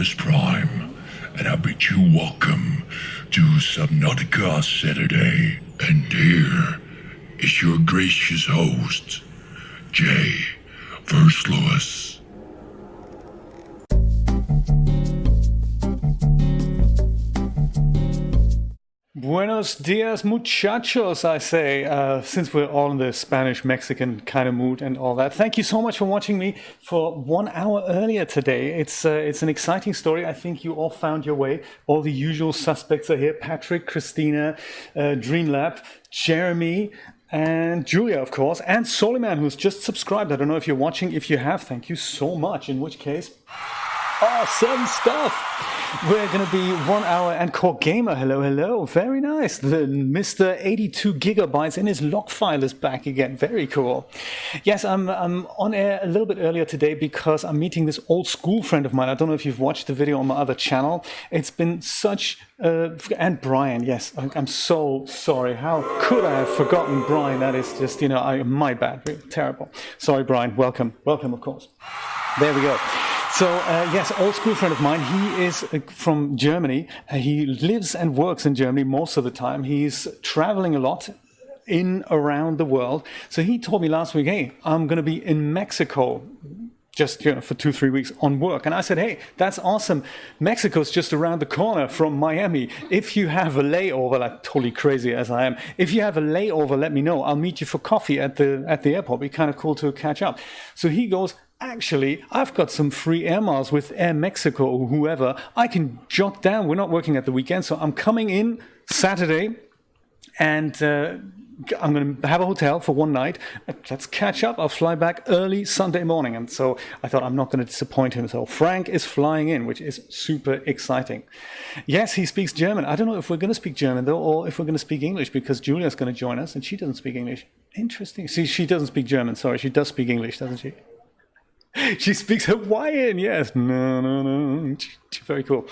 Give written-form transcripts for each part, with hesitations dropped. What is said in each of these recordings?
Optimus Prime, and I bid you welcome to Subnautica Saturday. And here is your gracious host, Jay First Lewis. Buenos dias, muchachos, I say, since we're all in the Spanish-Mexican kind of mood and all that. Thank you so much for watching me for 1 hour earlier today. It's an exciting story. I think you all found your way. All the usual suspects are here. Patrick, Christina, Dreamlab, Jeremy, and Julia, of course, and Soliman, who's just subscribed. I don't know if you're watching. If you have, thank you so much. In which case, awesome stuff. We're going to be 1 hour, and Core Gamer, hello, very nice. The Mr. 82 gigabytes in his log file is back again, very cool. Yes, I'm on air a little bit earlier today because I'm meeting this old school friend of mine. I don't know if you've watched the video on my other channel. It's been such, and Brian, yes, I'm so sorry. How could I have forgotten Brian? That is just, my bad, really terrible. Sorry, Brian, welcome, of course. There we go. So, yes, old school friend of mine. He is from Germany. He lives and works in Germany most of the time. He's traveling a lot around the world. So he told me last week, hey, I'm going to be in Mexico just for 2-3 weeks on work. And I said, hey, that's awesome. Mexico's just around the corner from Miami. If you have a layover, like totally crazy as I am, if you have a layover, let me know. I'll meet you for coffee at the airport. It'd be kind of cool to catch up. So he goes, actually, I've got some free air miles with Air Mexico or whoever. I can jot down. We're not working at the weekend, so I'm coming in Saturday and I'm going to have a hotel for one night. Let's catch up. I'll fly back early Sunday morning. And so I thought I'm not going to disappoint him. So Frank is flying in, which is super exciting. Yes, he speaks German. I don't know if we're going to speak German, though, or if we're going to speak English, because Julia's going to join us, and she doesn't speak English. Interesting. See, she doesn't speak German. Sorry, she does speak English, doesn't she? She speaks Hawaiian, yes. No. Very cool.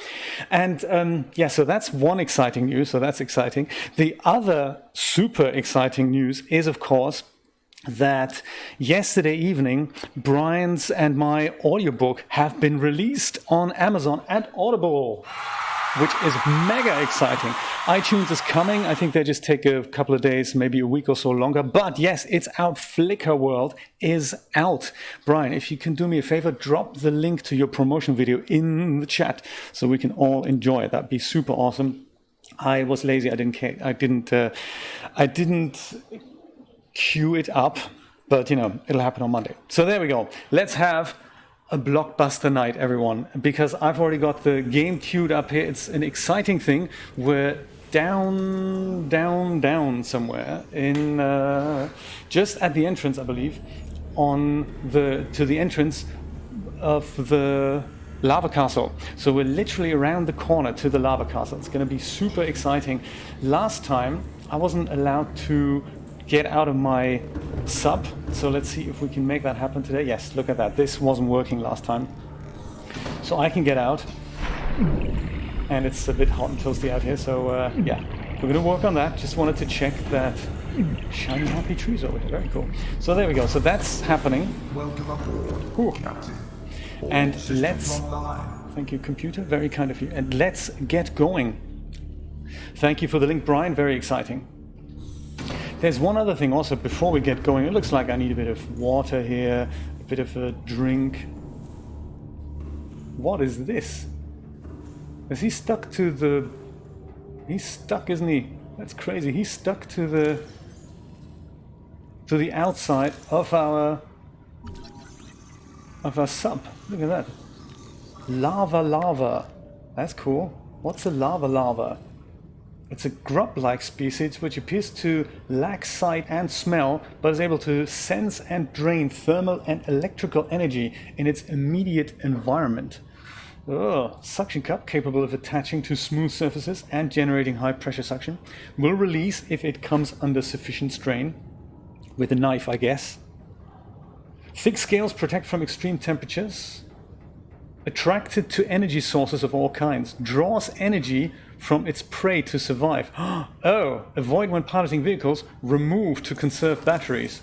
And so that's one exciting news. So that's exciting. The other super exciting news is, of course, that yesterday evening, Brian's and my audiobook have been released on Amazon and Audible, which is mega exciting. iTunes is coming. I think they just take a couple of days, maybe a week or so longer. But yes, it's out. Flickr World is out. Brian, if you can do me a favor, drop the link to your promotion video in the chat so we can all enjoy it. That'd be super awesome. I was lazy. I didn't queue it up, but it'll happen on Monday. So there we go. Let's have a blockbuster night, everyone, because I've already got the game queued up here. It's an exciting thing. We're down somewhere in just at the entrance, I believe, to the entrance of the lava castle. So we're literally around the corner to the lava castle. It's going to be super exciting. Last time I wasn't allowed to get out of my sub, so let's see if we can make that happen today. Yes, look at that. This wasn't working last time. So I can get out, and it's a bit hot and toasty out here, so yeah, we're going to work on that. Just wanted to check that shiny happy trees over here. Very cool. So there we go. So that's happening. Welcome aboard, Captain. And let's, thank you, computer, very kind of you. And let's get going. Thank you for the link, Brian. Very exciting. There's one other thing also before we get going. It looks like I need a bit of water here, a bit of a drink. What is this? Is he stuck to the... He's stuck, isn't he? That's crazy. He's stuck to the outside of our sub. Look at that. Lava. That's cool. What's a lava? It's a grub-like species which appears to lack sight and smell, but is able to sense and drain thermal and electrical energy in its immediate environment. Suction cup capable of attaching to smooth surfaces and generating high pressure suction. Will release if it comes under sufficient strain. With a knife, I guess. Thick scales protect from extreme temperatures. Attracted to energy sources of all kinds. Draws energy from its prey to survive. Oh, avoid when piloting vehicles. Remove to conserve batteries.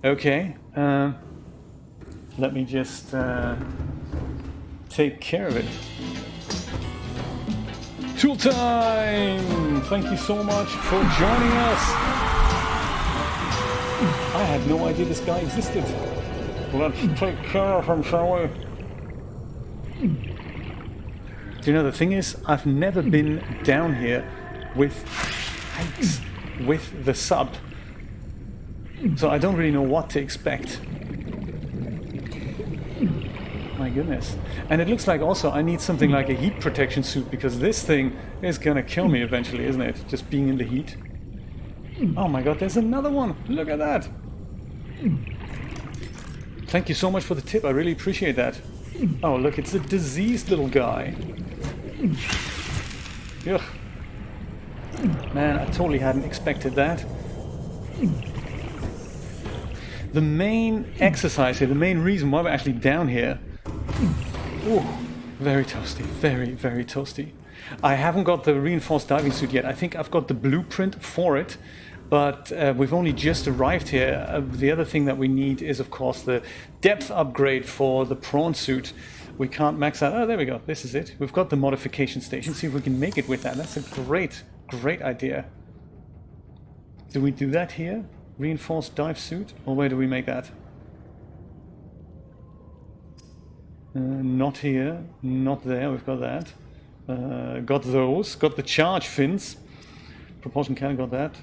Okay. Let me just take care of it. Tool time! Thank you so much for joining us. I had no idea this guy existed. Let's take care of him, shall we? Do you know, the thing is, I've never been down here with the sub. So I don't really know what to expect. My goodness. And it looks like also I need something like a heat protection suit, because this thing is gonna kill me eventually, isn't it? Just being in the heat. Oh my god, there's another one! Look at that! Thank you so much for the tip, I really appreciate that. Oh look, it's a diseased little guy. Ugh. Man, I totally hadn't expected that. The main exercise here, the main reason why we're actually down here... Ooh, very toasty, very, very toasty. I haven't got the reinforced diving suit yet. I think I've got the blueprint for it, but we've only just arrived here. The other thing that we need is, of course, the depth upgrade for the prawn suit. We can't max out... Oh, there we go. This is it. We've got the modification station. See if we can make it with that. That's a great, great idea. Do we do that here? Reinforced dive suit? Or where do we make that? Not here. Not there. We've got that. Got those. Got the charge fins. Propulsion cannon, got that.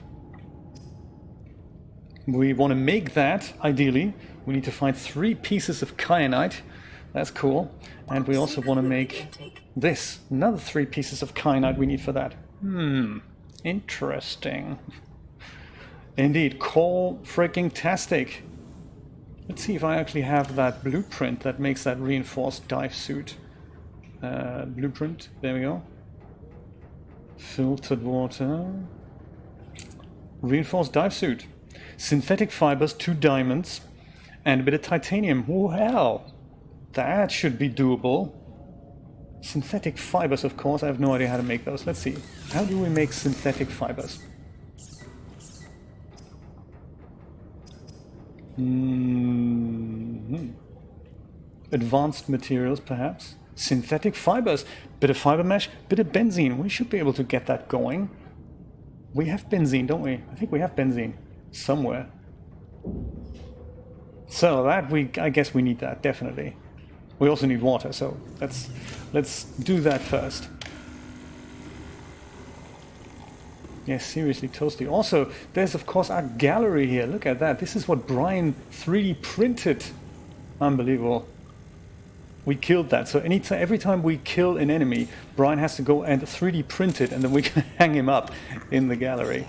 We want to make that, ideally. We need to find 3 pieces of kyanite. That's cool. And we also want to make this. Another 3 pieces of kyanite we need for that. Interesting. Indeed, coal freaking tastic. Let's see if I actually have that blueprint that makes that reinforced dive suit. Blueprint, there we go. Filtered water. Reinforced dive suit. Synthetic fibers, 2 diamonds, and a bit of titanium. Well, that should be doable. Synthetic fibers, of course, I have no idea how to make those. Let's see. How do we make synthetic fibers? Advanced materials, perhaps. Synthetic fibers. Bit of fiber mesh, bit of benzene. We should be able to get that going. We have benzene, don't we? I think we have benzene somewhere. So that I guess we need that, definitely. We also need water, so let's do that first. Yes, seriously, toasty. Also, there's of course our gallery here. Look at that. This is what Brian 3D printed. Unbelievable. We killed that. So every time we kill an enemy, Brian has to go and 3D print it, and then we can hang him up in the gallery.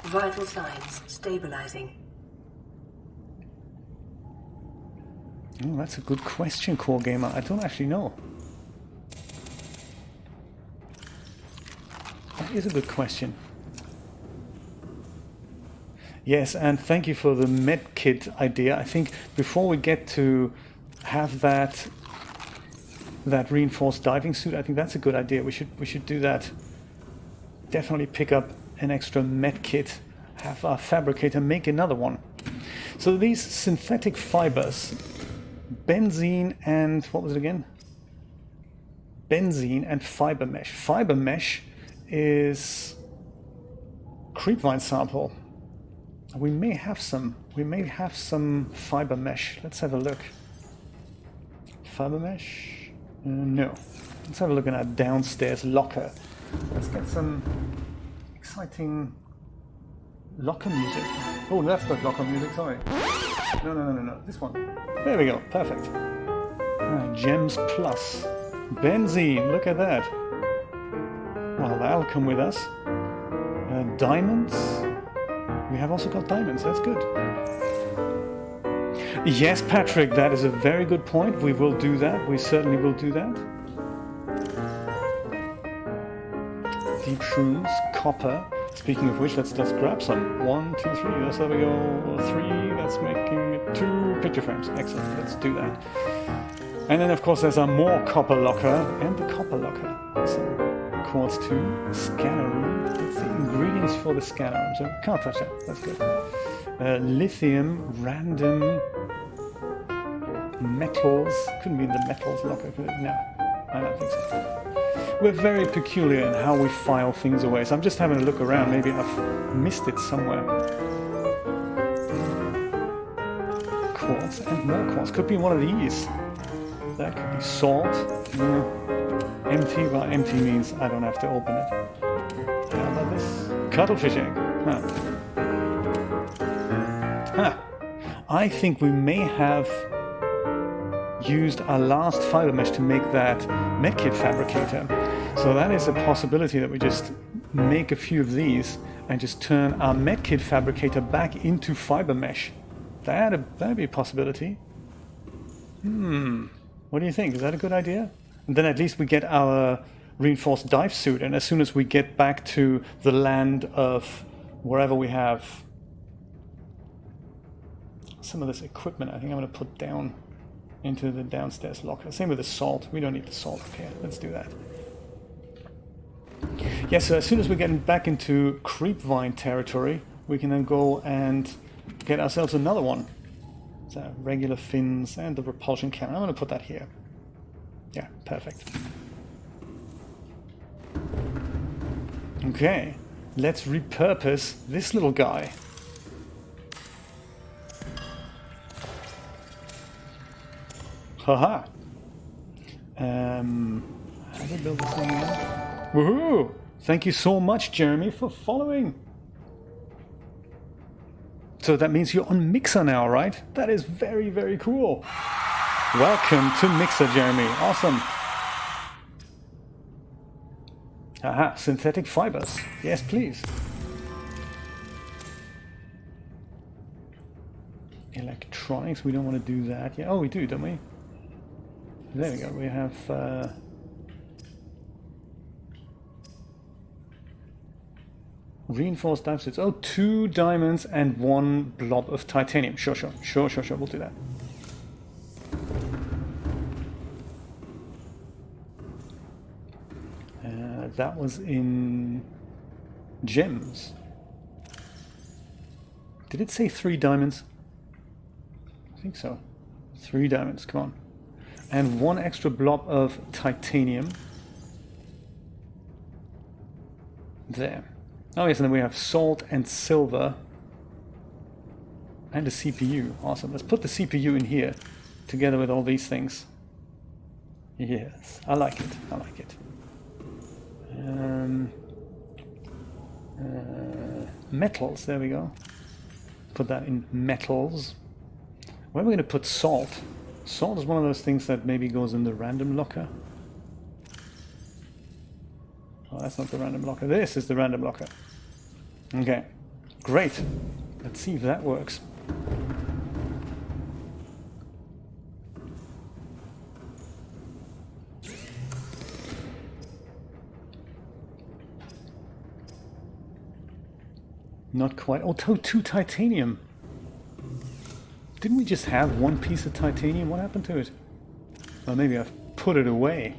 Vital signs stabilizing. Oh, that's a good question, Core Gamer. I don't actually know. That is a good question. Yes, and thank you for the med kit idea. I think before we get to have that reinforced diving suit, I think that's a good idea. We should do that. Definitely pick up an extra med kit. Have our fabricator make another one. So these synthetic fibers, benzene and what was it again? Benzene and fiber mesh. Fiber mesh is creepvine sample. We may have some. We may have some fiber mesh. Let's have a look. Fiber mesh? No. Let's have a look in our downstairs locker. Let's get some exciting locker music. Oh, that's not locker music, sorry. No. This one. There we go. Perfect. Gems plus. Benzene. Look at that. Well, that'll come with us. Diamonds. We have also got diamonds. That's good. Yes, Patrick, that is a very good point. We will do that. We certainly will do that. Deep shrooms, copper. Speaking of which, let's grab some. 1, 2, 3. Yes, there we go. 3. That's making it 2 picture frames. Excellent. Let's do that. And then, of course, there's our more copper locker and the copper locker. Some quartz 2, scanner room. Let's see ingredients for the scanner room. So can't touch that. That's good. Lithium, random. metals. Couldn't be in the metals locker, could it? No, I don't think so. We're very peculiar in how we file things away, so I'm just having a look around. Maybe I've missed it somewhere. Quartz and more quartz. Could be one of these. That could be salt. Empty. Well, empty means I don't have to open it. How about this? Cuttlefish egg. Huh. I think we may have used our last fiber mesh to make that medkit fabricator. So that is a possibility that we just make a few of these and just turn our medkit fabricator back into fiber mesh. That'd be a possibility. What do you think? Is that a good idea? And then at least we get our reinforced dive suit, and as soon as we get back to the land of wherever we have some of this equipment, I think I'm going to put down into the downstairs locker. Same with the salt. We don't need the salt up here. Let's do that. Yeah, so as soon as we're getting back into creepvine territory, we can then go and get ourselves another one. So regular fins and the repulsion cannon. I'm going to put that here. Yeah, perfect. Okay, let's repurpose this little guy. Haha. How do I build this thing again? Woohoo! Thank you so much, Jeremy, for following. So that means you're on Mixer now, right? That is very, very cool. Welcome to Mixer, Jeremy. Awesome. Aha, synthetic fibers. Yes, please. Electronics, we don't want to do that. Yeah, oh, we do, don't we? There we go. We have reinforced dive suits. Oh, 2 diamonds and 1 blob of titanium. Sure. We'll do that. That was in gems. Did it say 3 diamonds? I think so. 3 diamonds, come on. And 1 extra blob of titanium. There. Oh yes, and then we have salt and silver. And a CPU. Awesome. Let's put the CPU in here, together with all these things. Yes, I like it. Metals, there we go. Put that in metals. Where are we going to put salt? Salt is one of those things that maybe goes in the random locker. Oh, that's not the random locker. This is the random locker. Okay, great. Let's see if that works. Not quite. Oh, 2 titanium. Didn't we just have 1 piece of titanium? What happened to it? Well, maybe I've put it away.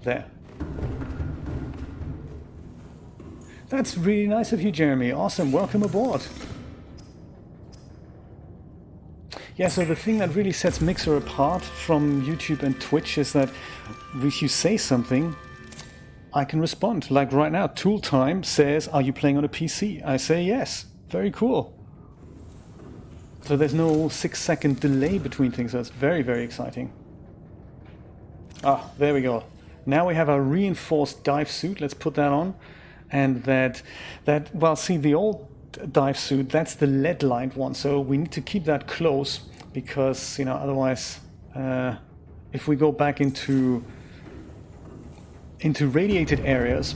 There. That's really nice of you, Jeremy. Awesome. Welcome aboard. Yeah, so the thing that really sets Mixer apart from YouTube and Twitch is that if you say something, I can respond. Like right now, Tool Time says, "Are you playing on a PC?" I say yes. Very cool. So there's no 6-second delay between things. That's very, very exciting. Ah, there we go. Now we have our reinforced dive suit. Let's put that on. And well, see, the old dive suit, that's the lead-lined one. So we need to keep that close because, you know, otherwise, if we go back into radiated areas,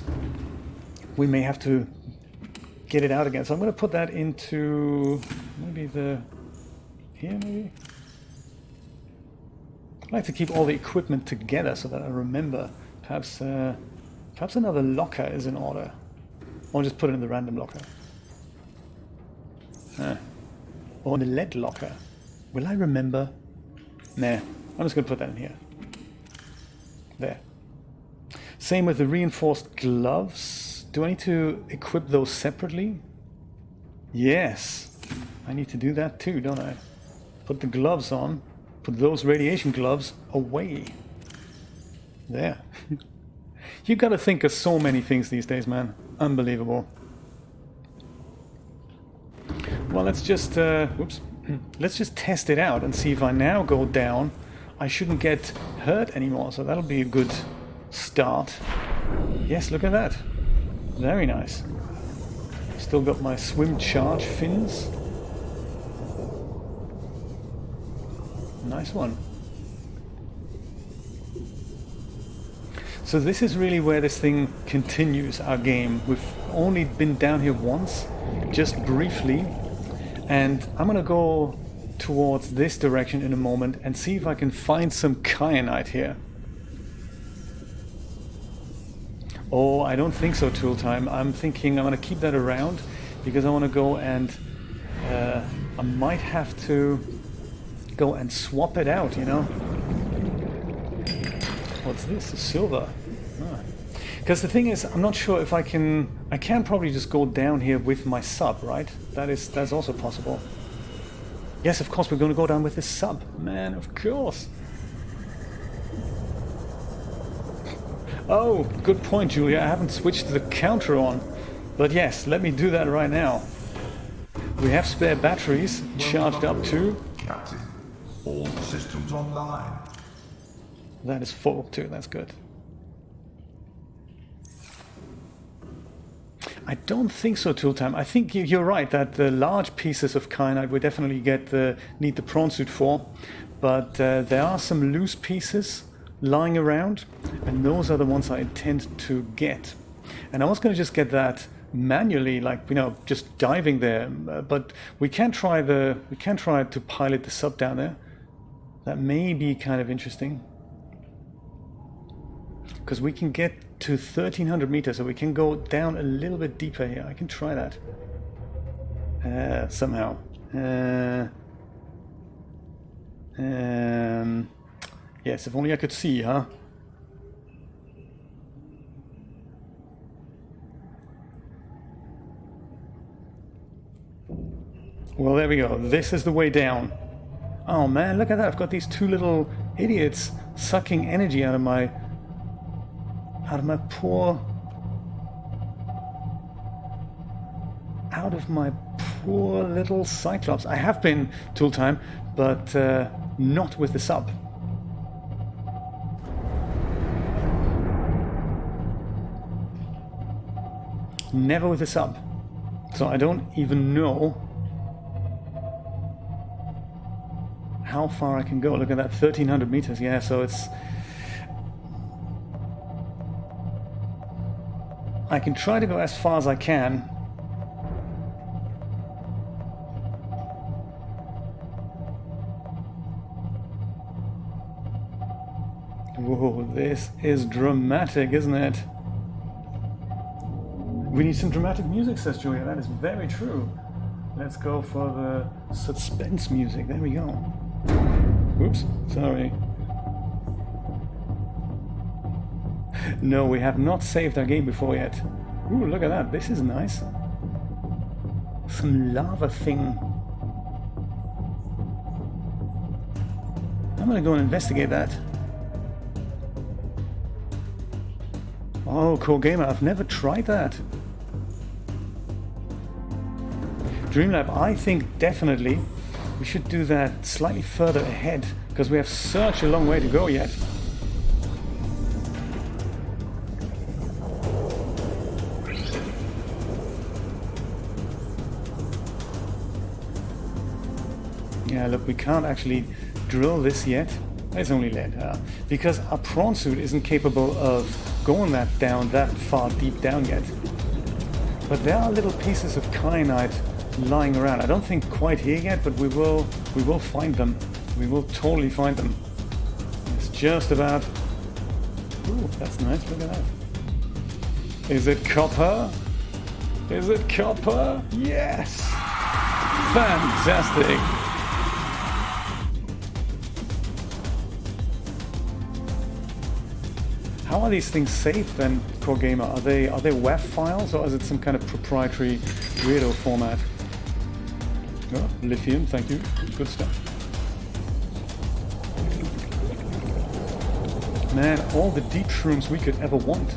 we may have to get it out again. So I'm going to put that into maybe here maybe. I like to keep all the equipment together so that I remember. Perhaps another locker is in order. Or just put it in the random locker. Or in the lead locker. Will I remember? Nah, I'm just going to put that in here. There. Same with the reinforced gloves. Do I need to equip those separately? Yes. I need to do that too, don't I? Put the gloves on. put those radiation gloves away. There. You gotta think of so many things these days, man. Unbelievable. Well, let's just, whoops. Let's just test it out and see if I now go down, I shouldn't get hurt anymore. So that'll be a good start. Yes, look at that. Very nice. Still got my swim charge fins. Nice one. So this is really where this thing continues our game. We've only been down here once, just briefly. And I'm gonna go towards this direction in a moment and see if I can find some kyanite here. Oh, I don't think so, Tool Time. I'm thinking I'm gonna keep that around because I wanna go and I might have to go and swap it out, you know? What's this? A silver. Because the thing is, I'm not sure if I can probably just go down here with my sub, right? That's also possible. Yes, of course we're going to go down with this sub. Man, of course. Oh, good point, Julia. I haven't switched the counter on. But yes, let me do that right now. We have spare batteries charged up too. Captain, all systems online. That is full too, that's good. I don't think so, Tool Time. I think you're right that the large pieces of kyanite we definitely need the prawn suit for, but there are some loose pieces lying around, and those are the ones I intend to get. And I was going to just get that manually, like, you know, just diving there, but we can try to pilot the sub down there. That may be kind of interesting. Because we can get to 1300 meters, so we can go down a little bit deeper here. I can try that. Somehow. Yes, if only I could see, huh? Well, there we go. This is the way down. Oh man, look at that. I've got these two little idiots sucking energy out of my poor little Cyclops. I have been Tool Time, but not with the sub. Never with the sub. So I don't even know how far I can go. Look at that, 1300 meters. Yeah, so it's... I can try to go as far as I can. Whoa, this is dramatic, isn't it? We need some dramatic music, says Julia. That is very true. Let's go for the suspense music. There we go. Oops, sorry. No, we have not saved our game before yet. Ooh, look at that. This is nice. Some lava thing. I'm gonna go and investigate that. Oh, Core Gamer, I've never tried that. Dreamlab, I think definitely we should do that slightly further ahead, because we have such a long way to go yet. Yeah, look, we can't actually drill this yet. It's only lead, because our prawn suit isn't capable of going that far deep down yet. But there are little pieces of kyanite lying around. I don't think quite here yet, but we will find them. We will totally find them. It's just about... Ooh, that's nice. Look at that. Is it copper? Is it copper? Yes! Fantastic! How are these things saved then, Core Gamer? Are they WAV files, or is it some kind of proprietary weirdo format? Oh, lithium, thank you. Good stuff. Man, all the deep shrooms we could ever want.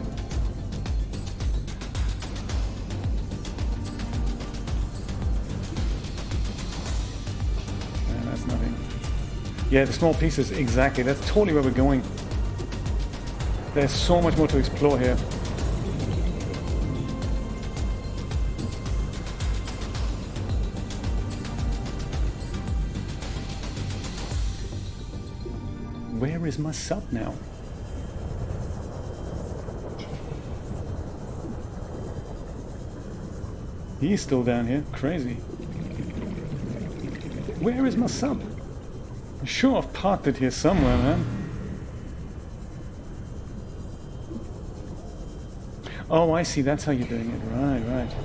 Man, that's nothing. Yeah, the small pieces, exactly. That's totally where we're going. There's so much more to explore here. Where is my sub now? He's still down here. Crazy. Where is my sub? I'm sure I've parked it here somewhere, man. Oh, I see. That's how you're doing it. Right, right.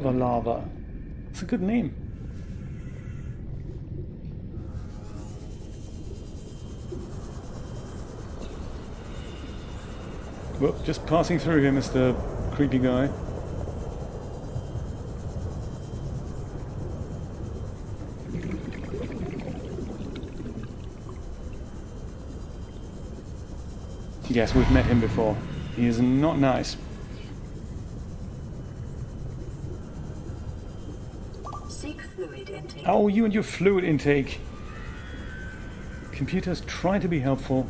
Lava. It's a good name. Whoop, just passing through here, Mr. Creepy Guy. Yes, we've met him before. He is not nice. Fluid intake. Oh, you and your fluid intake. Computers try to be helpful.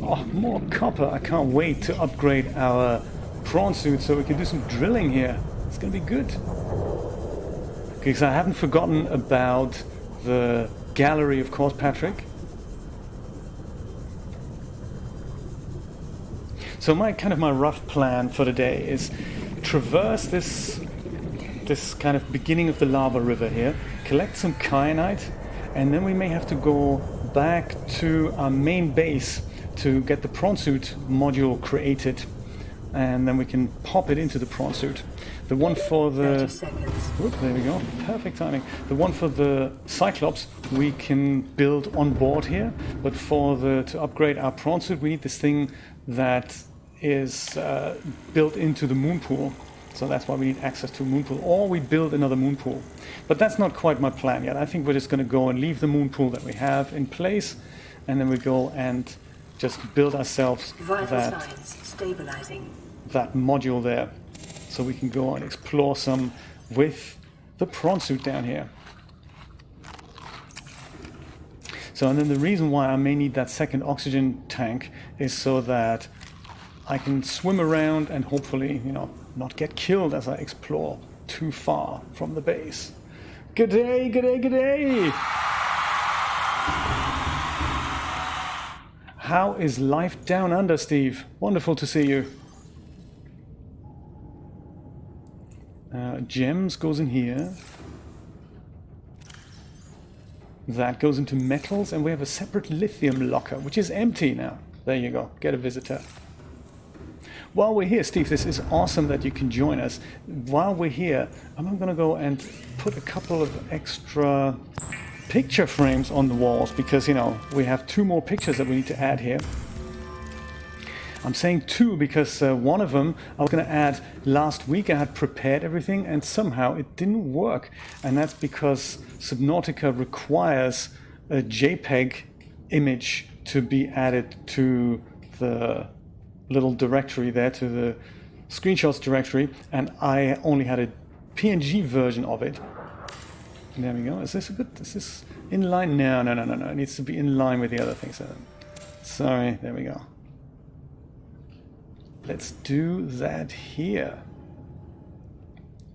Oh, more copper. I can't wait to upgrade our prawn suit so we can do some drilling here. It's going to be good. Because I haven't forgotten about the gallery, of course, Patrick. So my rough plan for the day is traverse this kind of beginning of the lava river here, collect some kyanite, and then we may have to go back to our main base to get the prawn suit module created, and then we can pop it into the prawn suit. The one for the... 30 seconds. Whoop, there we go. Perfect timing. The one for the Cyclops we can build on board here, but to upgrade our prawn suit we need this thing that is built into the moon pool. So that's why we need access to a moon pool, or we build another moon pool. But that's not quite my plan yet. I think we're just going to go and leave the moon pool that we have in place, and then we go and just build ourselves that module there, so we can go and explore some with the prawn suit down here. So, and then the reason why I may need that second oxygen tank is so that I can swim around and hopefully, not get killed as I explore too far from the base. G'day, g'day, g'day! How is life down under, Steve? Wonderful to see you. Gems goes in here. That goes into metals, and we have a separate lithium locker, which is empty now. There you go, get a visitor. While we're here, Steve, this is awesome that you can join us. While we're here, I'm going to go and put a couple of extra picture frames on the walls because, we have 2 more pictures that we need to add here. I'm saying 2 because one of them I was going to add last week. I had prepared everything and somehow it didn't work. And that's because Subnautica requires a JPEG image to be added to the little directory there, to the screenshots directory, and I only had a PNG version of it. There we go. Is this in line? No. It needs to be in line with the other things. Sorry, there we go. Let's do that here.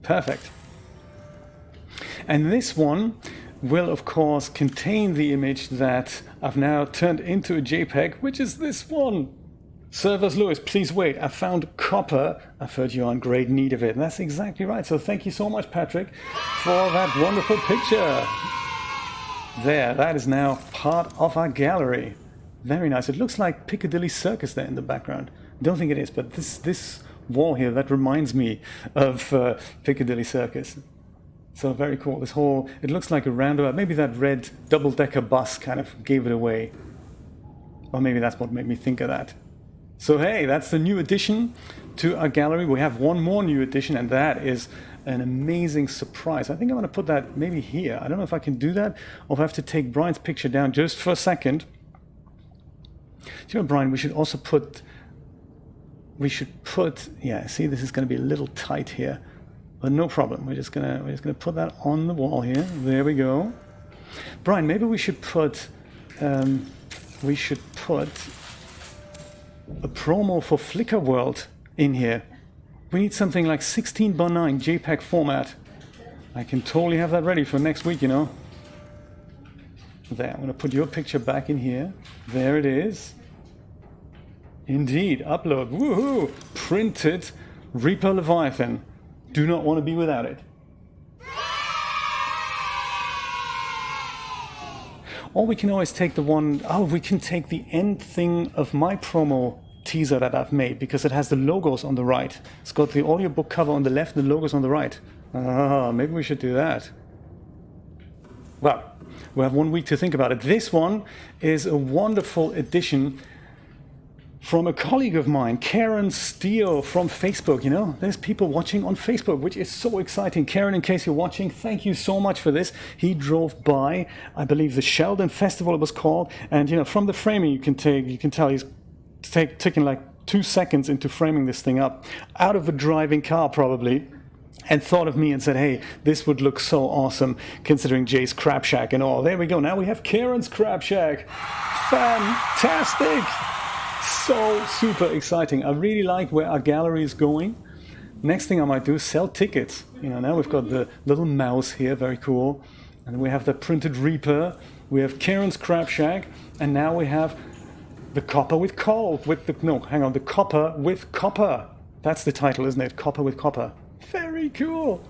Perfect. And this one will, of course, contain the image that I've now turned into a JPEG, which is this one. Servers Lewis, please wait. I found copper. I've heard you're in great need of it. And that's exactly right. So thank you so much, Patrick, for that wonderful picture. There, that is now part of our gallery. Very nice. It looks like Piccadilly Circus there in the background. I don't think it is, but this wall here, that reminds me of Piccadilly Circus. So very cool. This whole, it looks like a roundabout. Maybe that red double-decker bus kind of gave it away. Or maybe that's what made me think of that. So hey, that's the new addition to our gallery. We have one more new addition, and that is an amazing surprise. I think I'm going to put that maybe here. I don't know if I can do that or if I have to take Brian's picture down just for a second. You know, Brian, we should also put... yeah, see, this is going to be a little tight here. But no problem. We're just gonna put that on the wall here. There we go. Brian, maybe we should put a promo for Flickr World in here. We need something like 16:9 JPEG format. I can totally have that ready for next week, you know. There, I'm gonna put your picture back in here. There it is. Indeed, upload. Woohoo! Printed Reaper Leviathan. Do not want to be without it. Or we can always take the one... Oh, we can take the end thing of my promo teaser that I've made, because it has the logos on the right. It's got the audiobook cover on the left and the logos on the right. Ah, maybe we should do that. Well, we have 1 week to think about it. This one is a wonderful addition from a colleague of mine, Karen Steele from Facebook. You know, there's people watching on Facebook, which is so exciting. Karen, in case you're watching, thank you so much for this. He drove by, I believe, the Sheldon Festival it was called, and you know, from the framing you can tell he's taking like 2 seconds into framing this thing up, out of a driving car probably, and thought of me and said, hey, this would look so awesome considering Jay's Crab Shack and all. There we go. Now we have Karen's Crab Shack. Fantastic. So super exciting. I really like where our gallery is going. Next thing I might do is sell tickets. You know, now we've got the little mouse here, very cool. And we have the printed Reaper. We have Karen's Crab Shack. And now we have the Copper with Coal. The Copper with Copper. That's the title, isn't it? Copper with Copper. Very cool.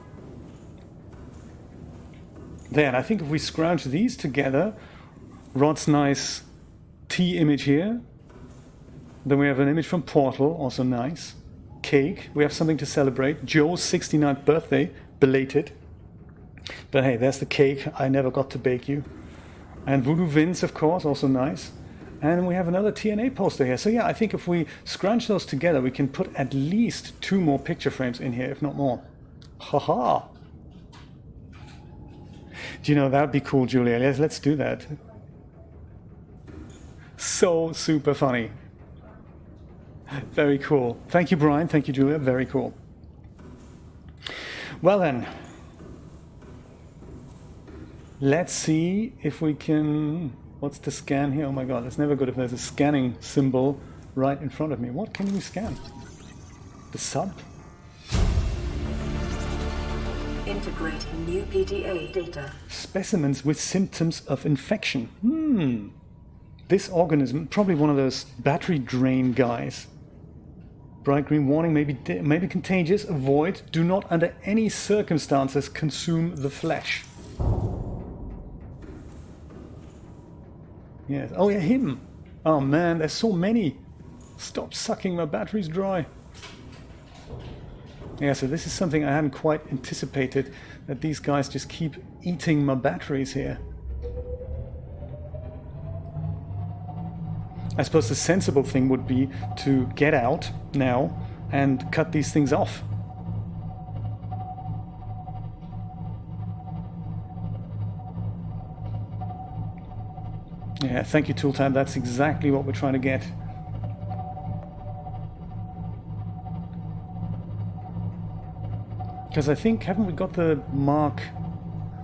Then I think if we scrounge these together, Rod's nice T image here. Then we have an image from Portal, also nice. Cake, we have something to celebrate. Joe's 69th birthday, belated. But hey, there's the cake I never got to bake you. And Voodoo Vince, of course, also nice. And we have another TNA poster here. So yeah, I think if we scrunch those together, we can put at least 2 more picture frames in here, if not more. Haha. Do you know, that'd be cool, Julia. Let's do that. So super funny. Very cool. Thank you, Brian. Thank you, Julia. Very cool. Well then, let's see if we can... What's the scan here? Oh my god, it's never good if there's a scanning symbol right in front of me. What can we scan? The sub? Integrating new PDA data. Specimens with symptoms of infection. This organism, probably one of those battery drain guys. Bright green warning, maybe contagious. Avoid. Do not under any circumstances consume the flesh. Yes. Oh yeah, him. Oh man, there's so many. Stop sucking my batteries dry. Yeah, so this is something I hadn't quite anticipated, that these guys just keep eating my batteries here. I suppose the sensible thing would be to get out now and cut these things off. Yeah, thank you, Tooltime. That's exactly what we're trying to get. Because I think, haven't we got the Mark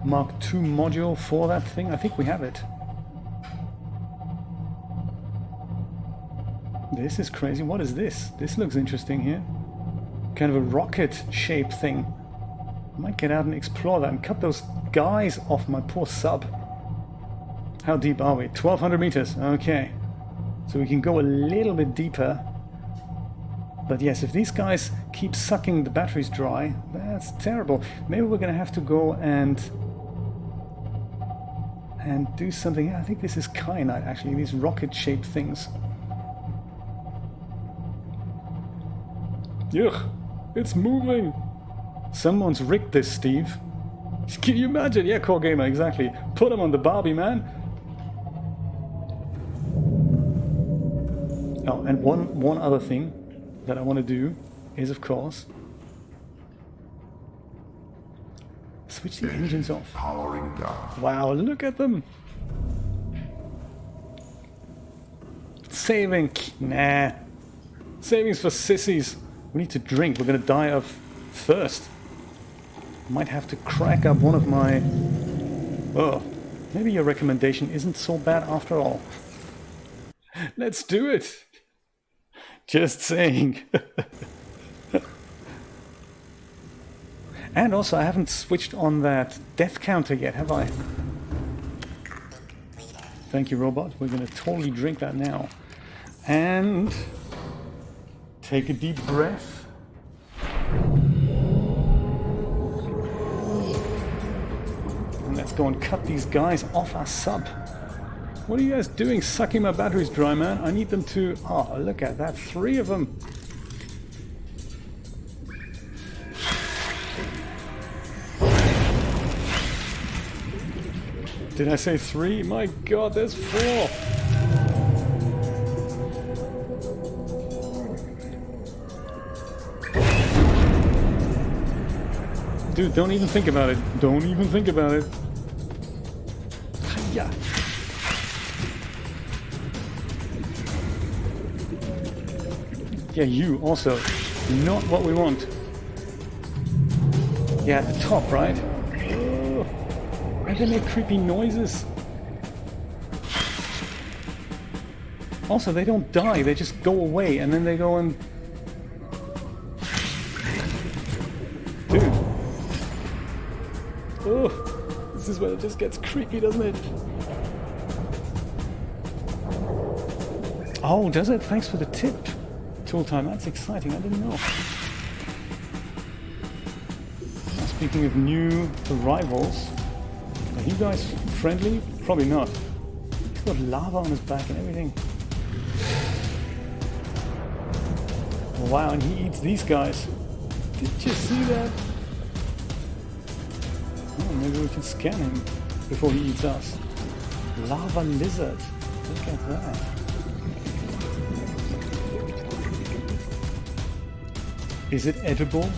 II module for that thing? I think we have it. This is crazy. What is this? This looks interesting here. Kind of a rocket-shaped thing. I might get out and explore that and cut those guys off my poor sub. How deep are we? 1,200 meters. Okay. So we can go a little bit deeper. But yes, if these guys keep sucking the batteries dry, that's terrible. Maybe we're going to have to go and do something. Yeah, I think this is Kyanite, actually. These rocket-shaped things. Yuck, it's moving. Someone's rigged this, Steve. Can you imagine? Yeah, Core Gamer, exactly. Put him on the Barbie, man. Oh, and one other thing that I want to do is, of course, switch the engines off. Powering down. Wow, look at them. Saving. Nah. Savings for sissies. We need to drink. We're going to die of thirst. Might have to crack up one of my... Oh, maybe your recommendation isn't so bad after all. Let's do it. Just saying. And also, I haven't switched on that death counter yet, have I? Thank you, robot. We're going to totally drink that now. And take a deep breath. And let's go and cut these guys off our sub. What are you guys doing sucking my batteries dry, man? I need them to... Oh, look at that. 3 of them. Did I say 3? My god, there's 4. Dude, don't even think about it. Don't even think about it. Hiya. Yeah, you also. Not what we want. Yeah, at the top, right? Oh. And they make creepy noises. Also, they don't die. They just go away and then they go and... Dude. Oh, this is where it just gets creepy, doesn't it? Oh, does it? Thanks for the tip, Tooltime. That's exciting. I didn't know. Now, speaking of new arrivals, are you guys friendly? Probably not. He's got lava on his back and everything. Wow, and he eats these guys. Did you see that? Oh, maybe we can scan him before he eats us. Lava lizard. Look at that. Is it edible?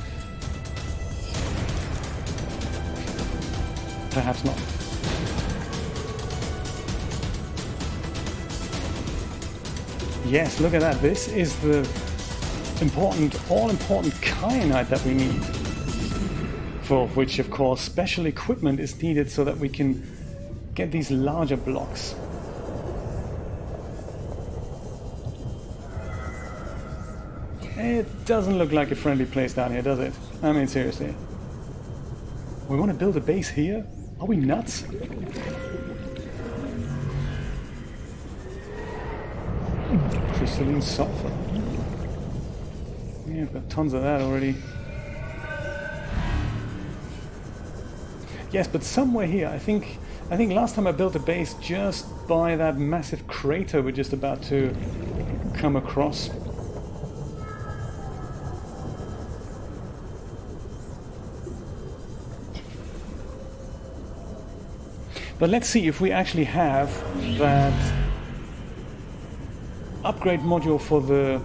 Perhaps not. Yes, look at that. This is the all-important kyanite that we need. For which, of course, special equipment is needed so that we can get these larger blocks. It doesn't look like a friendly place down here, does it? I mean, seriously. We want to build a base here? Are we nuts? Crystalline sulfur. Yeah, I've got tons of that already. Yes, but somewhere here, I think last time I built a base just by that massive crater we're just about to come across. But let's see if we actually have that upgrade module for the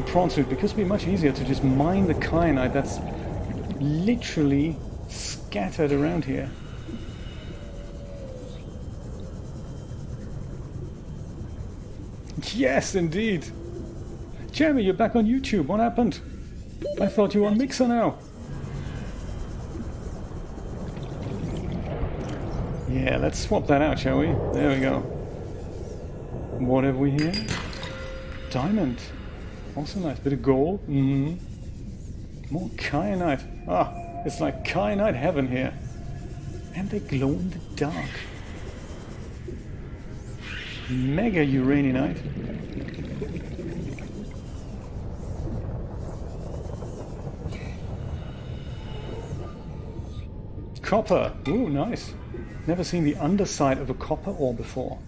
prawn suit, because it'd be much easier to just mine the kyanite that's literally scattered around here. Yes, indeed. Jeremy, you're back on YouTube. What happened? I thought you were on Mixer now. Yeah, let's swap that out, shall we? There we go. What have we here? Diamond. Also nice. Bit of gold. Mm-hmm. More kyanite. Ah, it's like kyanite heaven here. And they glow in the dark. Mega uraninite. Copper. Ooh, nice. Never seen the underside of a copper ore before.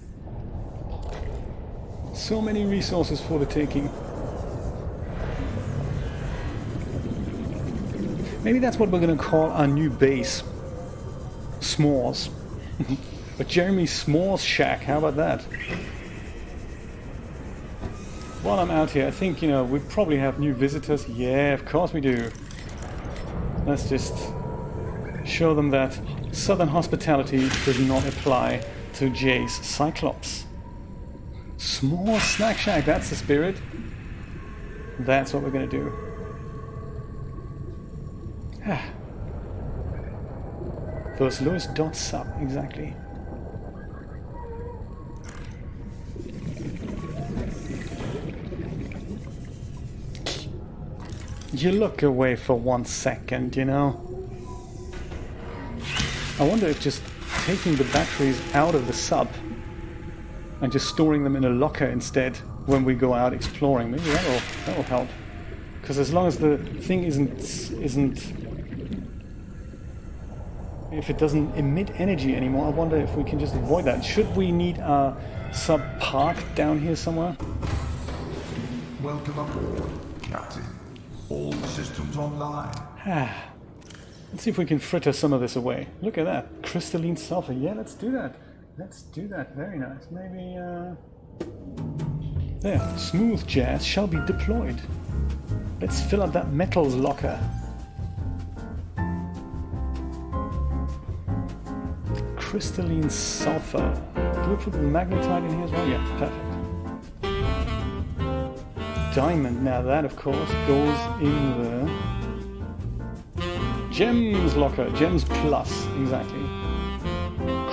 So many resources for the taking. Maybe that's what we're going to call our new base. S'mores. A Jeremy S'mores shack, how about that? While I'm out here, I think, we probably have new visitors. Yeah, of course we do. Let's just show them that Southern hospitality does not apply to Jay's Cyclops. Small snack shack, that's the spirit. That's what we're gonna do. Those lowest dots up, exactly. You look away for 1 second, you know? I wonder if just taking the batteries out of the sub and just storing them in a locker instead when we go out exploring, maybe that'll help. Because as long as the thing isn't if it doesn't emit energy anymore, I wonder if we can just avoid that. Should we need a sub parked down here somewhere? Welcome aboard, Captain. All systems online. Let's see if we can fritter some of this away. Look at that. Crystalline sulfur. Yeah, let's do that. Let's do that. Very nice. Maybe, there. Smooth jazz shall be deployed. Let's fill up that metals locker. Crystalline sulfur. Do we put magnetite in here as well? Yeah, perfect. Diamond. Now that, of course, goes in the gems locker. Gems plus, exactly.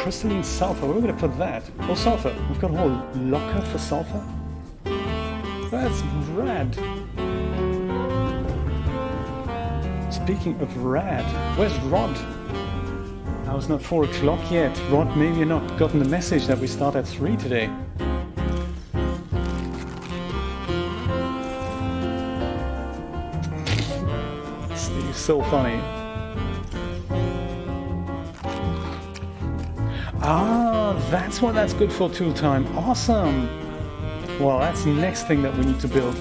Crystalline sulfur. Where are we going to put that? Oh, sulfur. We've got a whole locker for sulfur. That's rad. Speaking of rad, where's Rod? Now it's not 4 o'clock yet. Rod, maybe you're not gotten the message that we start at 3 today. Steve's so funny. Ah, that's what that's good for, tool time. Awesome. Well, that's the next thing that we need to build.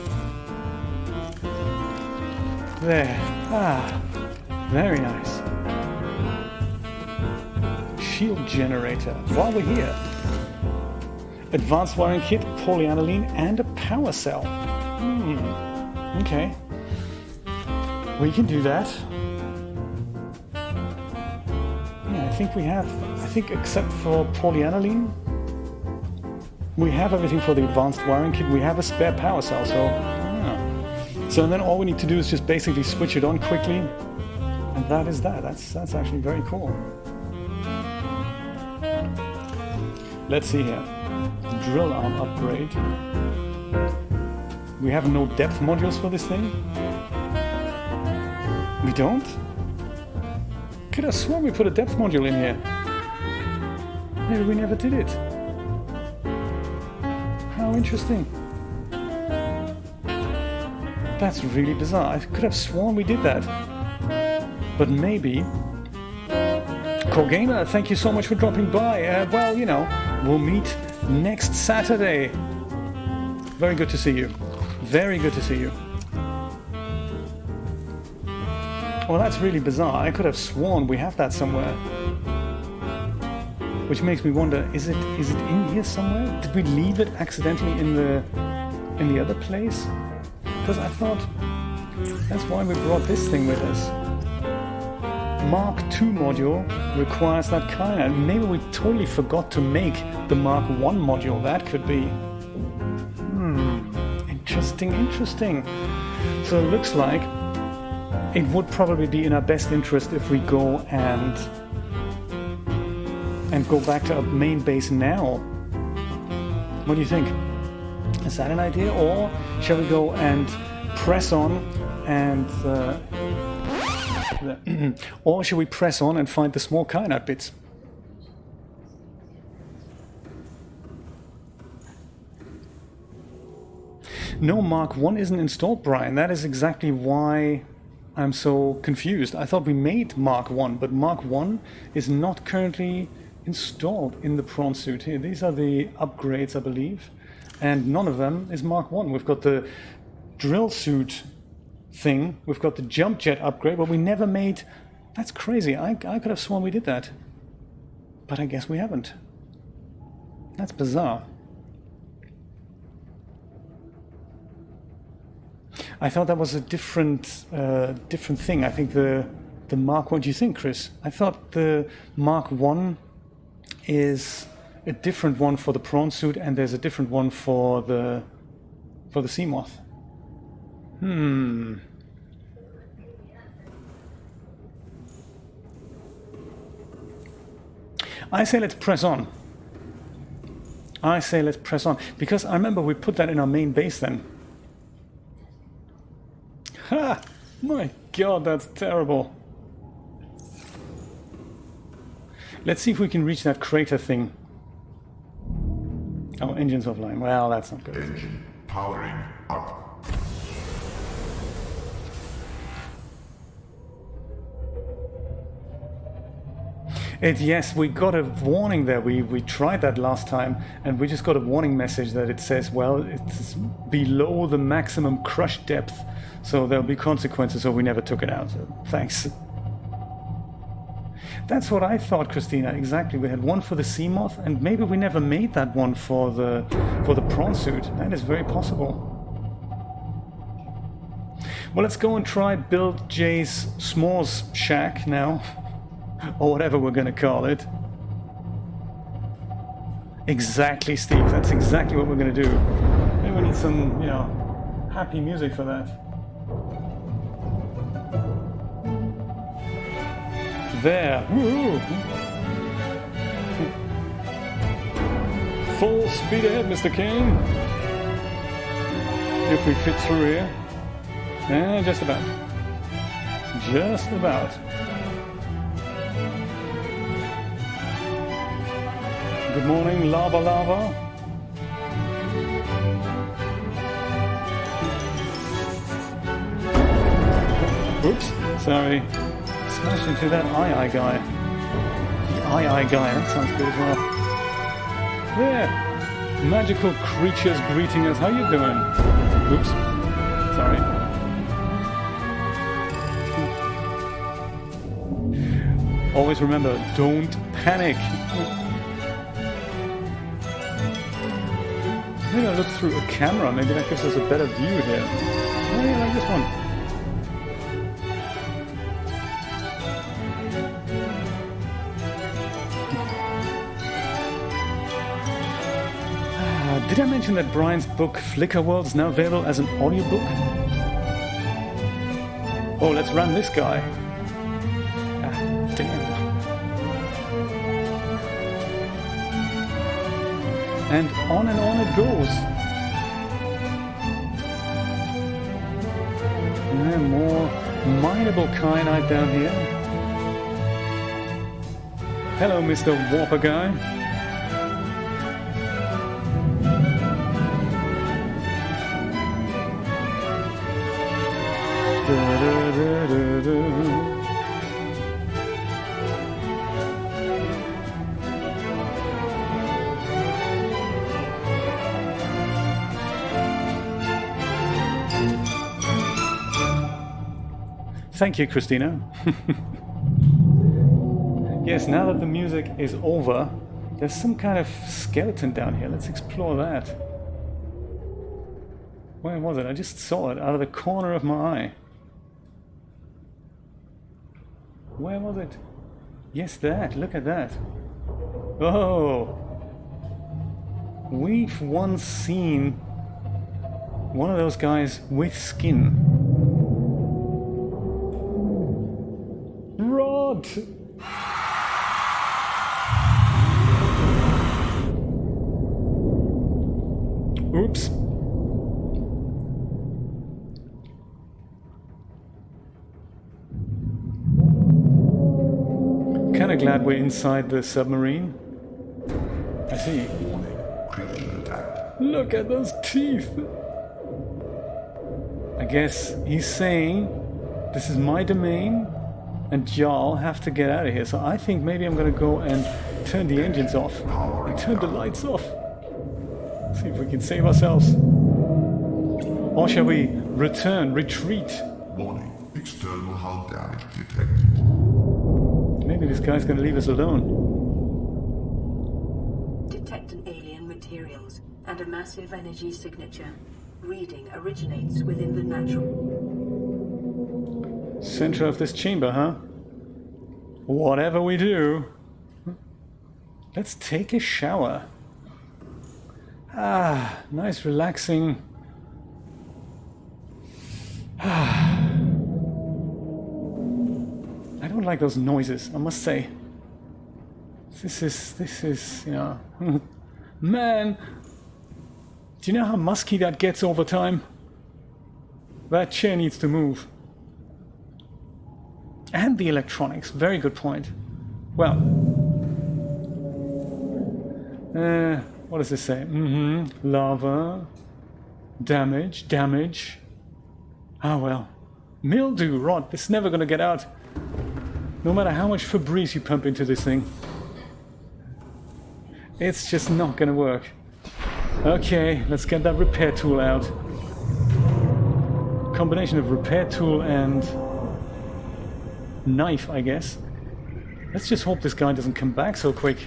There. Ah, very nice. Shield generator. While we're here. Advanced wiring kit, polyaniline, and a power cell. Okay. We can do that. Yeah, I think we have... I think except for polyaniline, we have everything for the advanced wiring kit. We have a spare power cell, so... Yeah. So then all we need to do is just basically switch it on quickly. And that is that. That's actually very cool. Let's see here. Drill arm upgrade. We have no depth modules for this thing? We don't? Could have sworn we put a depth module in here. Maybe we never did it. How interesting. That's really bizarre. I could have sworn we did that. But maybe... Gamer, thank you so much for dropping by. Well, you know, we'll meet next Saturday. Very good to see you. Very good to see you. Well, that's really bizarre. I could have sworn we have that somewhere. Which makes me wonder, is it in here somewhere? Did we leave it accidentally in the other place? Because I thought that's why we brought this thing with us. Mark II module requires that Kyanite. Maybe we totally forgot to make the Mark I module. That could be. Interesting. So it looks like it would probably be in our best interest if we go and go back to our main base now. What do you think? Is that an idea? Or shall we go and press on and... or should we press on and find the small Kyanite bits? No, Mark 1 isn't installed, Brian. That is exactly why I'm so confused. I thought we made Mark 1, but Mark 1 is not currently installed in the prawn suit here. These are the upgrades, I believe, and none of them is Mark 1. We've got the drill suit thing, we've got the jump jet upgrade, but we never made... That's crazy. I could have sworn we did that. But I guess we haven't. That's bizarre. I thought that was a different thing. I think the the Mark 1. Do you think, Chris? I thought the Mark 1 is a different one for the prawn suit, and there's a different one for the Seamoth. I say let's press on. I say let's press on, because I remember we put that in our main base then. Ha! My god, that's terrible. Let's see if we can reach that crater thing. Oh, engine's offline. Well, that's not good. Engine powering up. Yes, we got a warning there. We tried that last time, and we just got a warning message that it says, well, it's below the maximum crush depth, so there'll be consequences, so we never took it out. So, thanks. That's what I thought, Christina. Exactly. We had one for the Seamoth, and maybe we never made that one for the prawn suit. That is very possible. Well, let's go and try build Jay's s'mores shack now. Or whatever we're gonna call it. Exactly, Steve. That's exactly what we're gonna do. Maybe we need some, happy music for that. There. Woo-hoo. Full speed ahead, Mr. King. If we fit through here. Just about. Just about. Good morning, lava lava. Oops, sorry. Smashed into that eye guy. The eye guy, that sounds good as well. There. Magical creatures greeting us. How you doing? Oops. Sorry. Always remember, don't panic. Maybe I'll look through a camera, maybe that gives us a better view here. Oh yeah, like this one. Did I mention that Brian's book Flicker World is now available as an audiobook? Oh, let's run this guy. Ah, damn. And on it goes. And more mineable kyanite down here. Hello, Mr. Warper guy. Thank you, Christina. Yes, now that the music is over, there's some kind of skeleton down here. Let's explore that. Where was it? I just saw it out of the corner of my eye. Where was it? Yes, that. Look at that. Oh! We've once seen one of those guys with skin. Rod! Oops. Kinda glad we're inside the submarine. I see. Look at those teeth! I guess he's saying this is my domain and y'all have to get out of here. So I think maybe I'm gonna go and turn the engines off and turn the lights off. See if we can save ourselves. Or shall we retreat? Warning, external hull damage detected. Maybe this guy's gonna leave us alone. Detecting alien materials and a massive energy signature. Reading originates within the natural. Center of this chamber, huh? whatever we do, let's take a shower. Ah, nice relaxing. I don't like those noises, I must say. This is, you know... Man! Do you know how musky that gets over time? That chair needs to move. And the electronics, very good point. Well... what does this say? Lava... Damage... Ah well. Mildew, rot, it's never gonna get out. No matter how much Febreze you pump into this thing. It's just not gonna work. Okay, let's get that repair tool out. Combination of repair tool and knife, I guess. Let's just hope this guy doesn't come back so quick.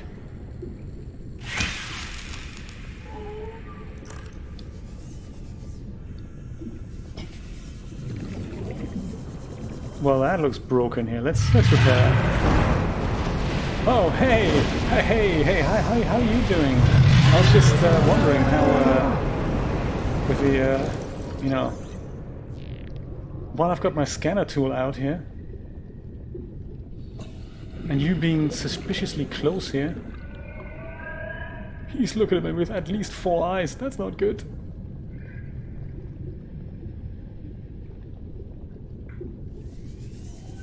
Well, that looks broken here. Let's repair that. Oh, hey, hi, how are you doing? I was just wondering how, with the, you know, while I've got my scanner tool out here, and you being suspiciously close here, he's looking at me with at least 4 eyes. That's not good.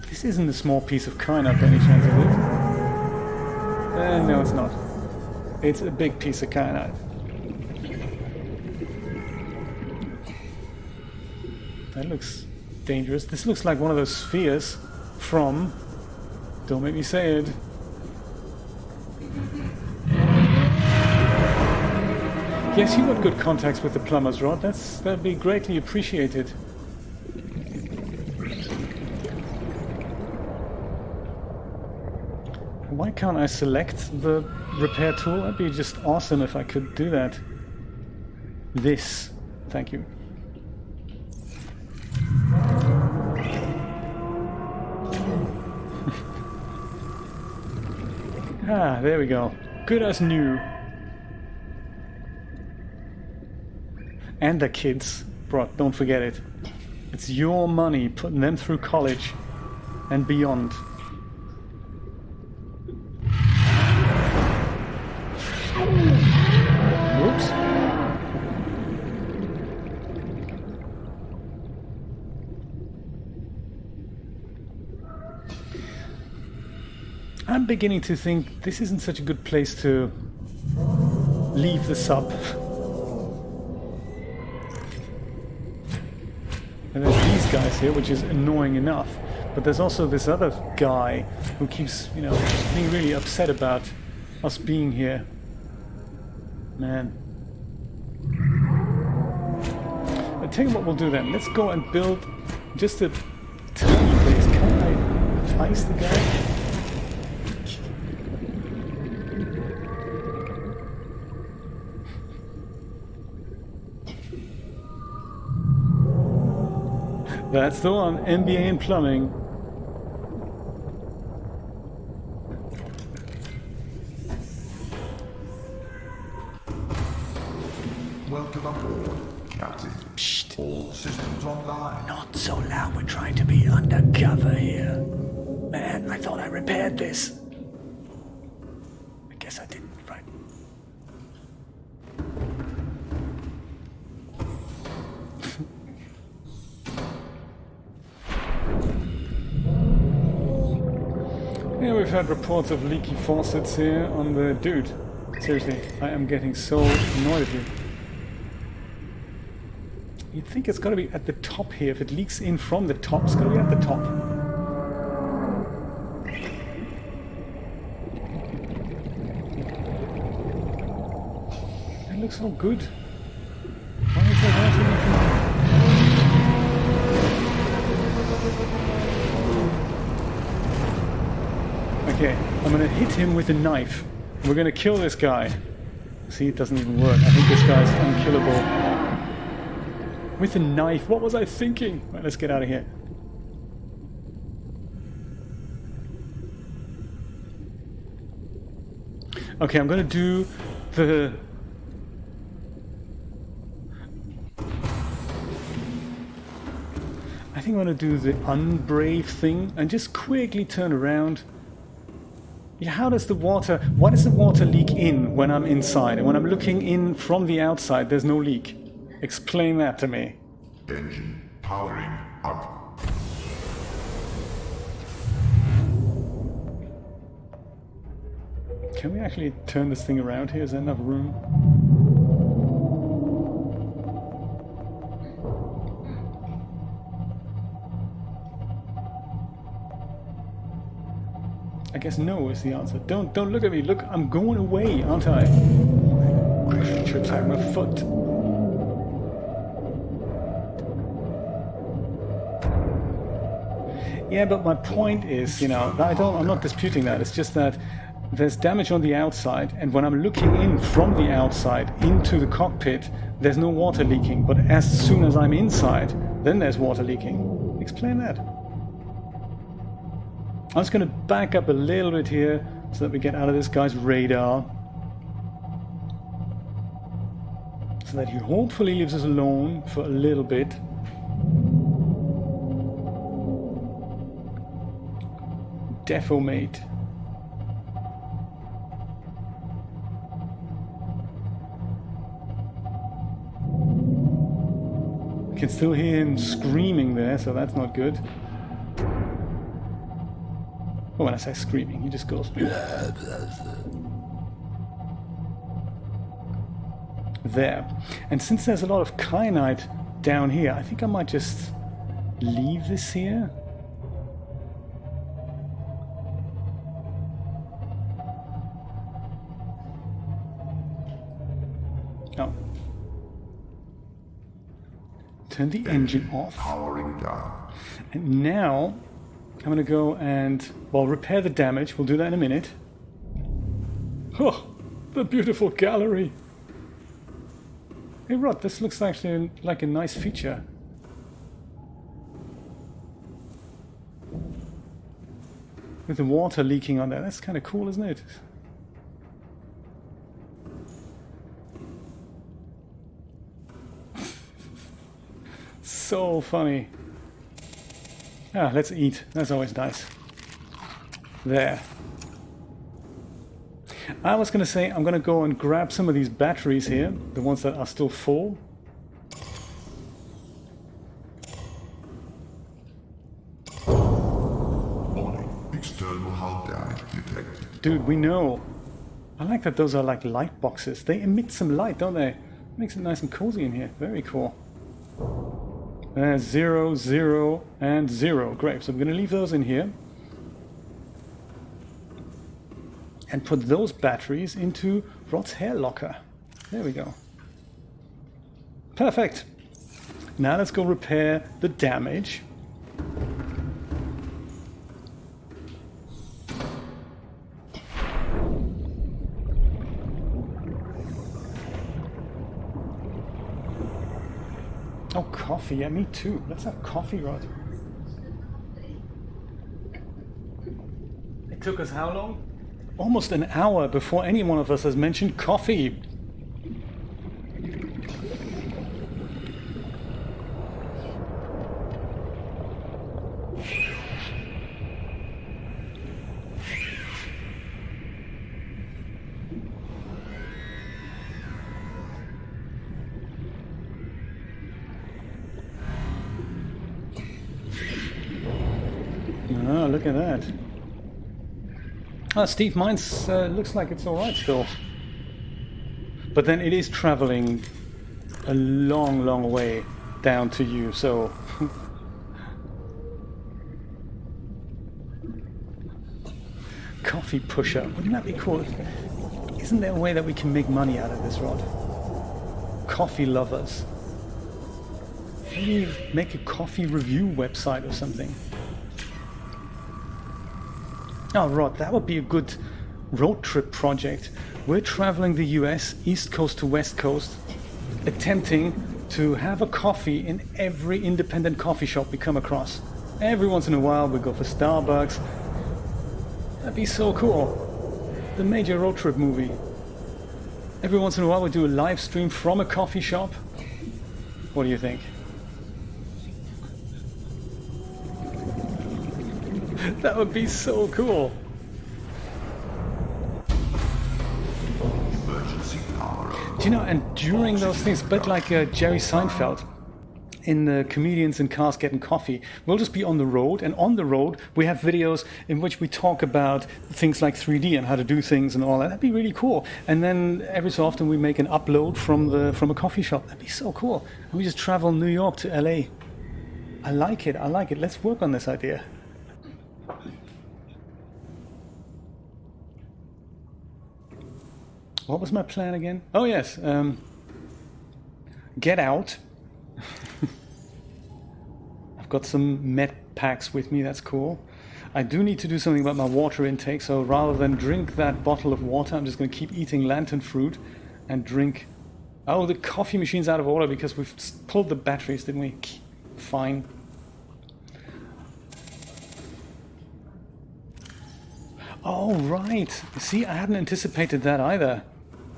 This isn't a small piece of kyanite by any chance, is it? No, it's not. It's a big piece of kyanite. That looks dangerous. This looks like one of those spheres from... Don't make me say it. Yes, you got good contacts with the plumbers, Rod. That'd be greatly appreciated. Why can't I select the repair tool? That'd be just awesome if I could do that. This. Thank you. Ah, there we go. Good as new. And the kids. Bro, don't forget it. It's your money putting them through college and beyond. Whoops. I'm beginning to think this isn't such a good place to leave the sub. And there's these guys here, which is annoying enough. But there's also this other guy who keeps, you know, being really upset about us being here. Man. I tell you what we'll do then. Let's go and build just a tiny place. Can I ice the guy? That's the one. MBA in plumbing. Welcome aboard, Captain. Psst. All systems online. Not so loud. We're trying to be undercover here. Man, I thought I repaired this. I guess I didn't, right? Yeah, we've had reports of leaky faucets here on the... Dude, seriously, I am getting so annoyed at you. You'd think it's got to be at the top here. If it leaks in from the top, it's got to be at the top. That looks so good. Why is that Okay, I'm gonna hit him with a knife. We're gonna kill this guy. See, it doesn't even work. I think this guy's unkillable. With a knife? What was I thinking? Right, let's get out of here. Okay, I'm gonna do the... I think I'm gonna do the unbrave thing and just quickly turn around. Yeah, how does the water... Why does the water leak in when I'm inside? And when I'm looking in from the outside, there's no leak? Explain that to me. Engine powering up. Can we actually turn this thing around here? Is there enough room? I guess no is the answer. Don't look at me. Look, I'm going away, aren't I? Trips out my foot. Yeah, but my point is, you know, I'm not disputing that. It's just that there's damage on the outside, and when I'm looking in from the outside into the cockpit, there's no water leaking. But as soon as I'm inside, then there's water leaking. Explain that. I'm just going to back up a little bit here so that we get out of this guy's radar. So that he hopefully leaves us alone for a little bit. Defo mate. I can still hear him screaming there, so that's not good. Well, when I say screaming, he just goes... There. And since there's a lot of kyanite down here, I think I might just leave this here. Oh. Turn the engine off. Powering down. And now I'm going to go and, well, repair the damage. We'll do that in a minute. Oh, the beautiful gallery. Hey Rod, this looks actually like a nice feature. With the water leaking on there. That's kind of cool, isn't it? So funny. Ah, let's eat. That's always nice. There. I was going to say I'm going to go and grab some of these batteries here, the ones that are still full. Warning. External hull damage detected. Dude, we know. I like that those are like light boxes. They emit some light, don't they? Makes it nice and cozy in here. Very cool. 0, 0, and 0. Great. So I'm going to leave those in here. And put those batteries into Rod's hair locker. There we go. Perfect. Now let's go repair the damage. Oh, coffee. Yeah, me too. Let's have coffee, Rod. It took us how long? Almost an hour before any one of us has mentioned coffee. Oh, look at that. Steve, mine's looks like it's alright still. But then it is traveling a long, long way down to you, so... Coffee pusher. Wouldn't that be cool? Isn't there a way that we can make money out of this, Rod? Coffee lovers. Maybe make a coffee review website or something. Oh, Rod, that would be a good road trip project. We're traveling the US, East Coast to West Coast, attempting to have a coffee in every independent coffee shop we come across. Every once in a while we go for Starbucks. That'd be so cool. the major road trip movie. Every once in a while we do a live stream from a coffee shop. What do you think? That would be so cool. Emergency power. Do you know, and during those things, a bit like Jerry Seinfeld in the Comedians in Cars Getting Coffee, we'll just be on the road, and on the road we have videos in which we talk about things like 3D and how to do things and all that. That'd be really cool. And then every so often we make an upload from a coffee shop. That'd be so cool. And we just travel New York to LA. I like it. I like it. Let's work on this idea. What was my plan again? Oh yes, get out. I've got some med packs with me, that's cool. I do need to do something about my water intake, so rather than drink that bottle of water, I'm just going to keep eating lantern fruit and drink... Oh, the coffee machine's out of order because we've pulled the batteries, didn't we? Fine. Oh, right. See, I hadn't anticipated that either.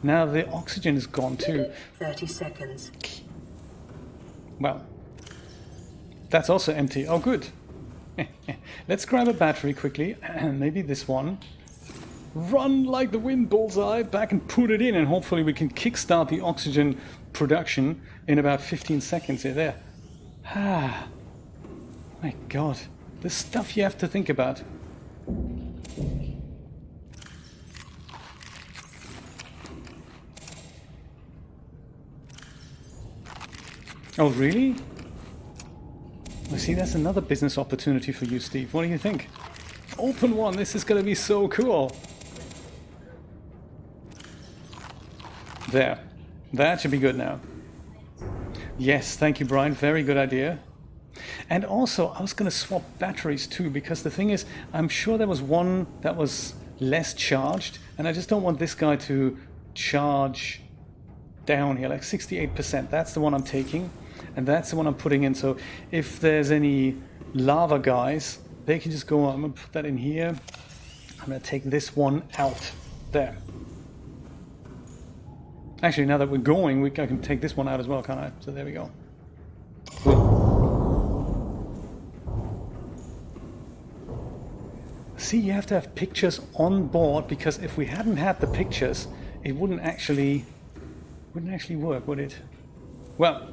Now the oxygen is gone too. 30 seconds. Well, that's also empty. Oh, good. Let's grab a battery quickly. Maybe this one. Run like the wind, bullseye, back and put it in, and hopefully we can kickstart the oxygen production in about 15 seconds. Here, there. Ah, my God. The stuff you have to think about. Oh, really? Well, see, that's another business opportunity for you, Steve. What do you think? Open one. This is going to be so cool. There. That should be good now. Yes, thank you, Brian. Very good idea. And also, I was going to swap batteries too, because the thing is, I'm sure there was one that was less charged, and I just don't want this guy to charge down here, like 68%. That's the one I'm taking. And that's the one I'm putting in. So if there's any lava guys, they can just go on. I'm going to put that in here. I'm going to take this one out. There. Actually, now that we're going, I can take this one out as well, can't I? So there we go. See, you have to have pictures on board, because if we hadn't had the pictures, it wouldn't actually work, would it? Well,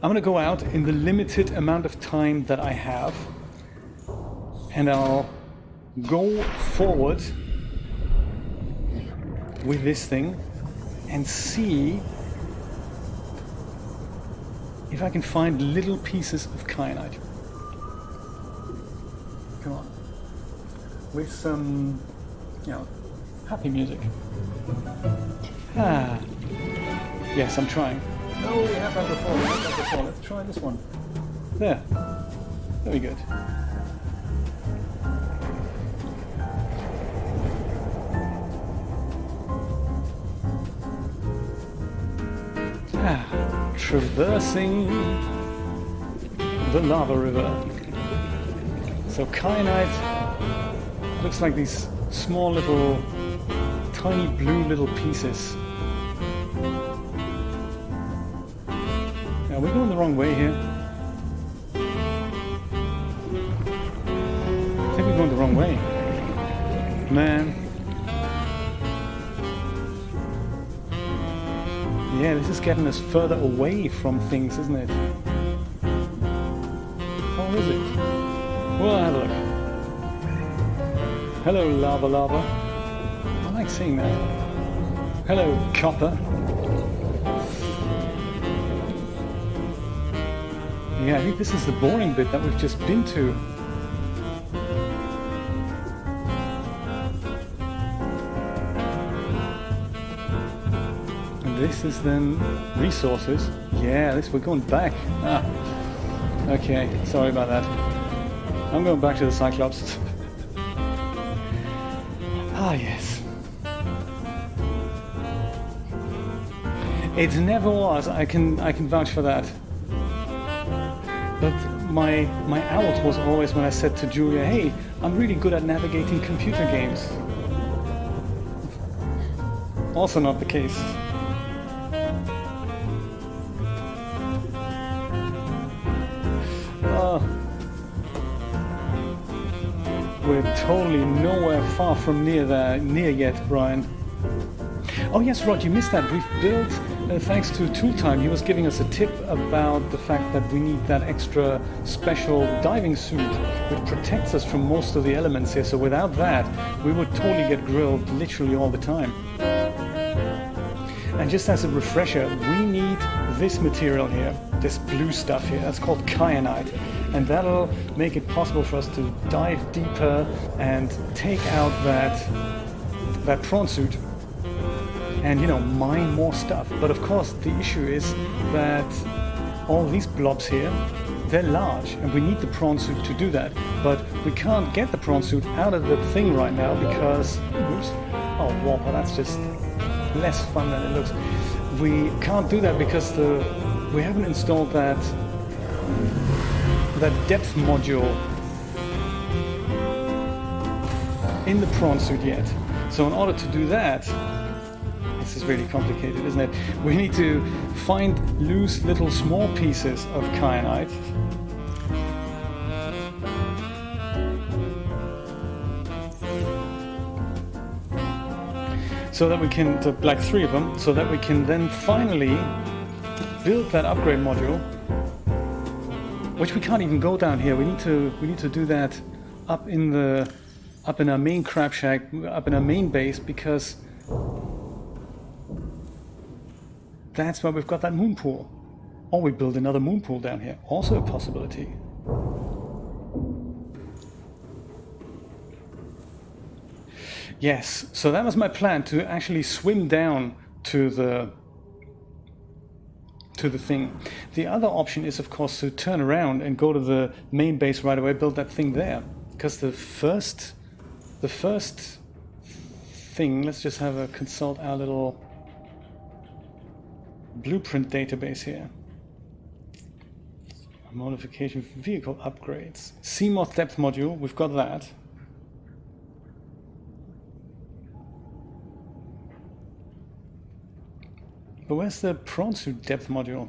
I'm going to go out in the limited amount of time that I have, and I'll go forward with this thing and see if I can find little pieces of kyanite. Come on. With some, happy music. Ah. Yes, I'm trying. No, we have that before. Let's try this one. There. Very good. Traversing the lava river. So kyanite looks like these small little, tiny blue little pieces. Are we going the wrong way here? I think we're going the wrong way. Man. Yeah, this is getting us further away from things, isn't it? Or is it? Well, have a look. Hello, lava lava. I like seeing that. Hello, copper. Yeah, I think this is the boring bit that we've just been to. And this is then resources. Yeah, we're going back. Ah, okay, sorry about that. I'm going back to the Cyclops. Ah, yes. It never was. I can vouch for that. But my out was always when I said to Julia, hey, I'm really good at navigating computer games. Also not the case. We're totally nowhere far from near yet, Brian. Oh yes, Rod, you missed that. We've built, thanks to Tooltime, he was giving us a tip about the fact that we need that extra special diving suit, which protects us from most of the elements here. So without that, we would totally get grilled literally all the time. And just as a refresher, we need this material here, this blue stuff here, that's called Kyanite. And that'll make it possible for us to dive deeper and take out that prawn suit and, you know, mine more stuff. But of course, the issue is that all these blobs here, they're large, and we need the prawn suit to do that. But we can't get the prawn suit out of the thing right now because... Oops. Oh, Whopper, that's just less fun than it looks. We can't do that because we haven't installed that depth module in the prawn suit yet. So in order to do that, this is really complicated, isn't it? We need to find loose little small pieces of kyanite. So that we can, like 3 of them, so that we can then finally build that upgrade module. Which we can't even go down here. We need to do that up in our main crab shack, up in our main base, because that's where we've got that moon pool. Or we build another moon pool down here. Also a possibility. Yes, so that was my plan, to actually swim down to the thing. The other option is, of course, to turn around and go to the main base right away, build that thing there. Because the first thing, let's just have a consult our little blueprint database here. Modification vehicle upgrades. Seamoth depth module, we've got that. But where's the prawn suit depth module?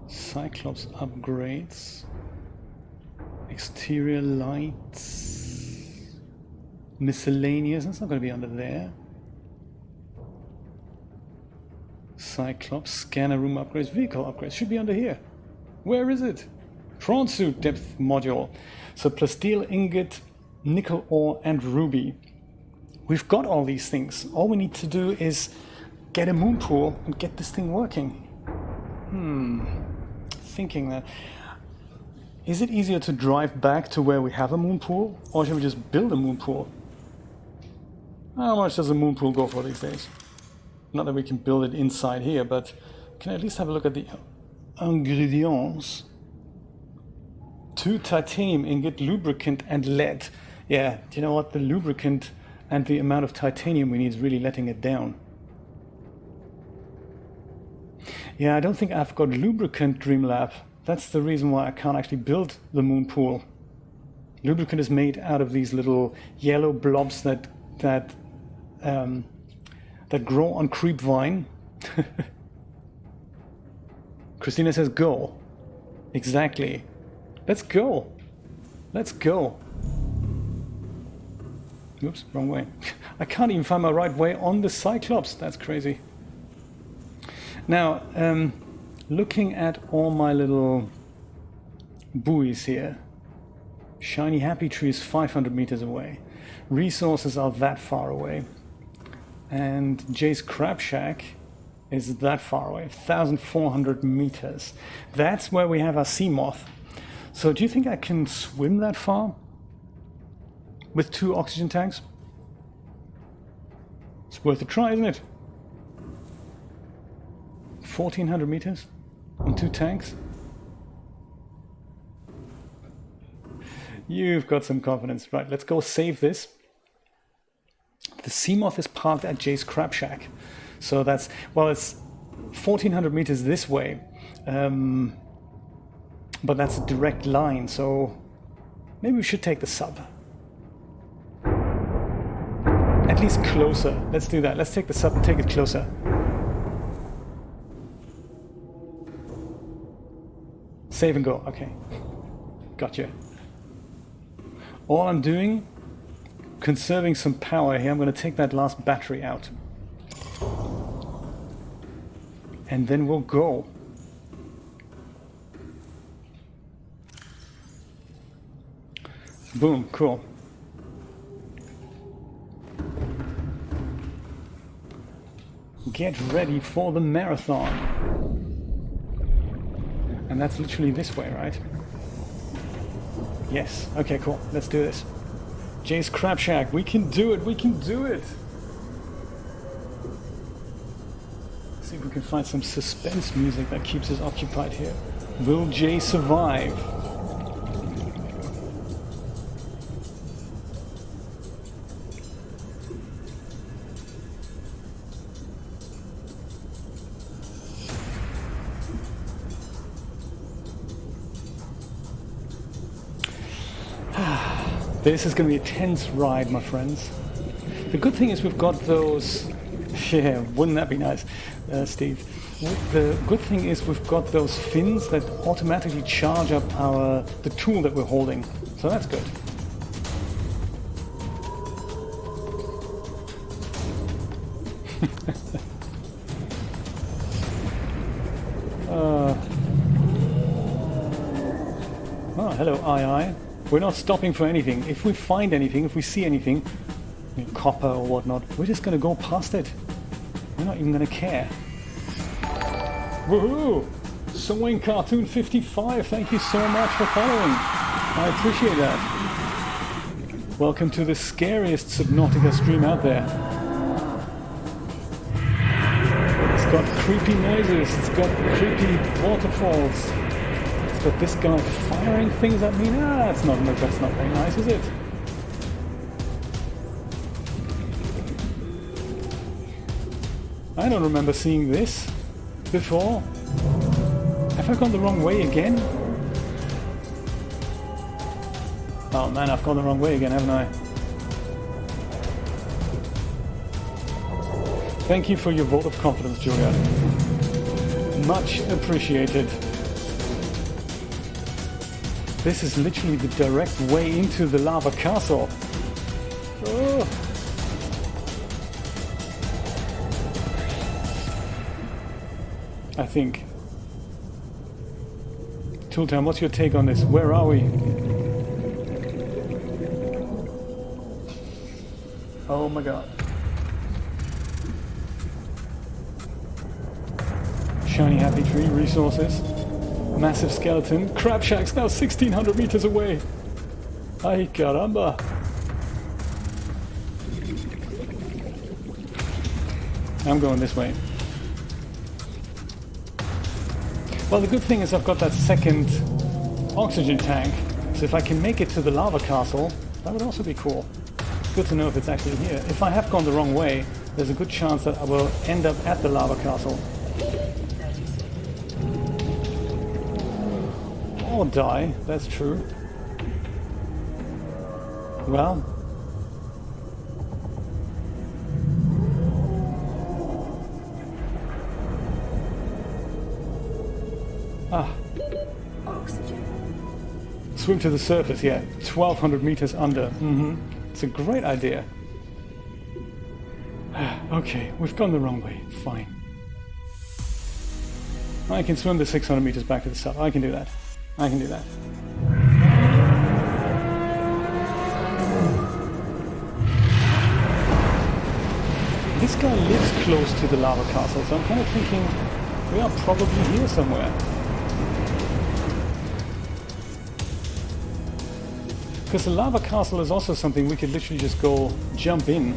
Cyclops upgrades. Exterior lights. Miscellaneous, that's not going to be under there. Cyclops scanner room upgrades, vehicle upgrades, should be under here. Where is it? Prawn suit depth module. So plasteel ingot, nickel ore and ruby. We've got all these things. All we need to do is get a moon pool and get this thing working. Thinking that. Is it easier to drive back to where we have a moon pool, or should we just build a moon pool? How much does a moon pool go for these days? Not that we can build it inside here, but can I at least have a look at the ingredients? 2 titanium ingot, lubricant and lead. Yeah, do you know what? The lubricant and the amount of titanium we need is really letting it down. Yeah, I don't think I've got lubricant, Dreamlab. That's the reason why I can't actually build the moon pool. Lubricant is made out of these little yellow blobs that grow on creepvine. Christina says go. Exactly. Let's go. Let's go. Oops, wrong way. I can't even find my right way on the Cyclops. That's crazy. Now, looking at all my little buoys here. Shiny Happy Tree is 500 meters away. Resources are that far away. And Jay's Crab Shack is that far away, 1,400 meters. That's where we have our Seamoth. So do you think I can swim that far? With 2 oxygen tanks? It's worth a try, isn't it? 1,400 meters on 2 tanks? You've got some confidence. Right, let's go save this. The Seamoth is parked at Jay's Crab Shack. So that's, well, it's 1,400 meters this way. But that's a direct line, so Maybe we should take the sub. At least closer. Let's do that. Let's take the sub and take it closer. Save and go. Okay. Gotcha. All I'm doing, conserving some power here. I'm going to take that last battery out. And then we'll go. Boom, cool. Get ready for the marathon. And that's literally this way, right? Yes. Okay, cool. Let's do this. Jay's Crab Shack. We can do it. We can do it. See if we can find some suspense music that keeps us occupied here. Will Jay survive? This is going to be a tense ride, my friends. The good thing is we've got those... Yeah, wouldn't that be nice, Steve? The good thing is we've got those fins that automatically charge up the tool that we're holding. So that's good. Oh, hello, II. We're not stopping for anything. If we find anything, if we see anything, copper or whatnot, we're just going to go past it. We're not even going to care. Woohoo! Swing Cartoon 55, thank you so much for following. I appreciate that. Welcome to the scariest Subnautica stream out there. It's got creepy noises, it's got creepy waterfalls. It's got this guy firing things at me. That's not very nice, is it? I don't remember seeing this before. Have I gone the wrong way again? Oh man, I've gone the wrong way again, haven't I? Thank you for your vote of confidence, Julia. Much appreciated. This is literally the direct way into the lava castle. Oh. I think. Tooltime, what's your take on this? Where are we? Oh my god. Shiny happy tree, resources. Massive skeleton. Crab Shack's now 1600 meters away. Ay caramba. I'm going this way. Well, the good thing is I've got that second oxygen tank, so if I can make it to the lava castle, that would also be cool. Good to know if it's actually here. If I have gone the wrong way, there's a good chance that I will end up at the lava castle. Or die, that's true. Well... Ah. Oxygen. Swim to the surface, yeah. 1200 meters under. It's a great idea. Okay, we've gone the wrong way. Fine. I can swim the 600 meters back to the south. I can do that. I can do that. This guy lives close to the lava castle, so I'm kind of thinking we are probably here somewhere. Because the lava castle is also something we could literally just go jump in.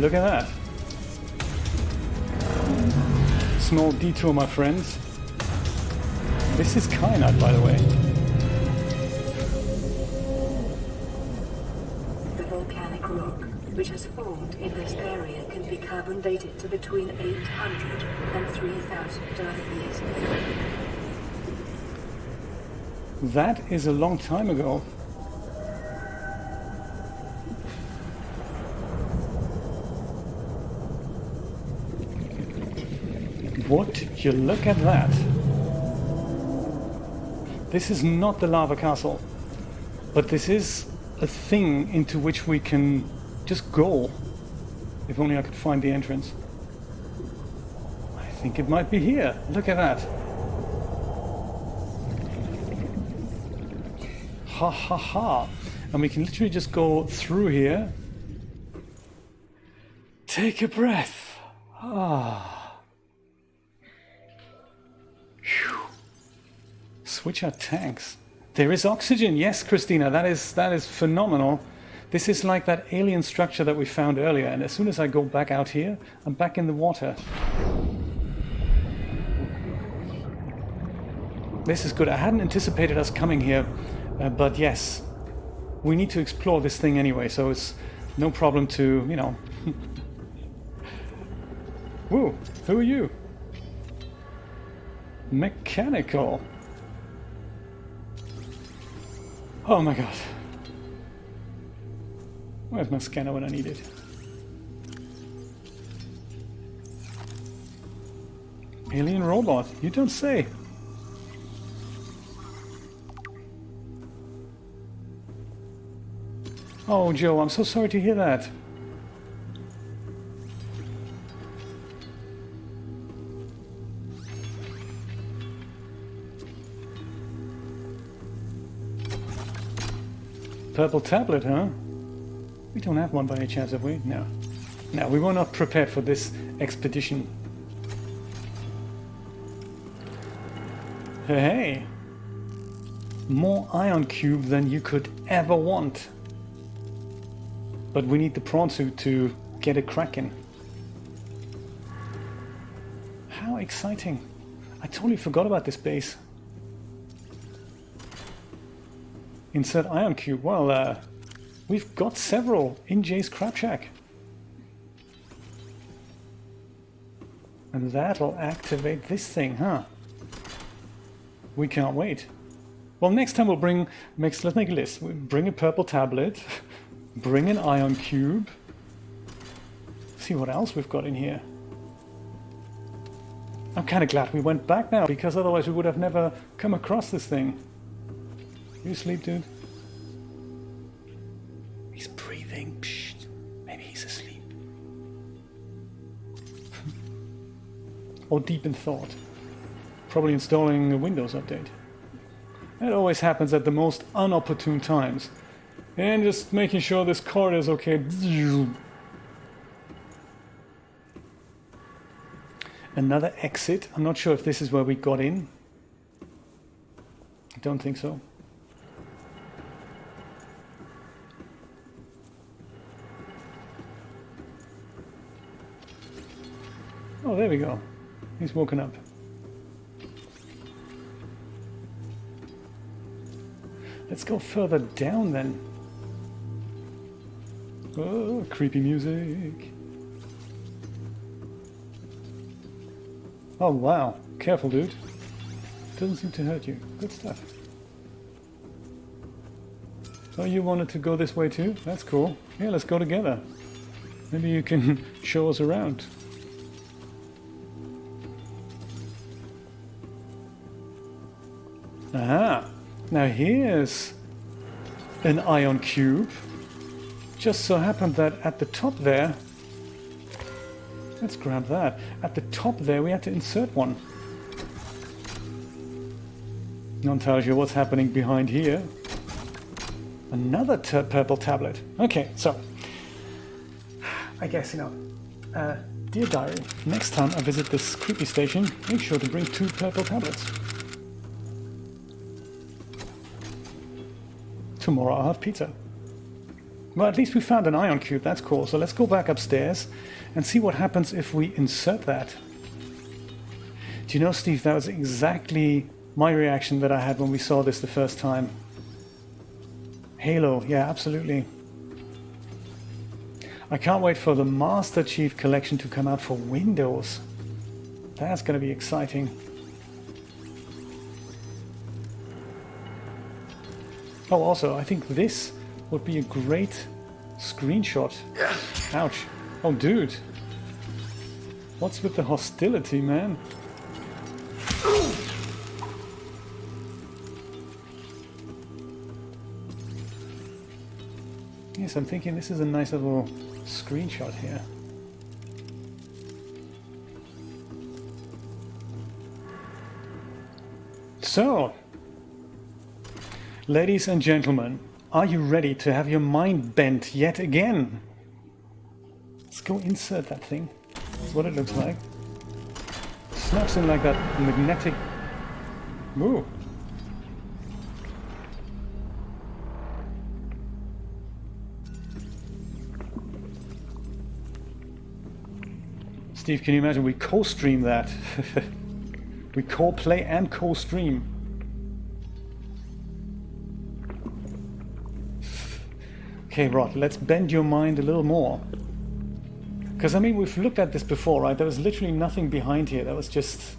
Look at that. Small detour, my friends. This is Kyanite, by the way. The volcanic rock, which has formed in this area, can be carbon dated to between 800 and 3,000 Earth years ago. That is a long time ago. Would you look at that? This is not the lava castle, but this is a thing into which we can just go. If only I could find the entrance. I think it might be here. Look at that. Ha ha ha. And we can literally just go through here. Take a breath. Ah. Phew. Switch our tanks. There is oxygen. Yes, Christina, that is phenomenal. This is like that alien structure that we found earlier, and as soon as I go back out here, I'm back in the water. This is good. I hadn't anticipated us coming here, but yes, we need to explore this thing anyway, so it's no problem to, you know... Whoa, who are you? Mechanical. Oh my god. Where's my scanner when I need it? Alien robot, you don't say. Oh, Joe, I'm so sorry to hear that. Purple tablet, huh? We don't have one by any chance, have we? No. No, we were not prepared for this expedition. Hey! More ion cube than you could ever want. But we need the prawn suit to get it cracking. How exciting. I totally forgot about this base. Insert ion cube. Well, we've got several in Jay's Crab Shack. And that'll activate this thing, huh? We can't wait. Well, next time we'll bring... let's make a list. We'll bring a purple tablet. Bring an ion cube. See what else we've got in here. I'm kind of glad we went back now, because otherwise we would have never come across this thing. You asleep, dude? He's breathing. Psst. Maybe he's asleep. Or deep in thought. Probably installing a Windows update. It always happens at the most unopportune times. And just making sure this cord is okay. Another exit. I'm not sure if this is where we got in. I don't think so. Oh, there we go. He's woken up. Let's go further down then. Oh, creepy music. Oh, wow. Careful, dude. Doesn't seem to hurt you. Good stuff. Oh, you wanted to go this way too? That's cool. Yeah, let's go together. Maybe you can show us around. Aha! Now here's an ion cube. Just so happened that at the top there... Let's grab that. At the top there we had to insert one. No one tells you what's happening behind here. Another purple tablet. Okay, so... I guess, dear diary, next time I visit this creepy station, make sure to bring 2 purple tablets. Tomorrow I'll have pizza. Well, at least we found an ion cube, that's cool. So let's go back upstairs and see what happens if we insert that. Do you know, Steve, that was exactly my reaction that I had when we saw this the first time. Halo, yeah, absolutely. I can't wait for the Master Chief Collection to come out for Windows. That's going to be exciting. Oh, also, I think this would be a great screenshot. Ouch. Oh, dude. What's with the hostility, man? Yes, I'm thinking this is a nice little screenshot here. So, ladies and gentlemen, are you ready to have your mind bent yet again? Let's go insert that thing. That's what it looks like. Snaps in like that magnetic... Ooh. Steve, can you imagine we co-stream that? We co-play and co-stream. Okay, Rod, let's bend your mind a little more. Because, I mean, we've looked at this before, right? There was literally nothing behind here. That was just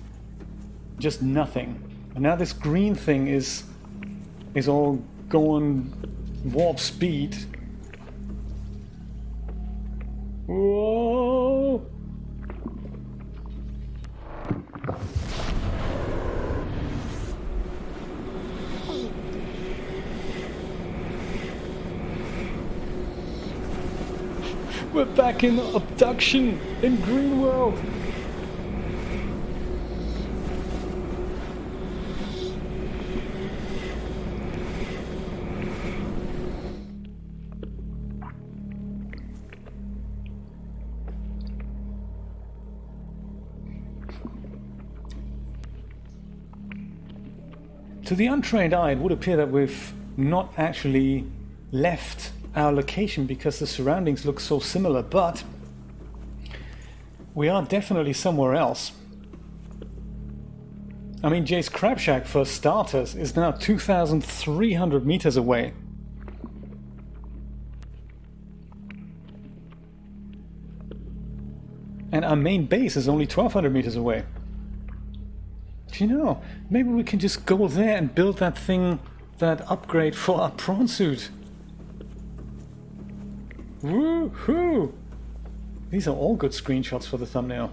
nothing. And now this green thing is all going warp speed. Whoa! We're back in abduction in Green World. To the untrained eye, it would appear that we've not actually left our location because the surroundings look so similar, but we are definitely somewhere else. I mean, Jay's Crab Shack, for starters, is now 2,300 meters away. And our main base is only 1,200 meters away. Do you know, maybe we can just go there and build that thing, that upgrade for our prawn suit. Woohoo! These are all good screenshots for the thumbnail.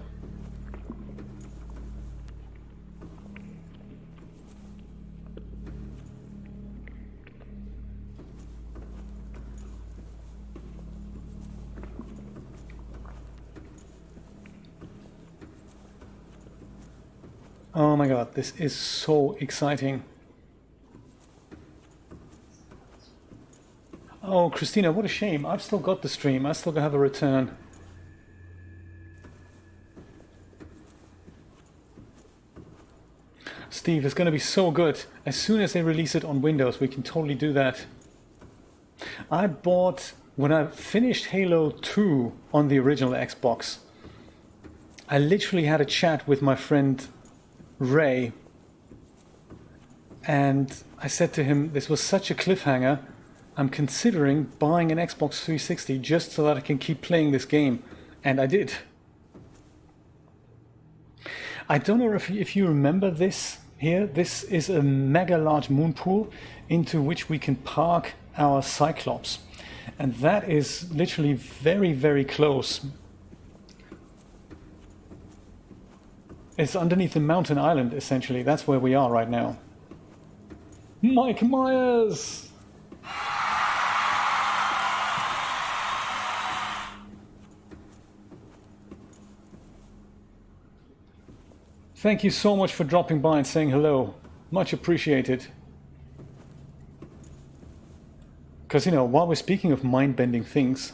Oh my god, this is so exciting. Oh, Christina, what a shame. I've still got the stream. I still have a return. Steve, it's going to be so good. As soon as they release it on Windows, we can totally do that. I bought, when I finished Halo 2 on the original Xbox, I literally had a chat with my friend Ray, and I said to him, this was such a cliffhanger, I'm considering buying an Xbox 360 just so that I can keep playing this game. And I did. I don't know if you remember this here. This is a mega large moon pool into which we can park our Cyclops. And that is literally very, very close. It's underneath the mountain island, essentially. That's where we are right now. Mike Myers! Thank you so much for dropping by and saying hello. Much appreciated. Because, you know, while we're speaking of mind-bending things...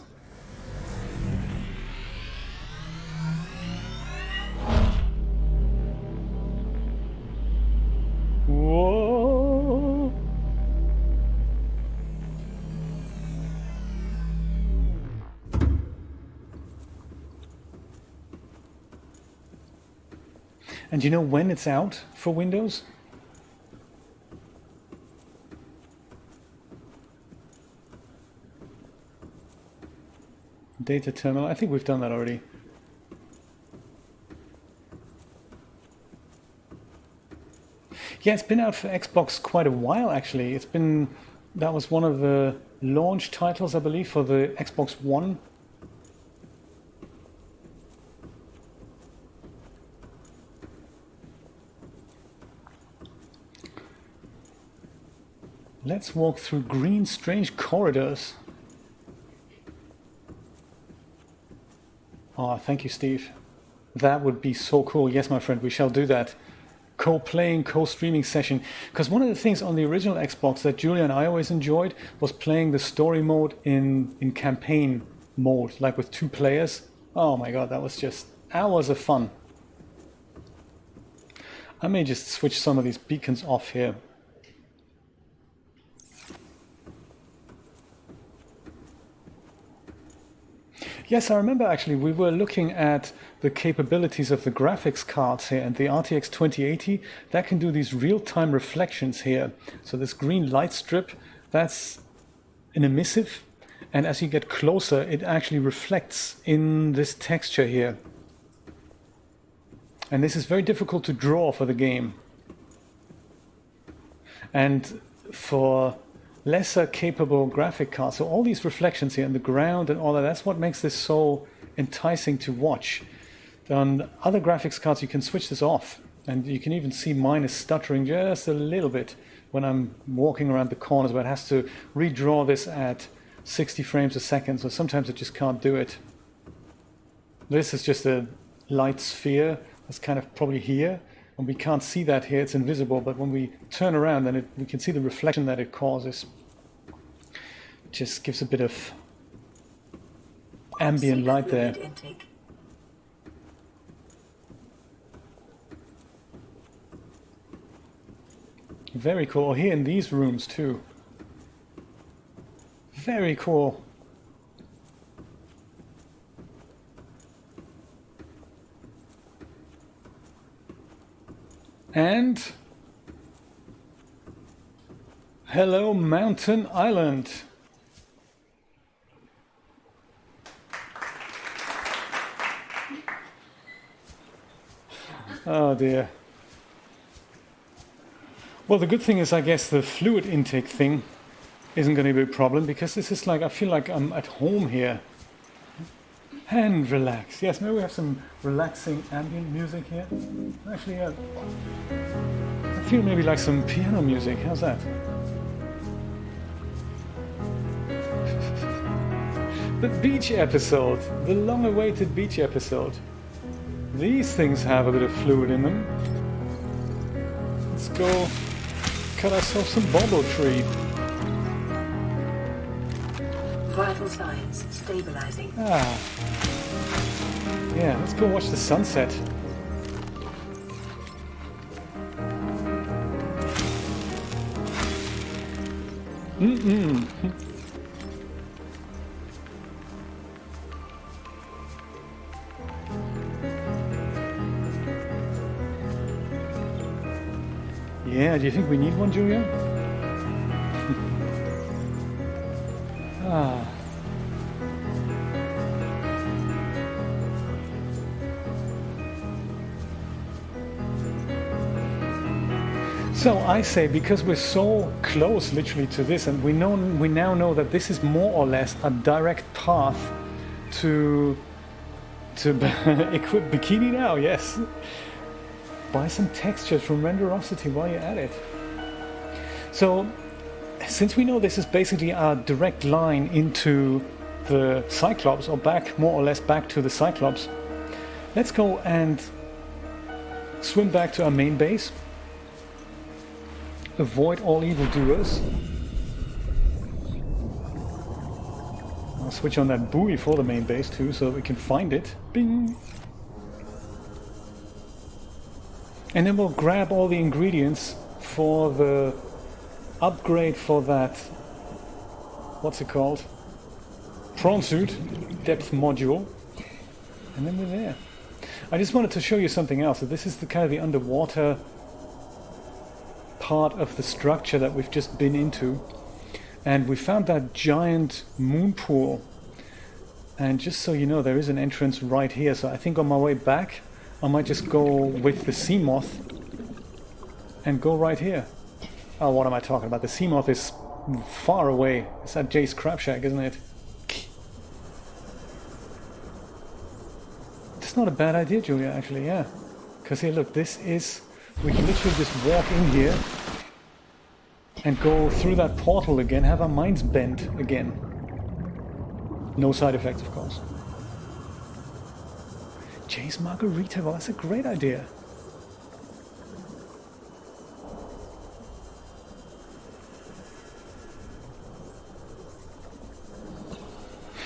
Whoa! And do you know when it's out for Windows? Data terminal. I think we've done that already. Yeah, it's been out for Xbox quite a while actually. That was one of the launch titles, I believe, for the Xbox One. Let's walk through green, strange corridors. Oh, thank you, Steve. That would be so cool. Yes, my friend, we shall do that. Co-playing, co-streaming session. Because one of the things on the original Xbox that Julia and I always enjoyed was playing the story mode in campaign mode, like with 2 players. Oh my god, that was just hours of fun. I may just switch some of these beacons off here. Yes, I remember actually we were looking at the capabilities of the graphics cards here, and the RTX 2080, that can do these real-time reflections here. So this green light strip, that's an emissive, and as you get closer it actually reflects in this texture here. And this is very difficult to draw for the game. And for lesser capable graphic cards, so all these reflections here in the ground and all that, that's what makes this so enticing to watch. On other graphics cards you can switch this off, and you can even see mine is stuttering just a little bit when I'm walking around the corners, but it has to redraw this at 60 frames a second, so sometimes it just can't do it. This is just a light sphere that's kind of probably here, and we can't see that here, it's invisible, but when we turn around then we can see the reflection that it causes. It just gives a bit of ambient light there. Very cool. Here in these rooms too. Very cool. And hello, Mountain Island. Oh dear. Well, the good thing is, I guess, the fluid intake thing isn't going to be a problem, because this is like, I feel like I'm at home here. And relax. Yes, maybe we have some relaxing ambient music here. Actually, I feel maybe like some piano music. How's that? The beach episode. The long-awaited beach episode. These things have a bit of fluid in them. Let's go cut ourselves some bumble tree. Vital signs stabilizing. Ah. Yeah, let's go watch the sunset. Yeah, do you think we need one, Julia? Ah. So I say, because we're so close literally to this, and we now know that this is more or less a direct path to equip Bikini now, yes. Buy some textures from Renderosity while you're at it. So, since we know this is basically a direct line into the Cyclops, or back, more or less back to the Cyclops, let's go and swim back to our main base. Avoid all evildoers. I'll switch on that buoy for the main base too, so that we can find it. Bing! And then we'll grab all the ingredients for the upgrade for that, what's it called? Prawn suit, depth module. And then we're there. I just wanted to show you something else. So this is the kind of the underwater part of the structure that we've just been into. And we found that giant moon pool. And just so you know, there is an entrance right here, so I think on my way back, I might just go with the sea moth and go right here. Oh, what am I talking about? The sea moth is far away. It's at Jay's Crab Shack, isn't it? That's not a bad idea, Julia, actually, yeah. Because here, look, this is... We can literally just walk in here and go through that portal again, have our minds bent again. No side effects, of course. Jay's Margarita, well, that's a great idea.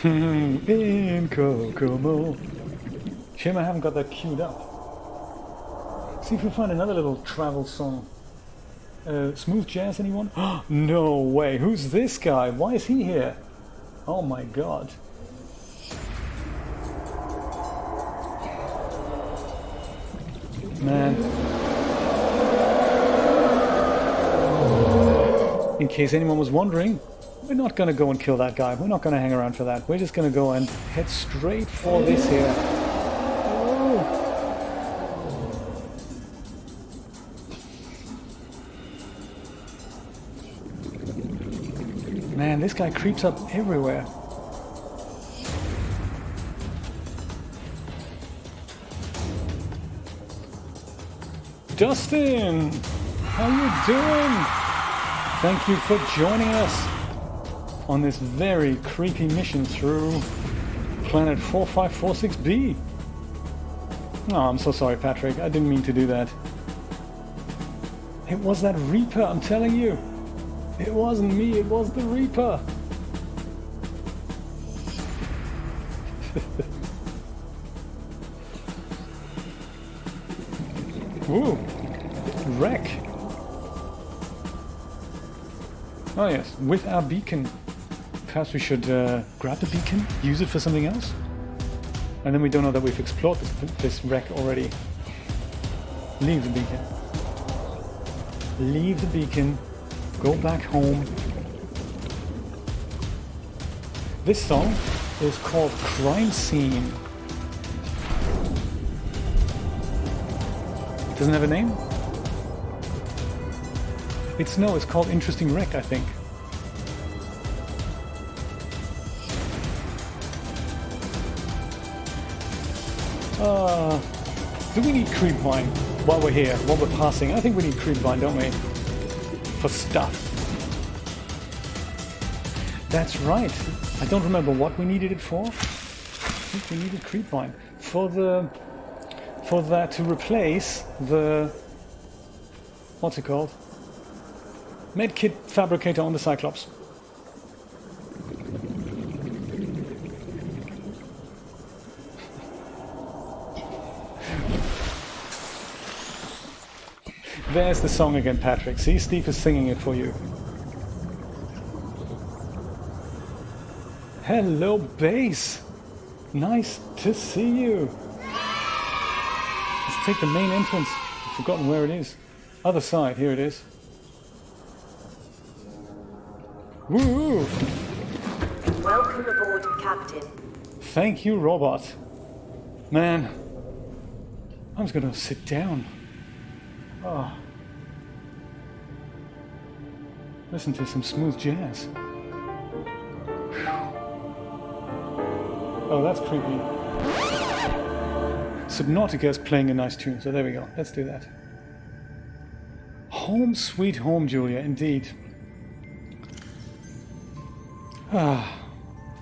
In Kokomo. Shame I haven't got that queued up. See if we find another little travel song. Smooth jazz, anyone? No way, who's this guy? Why is he here? Oh my god. Man. In case anyone was wondering, we're not gonna go and kill that guy. We're not gonna hang around for that. We're just gonna go and head straight for this here. Oh. Man, this guy creeps up everywhere. Dustin! How you doing? Thank you for joining us on this very creepy mission through planet 4546b. Oh, I'm so sorry, Patrick. I didn't mean to do that. It was that Reaper, I'm telling you. It wasn't me, it was the Reaper. Woo! Wreck! Oh yes, with our beacon. Perhaps we should grab the beacon, use it for something else? And then we don't know that we've explored this wreck already. Leave the beacon. Leave the beacon. Go back home. This song is called Crime Scene. Doesn't have a name? It's called Interesting Wreck, I think. Do we need creepvine while we're here, while we're passing? I think we need creepvine, don't we? For stuff. That's right. I don't remember what we needed it for. I think we needed creepvine for that to replace the what's it called? Medkit fabricator on the Cyclops. There's the song again, Patrick. See, Steve is singing it for you. Hello, Base. Nice to see you. Let's take the main entrance. I've forgotten where it is. Other side, here it is. Woo! Welcome aboard, Captain. Thank you, robot. Man, I'm just gonna sit down. Oh. Listen to some smooth jazz. Oh, that's creepy. Subnautica is playing a nice tune, so there we go. Let's do that. Home sweet home, Julia, indeed. Ah,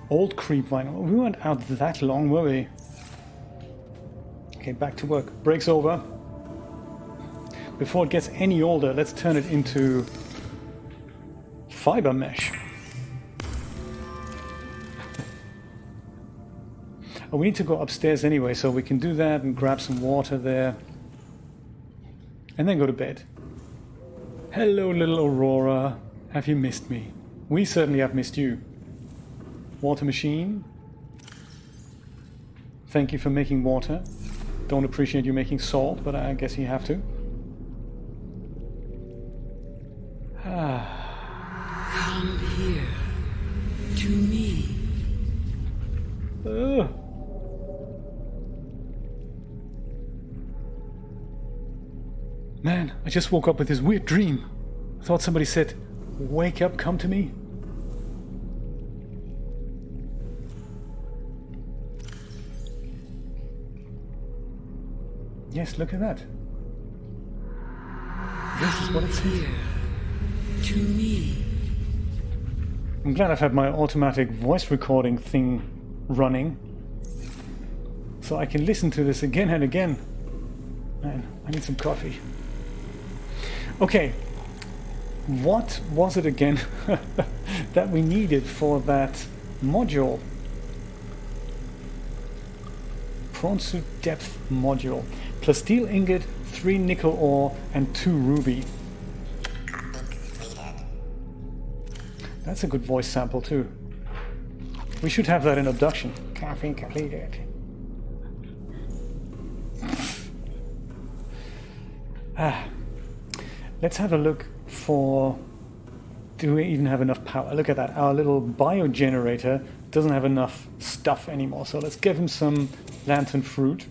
old creepvine. We weren't out that long, were we? Okay, back to work. Break's over. Before it gets any older, let's turn it into fiber mesh. Oh, we need to go upstairs anyway, so we can do that and grab some water there. And then go to bed. Hello, little Aurora. Have you missed me? We certainly have missed you. Water machine. Thank you for making water. Don't appreciate you making salt, but I guess you have to. Come here, to me. Ugh. Man, I just woke up with this weird dream. I thought somebody said, "Wake up, come to me." Yes, look at that. This is what it says. To me. I'm glad I've had my automatic voice recording thing running, so I can listen to this again and again. Man, I need some coffee. Okay, what was it again that we needed for that module? Cyclops Depth Module. Plus steel ingot, 3 nickel ore, and 2 ruby. That's a good voice sample too. We should have that in abduction. Coffee completed. Let's have a look for... Do we even have enough power? Look at that. Our little biogenerator doesn't have enough stuff anymore. So let's give him some lantern fruit.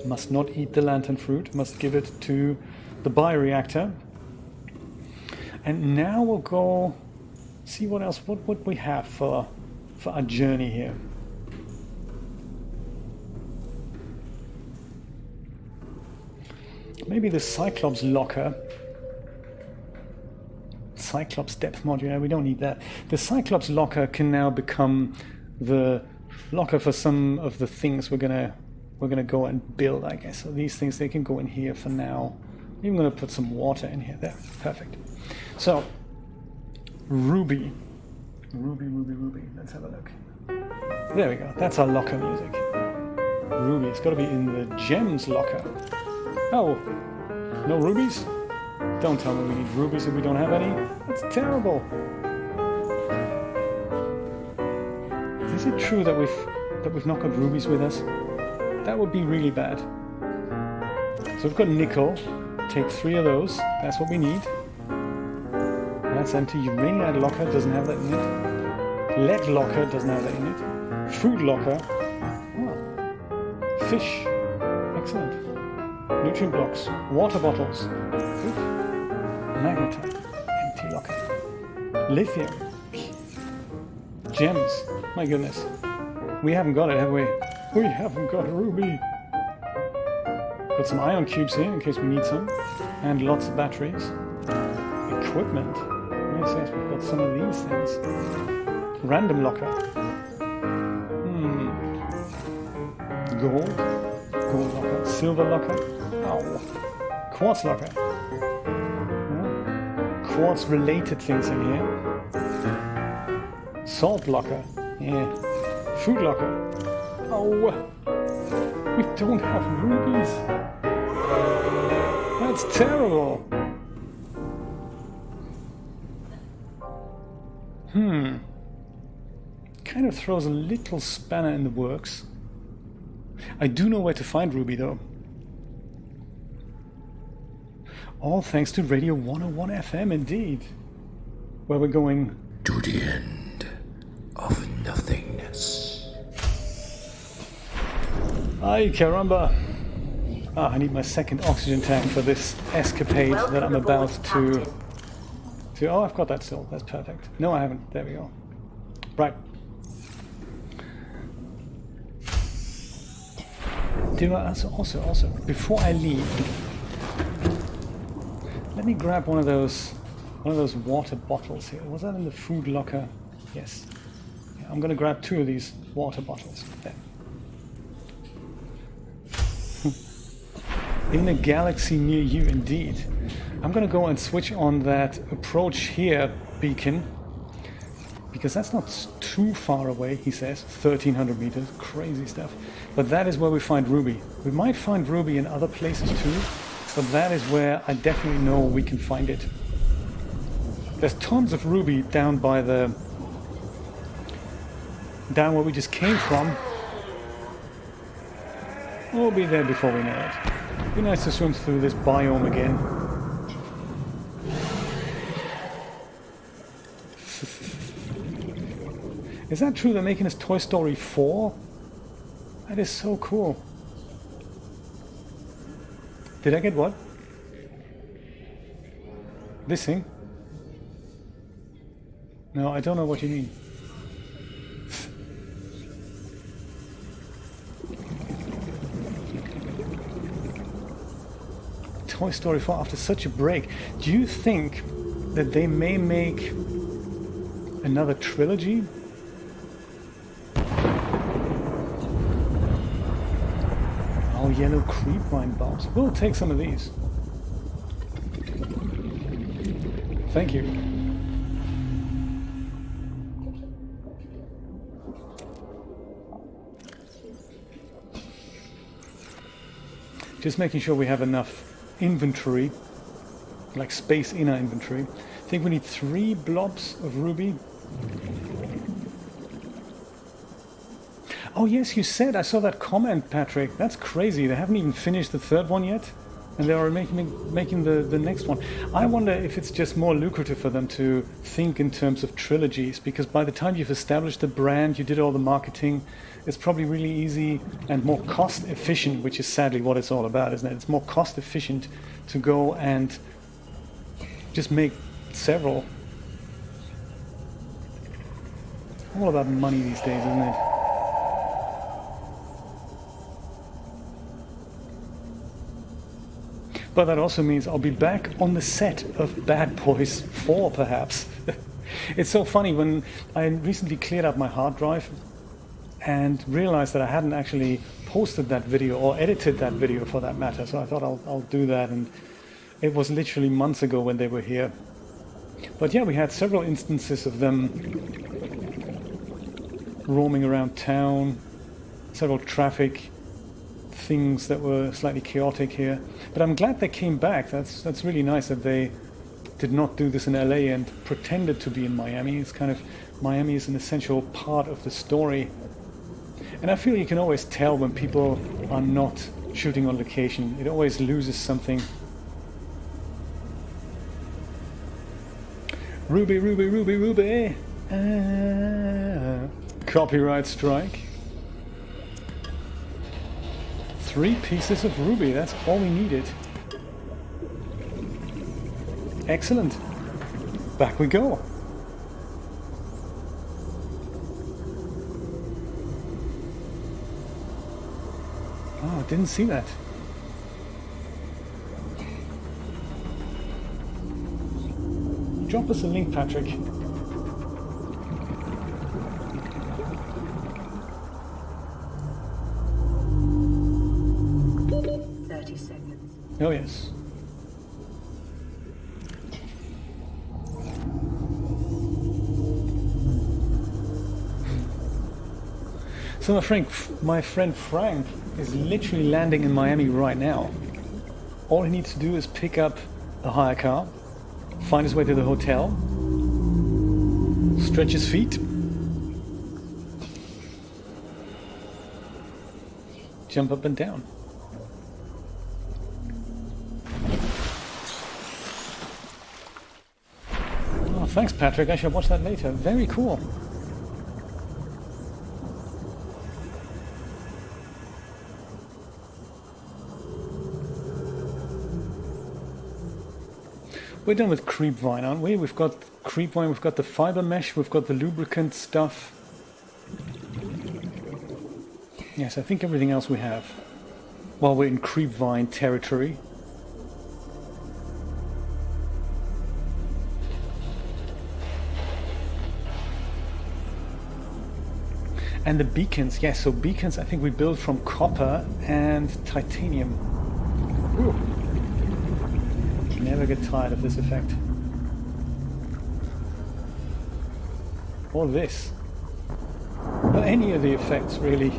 Must not eat the lantern fruit. Must give it to the bioreactor. And now we'll go see what else. What would we have for our journey here? Maybe the Cyclops locker. Cyclops Depth Module. We don't need that. The Cyclops locker can now become the locker for some of the things we're gonna go and build, I guess. So these things, they can go in here for now. I'm gonna put some water in here. There, perfect. So ruby. Ruby. Let's have a look. There we go. That's our locker music. Ruby. It's got to be in the gems locker. Oh, no rubies? Don't tell me we need rubies if we don't have any. That's terrible. Is it true that we've not got rubies with us? That would be really bad. So we've got nickel. Take 3 of those. That's what we need. That's empty. Uranium locker doesn't have that in it. Lead locker doesn't have that in it. Food locker. Oh. Fish. Excellent. Nutrient blocks. Water bottles. Good. Magnetite. Empty locker. Lithium. Gems. My goodness. We haven't got it, have we? We haven't got a ruby. Got some ion cubes here in case we need some. And lots of batteries. Equipment. Yes, we've got some of these things. Random locker. Gold. Gold locker. Silver locker. Oh. Quartz locker. Quartz related things in here. Salt locker. Yeah. Food locker. Oh. We don't have rubies. That's terrible. Kind of throws a little spanner in the works. I do know where to find Ruby though. All thanks to Radio 101 FM indeed. Where we're going to the end of nothingness. Ay caramba. I need my second oxygen tank for this escapade that I'm about to... Oh, I've got that still. That's perfect. No, I haven't. There we go. Right. Do I also, before I leave, let me grab one of those water bottles here. Was that in the food locker? Yes. Yeah, I'm going to grab 2 of these water bottles. There. In a galaxy near you, indeed. I'm going to go and switch on that approach here beacon, because that's not too far away, he says. 1,300 meters. Crazy stuff. But that is where we find Ruby. We might find Ruby in other places too, but that is where I definitely know we can find it. There's tons of Ruby down by the... down where we just came from. We'll be there before we know it. Be nice to swim through this biome again. Is that true? They're making this Toy Story 4? That is so cool. Did I get what? This thing? No, I don't know what you mean. Toy Story 4 after such a break. Do you think that they may make another trilogy? Oh, yellow creepvine bulbs. We'll take some of these. Thank you. Just making sure we have enough inventory, like space in our inventory. I think we need 3 blobs of ruby. Oh yes, you said, I saw that comment, Patrick. That's crazy. They haven't even finished the 3rd one yet, and they are making the next one. I wonder if it's just more lucrative for them to think in terms of trilogies, because by the time you've established the brand, you did all the marketing, it's probably really easy and more cost efficient, which is sadly what it's all about, isn't it? It's more cost efficient to go and just make several. All about money these days, isn't it? But that also means I'll be back on the set of Bad Boys 4, perhaps. It's so funny, when I recently cleared out my hard drive and realized that I hadn't actually posted that video or edited that video for that matter, so I thought I'll do that, and it was literally months ago when they were here. But yeah, we had several instances of them roaming around town, several traffic things that were slightly chaotic here. But I'm glad they came back. That's really nice that they did not do this in LA and pretended to be in Miami. It's kind of, Miami is an essential part of the story. And I feel you can always tell when people are not shooting on location. It always loses something. Ruby, Ruby, Ruby, Ruby. Copyright strike. 3 pieces of ruby, that's all we needed. Excellent. Back we go. Oh, I didn't see that. Drop us a link, Patrick. Oh yes. So my friend Frank is literally landing in Miami right now. All he needs to do is pick up a hire car, find his way to the hotel, stretch his feet, jump up and down. Thanks, Patrick. I shall watch that later. Very cool. We're done with creepvine, aren't we? We've got creepvine, we've got the fiber mesh, we've got the lubricant stuff. Yes, I think everything else we have. While we're in creepvine territory. And the beacons, yes, so beacons I think we build from copper and titanium. Ooh. Never get tired of this effect. Or this. Or any of the effects, really.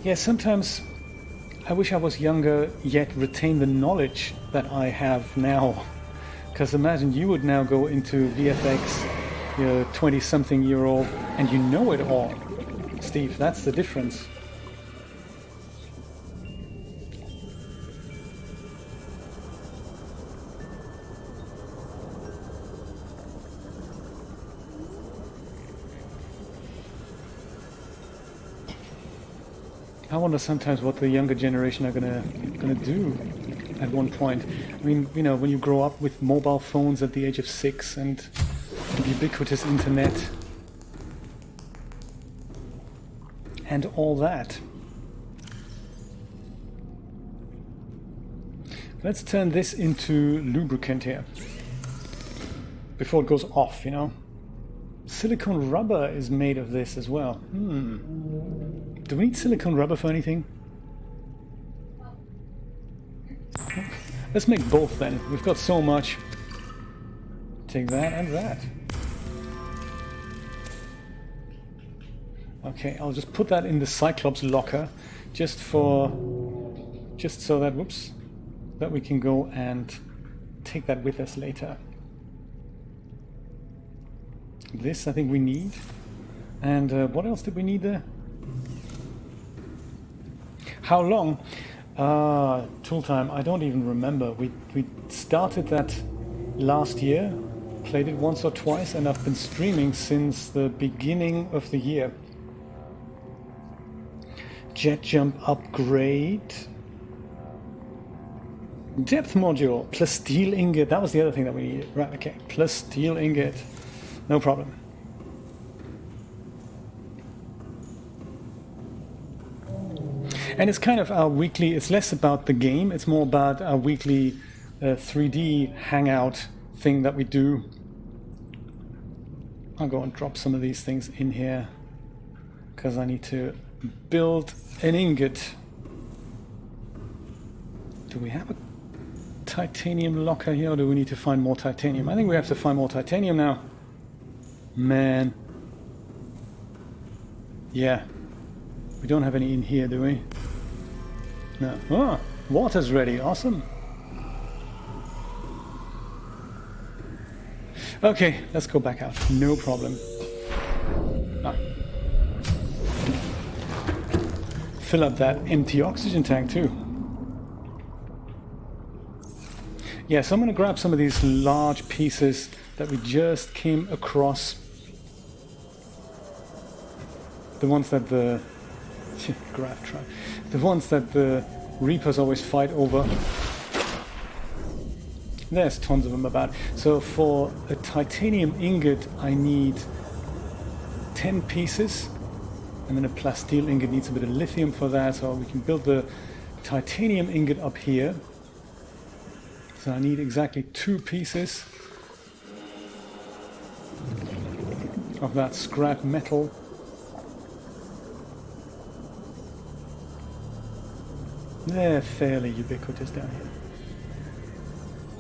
Yeah, sometimes I wish I was younger, yet retain the knowledge that I have now. Because imagine you would now go into VFX you're a 20-something-year-old and you know it all. Steve, that's the difference. I wonder sometimes what the younger generation are gonna do at one point. I mean, you know, when you grow up with mobile phones at the age of 6 and ubiquitous internet and all that. Let's turn this into lubricant here before it goes off, you know. Silicone rubber is made of this as well. Do we need silicone rubber for anything? Let's make both then. We've got so much. Take that and that. Okay, I'll just put that in the Cyclops locker just so that, whoops, that we can go and take that with us later. This I think we need. And what else did we need there? How long? Tool time, I don't even remember. We started that last year, played it once or twice, and I've been streaming since the beginning of the year. Jet jump upgrade. Depth module plus steel ingot. That was the other thing that we needed. Right, okay. Plus steel ingot. No problem. And it's kind of our weekly, it's less about the game, it's more about our weekly 3D hangout thing that we do. I'll go and drop some of these things in here because I need to build an ingot. Do we have a titanium locker here, or do we need to find more titanium? I think we have to find more titanium now. Man. Yeah. We don't have any in here, do we? No. Oh, water's ready. Awesome. Okay, let's go back out. No problem. Ah. Fill up that empty oxygen tank too. Yeah, so I'm going to grab some of these large pieces that we just came across. The ones that the the ones that the Reapers always fight over. There's tons of them about. So for a titanium ingot I need 10 pieces, and then a plasteel ingot needs a bit of lithium for that, so we can build the titanium ingot up here. So I need exactly 2 pieces of that scrap metal. They're fairly ubiquitous down here.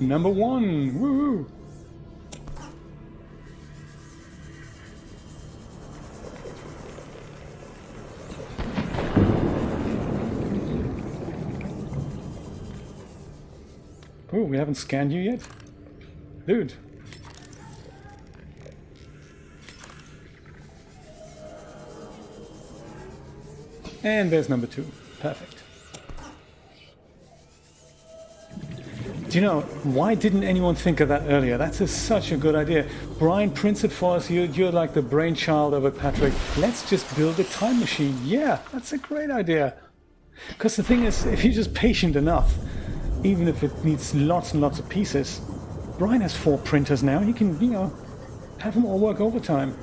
Number 1! Woo! Oh, we haven't scanned you yet? Dude. And there's number 2. Perfect. Do you know, why didn't anyone think of that earlier? That's such a good idea. Brian prints it for us. You're like the brainchild of it, Patrick. Let's just build a time machine. Yeah, that's a great idea. Because the thing is, if you're just patient enough, even if it needs lots and lots of pieces, Brian has 4 printers now. He can, you know, have them all work overtime.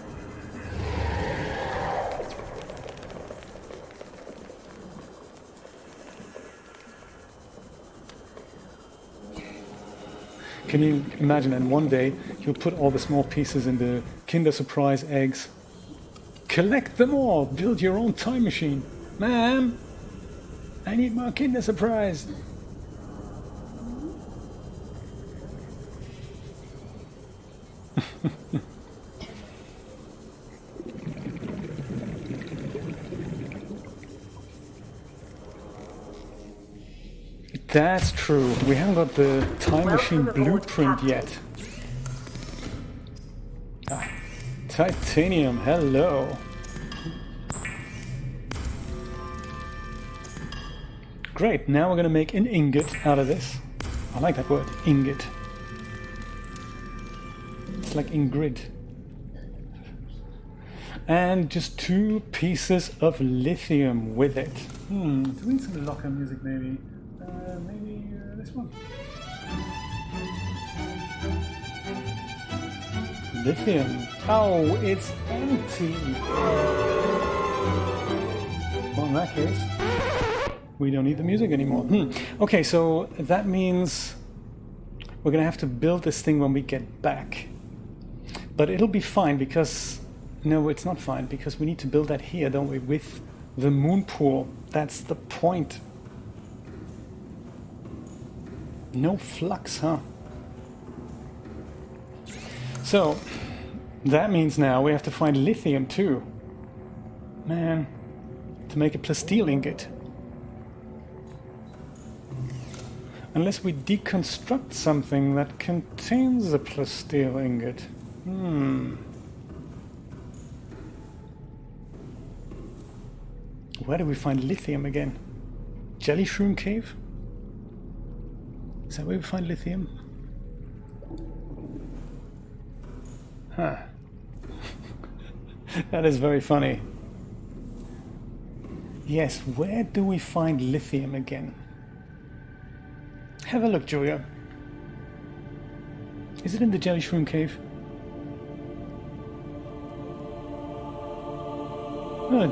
Can you imagine? And one day you'll put all the small pieces in the Kinder Surprise eggs. Collect them all. Build your own time machine. Ma'am, I need more Kinder Surprise. That's true. We haven't got the time machine blueprint yet. Ah. Titanium, hello. Great, now we're going to make an ingot out of this. I like that word, ingot. It's like ingrid. And just 2 pieces of lithium with it. Do we need some locker music maybe? Maybe this one. Lithium. Oh, it's empty. Well, in that case, we don't need the music anymore. Okay, so that means we're gonna have to build this thing when we get back. But it'll be fine because... No, it's not fine because we need to build that here, don't we? With the moon pool. That's the point. No flux, huh? So, that means now we have to find lithium too. Man, to make a plasteel ingot. Unless we deconstruct something that contains a plasteel ingot. Where do we find lithium again? Jelly Shroom Cave? Is that where we find lithium? Huh. That is very funny. Yes, where do we find lithium again? Have a look, Julia. Is it in the Jelly Shroom Cave?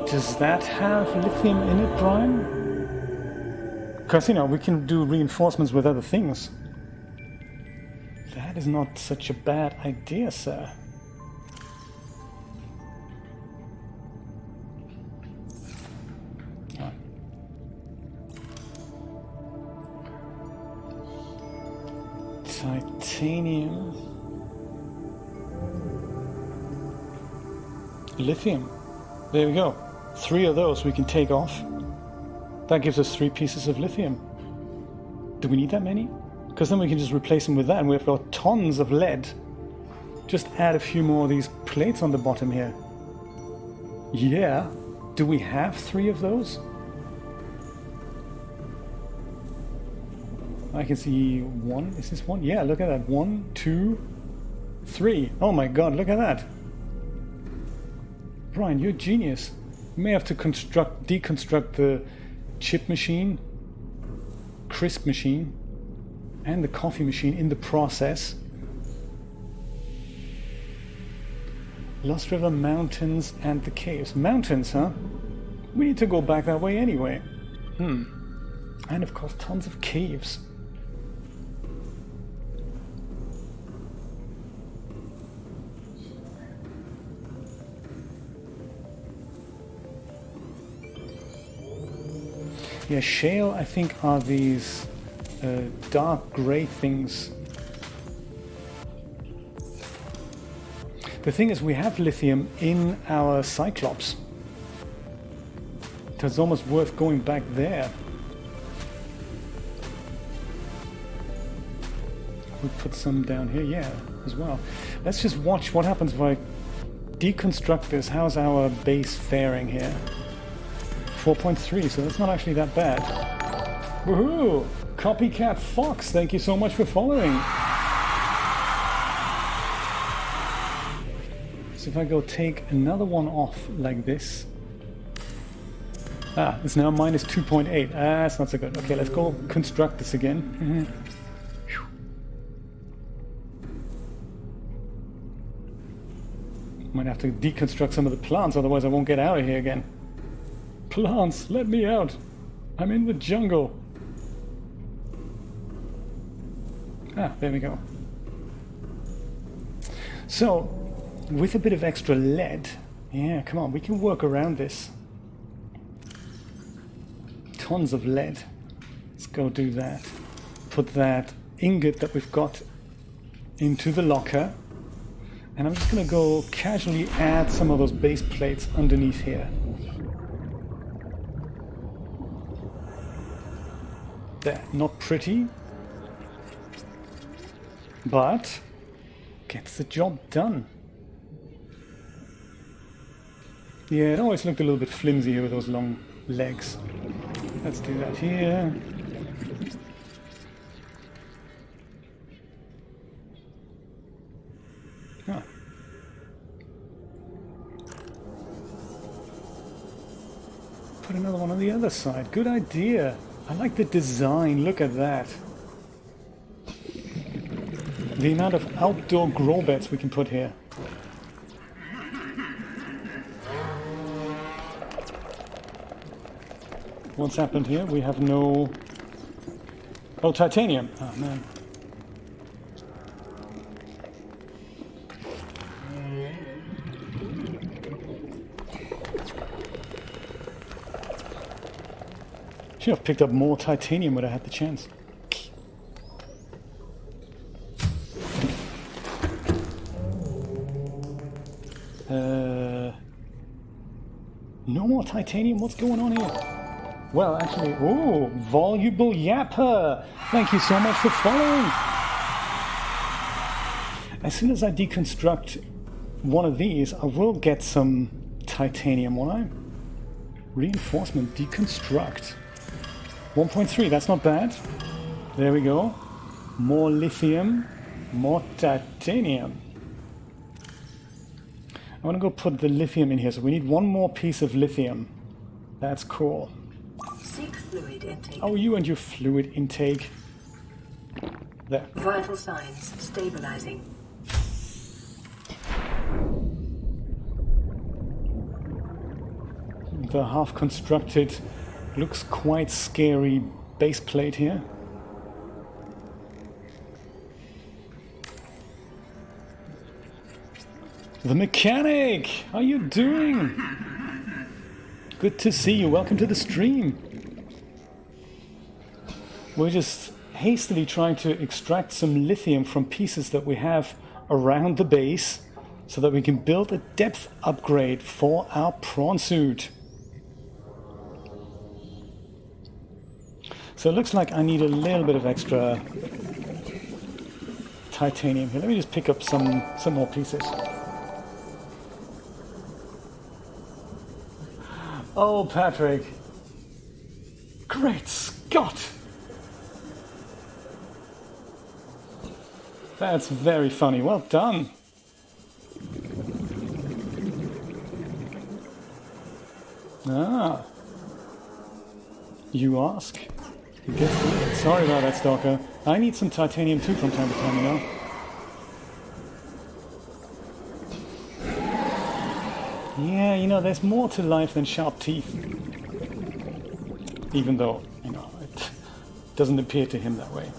Does that have lithium in it, Brian? Because, you know, we can do reinforcements with other things. That is not such a bad idea, sir. Oh. Titanium. Lithium. There we go. 3 of those we can take off. That gives us 3 pieces of lithium. Do we need that many? Because then we can just replace them with that and we've got tons of lead. Just add a few more of these plates on the bottom here. Yeah. Do we have 3 of those? I can see 1. Is this 1? Yeah, look at that. 1, 2, 3. Oh my god, look at that. Brian, you're a genius. You may have to deconstruct the chip machine, crisp machine, and the coffee machine in the process. Lost River Mountains and the caves. Mountains, huh? We need to go back that way anyway. And of course, tons of caves. Yeah, shale, I think, are these dark grey things. The thing is, we have lithium in our Cyclops. So it's almost worth going back there. We put some down here, yeah, as well. Let's just watch what happens if I deconstruct this. How's our base faring here? 4.3, so that's not actually that bad. Woohoo! Copycat Fox, thank you so much for following. So if I go take another one off like this. Ah, it's now minus 2.8. Ah, that's not so good. Okay, let's go construct this again. Might have to deconstruct some of the plants, otherwise I won't get out of here again. Plants, let me out! I'm in the jungle! Ah, there we go. So, with a bit of extra lead, yeah, come on, we can work around this. Tons of lead. Let's go do that. Put that ingot that we've got into the locker. And I'm just gonna go casually add some of those base plates underneath here. There, not pretty, but gets the job done. Yeah, it always looked a little bit flimsy here with those long legs. Let's do that here. Huh. Put another one on the other side. Good idea. I like the design. Look at that. The amount of outdoor grow beds we can put here. What's happened here? We have no... Oh, titanium. Oh, man. Should have picked up more titanium when I had the chance. No more titanium? What's going on here? Well, actually, oh, Voluble Yapper! Thank you so much for following! As soon as I deconstruct one of these, I will get some titanium, won't I? Reinforcement, deconstruct. 1.3, that's not bad. There we go. More lithium, more titanium. I want to go put the lithium in here, so we need one more piece of lithium. That's cool. Seek fluid intake. Oh, you and your fluid intake. There. Vital signs stabilizing. The half-constructed, looks quite scary base plate here. The mechanic! How you doing? Good to see you. Welcome to the stream. We're just hastily trying to extract some lithium from pieces that we have around the base so that we can build a depth upgrade for our prawn suit. So it looks like I need a little bit of extra titanium here. Let me just pick up some more pieces. Oh, Patrick. Great Scott! That's very funny. Well done. Ah. You ask. You get it. Sorry about that, Stalker. I need some titanium too from time to time, you know. Yeah, you know, there's more to life than sharp teeth. Even though, you know, it doesn't appear to him that way.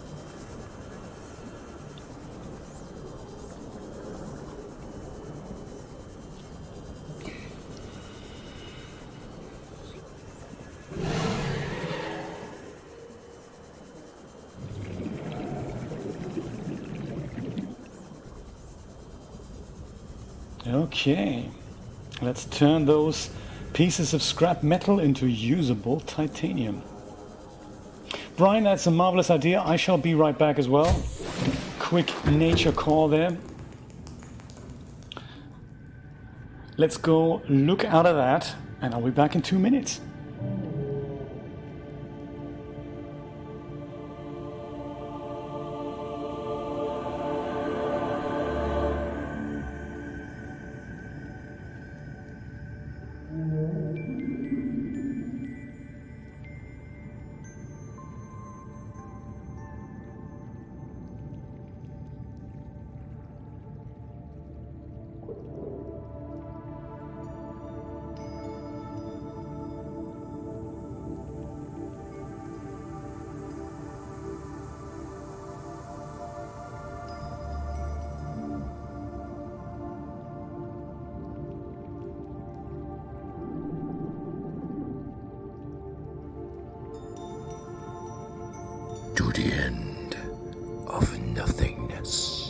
Okay. Let's turn those pieces of scrap metal into usable titanium. Brian, that's a marvelous idea. I shall be right back as well. Quick nature call there. Let's go look out of that, and I'll be back in 2 minutes. To the end of nothingness.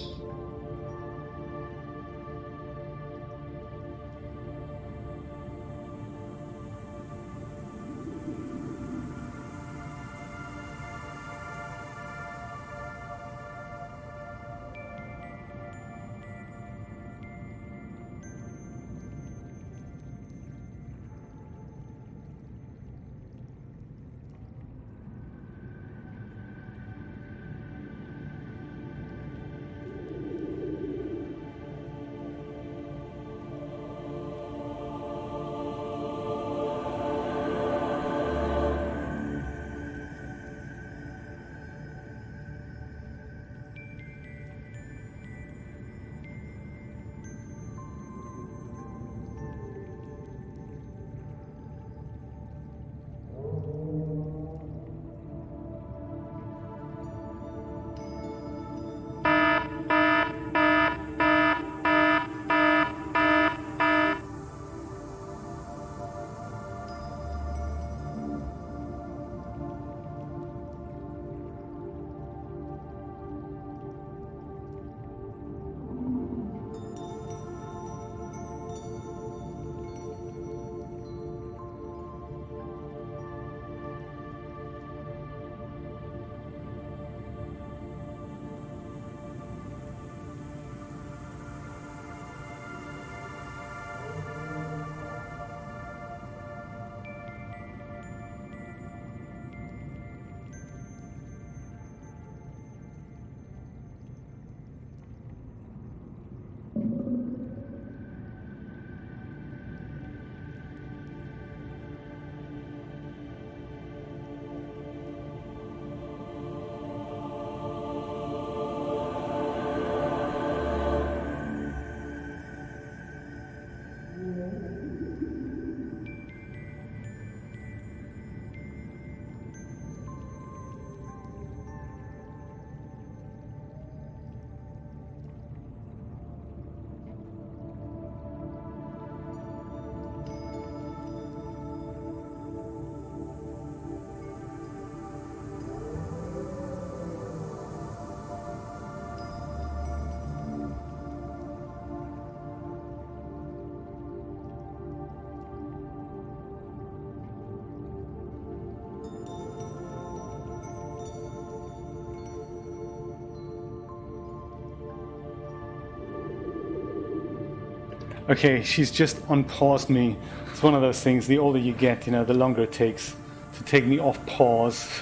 Okay, she's just unpaused me. It's one of those things, the older you get, you know, the longer it takes to take me off pause.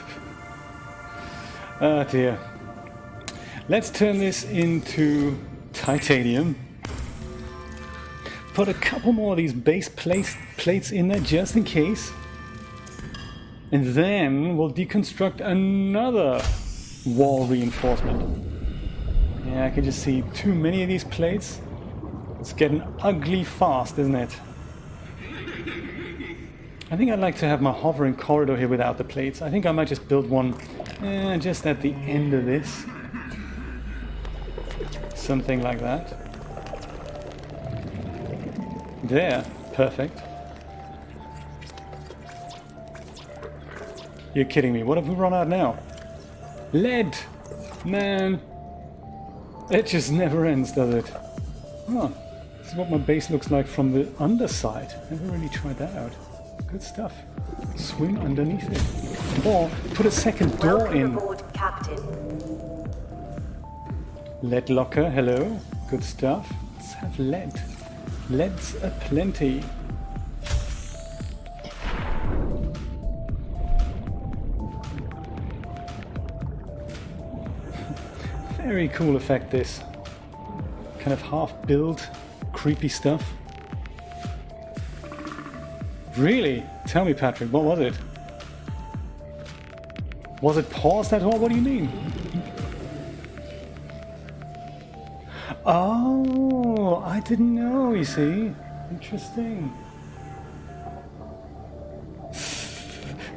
Oh dear. Let's turn this into titanium. Put a couple more of these base plates in there just in case. And then we'll deconstruct another wall reinforcement. Yeah, I can just see too many of these plates. It's getting ugly fast, isn't it? I think I'd like to have my hovering corridor here without the plates. I think I might just build one just at the end of this. Something like that. There, perfect. You're kidding me, what have we run out now? Lead! Man! It just never ends, does it? Oh, this is what my base looks like from the underside. Never really tried that out. Good stuff. Swim underneath it. Or put a second door Welcome in. aboard, Captain. Lead locker, hello. Good stuff. Let's have lead. Lead's aplenty. Very cool effect, this. Kind of half-built, creepy stuff. Really? Tell me, Patrick, what was it? Was it paused at all? What do you mean? Oh, I didn't know, you see. Interesting.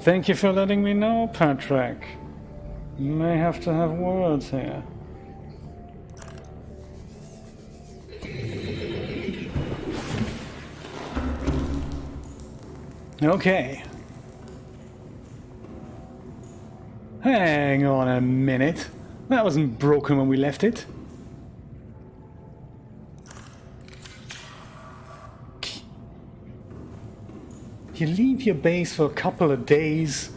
Thank you for letting me know, Patrick. May have to have words here. Okay. Hang on a minute. That wasn't broken when we left it. You leave your base for a couple of days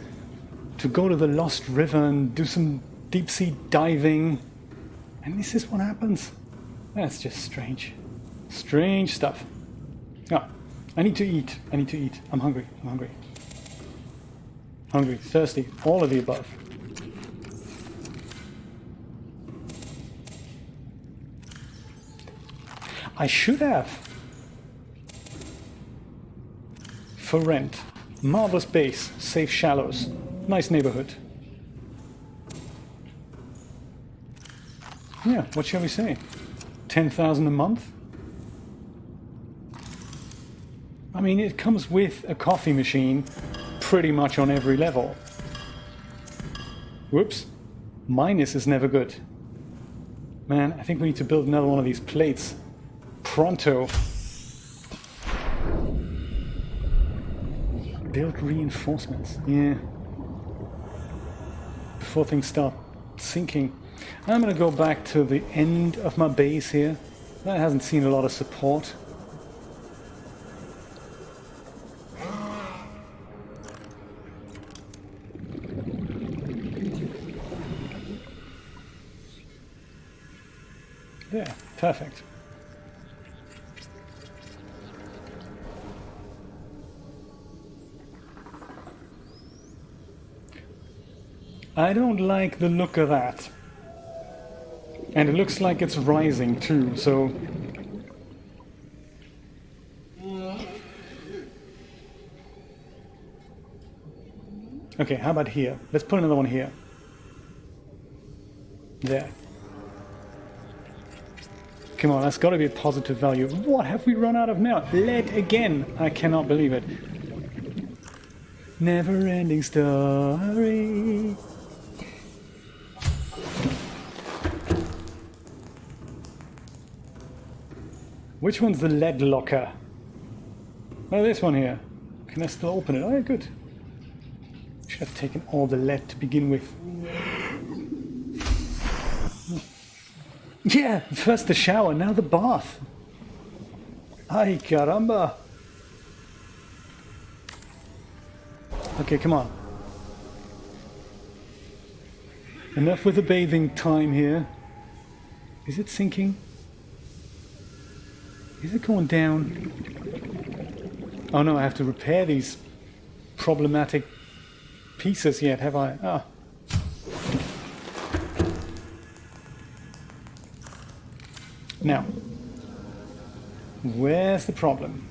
to go to the Lost River and do some deep sea diving, and this is what happens. That's just strange. Strange stuff. Oh, I need to eat. I need to eat. I'm hungry. I'm hungry. Hungry, thirsty, all of the above. I should have. For rent. Marvelous base, safe shallows. Nice neighborhood. Yeah, what shall we say? 10,000 a month? I mean, it comes with a coffee machine pretty much on every level. Whoops. Minus is never good. Man, I think we need to build another one of these plates. Pronto. Build reinforcements. Yeah. Before things start sinking. I'm going to go back to the end of my base here. That hasn't seen a lot of support. Yeah, perfect. I don't like the look of that. And it looks like it's rising too, so... Okay, how about here? Let's put another one here. There. Come on, that's got to be a positive value. What have we run out of now? Lead again! I cannot believe it. Never-ending story. Which one's the lead locker? Oh, this one here. Can I still open it? Oh, yeah, good. Should have taken all the lead to begin with. Yeah, first the shower, now the bath. Ay, caramba. Okay, come on. Enough with the bathing time here. Is it sinking? Is it going down? Oh no, I have to repair these problematic pieces yet, have I? Ah. Now, where's the problem?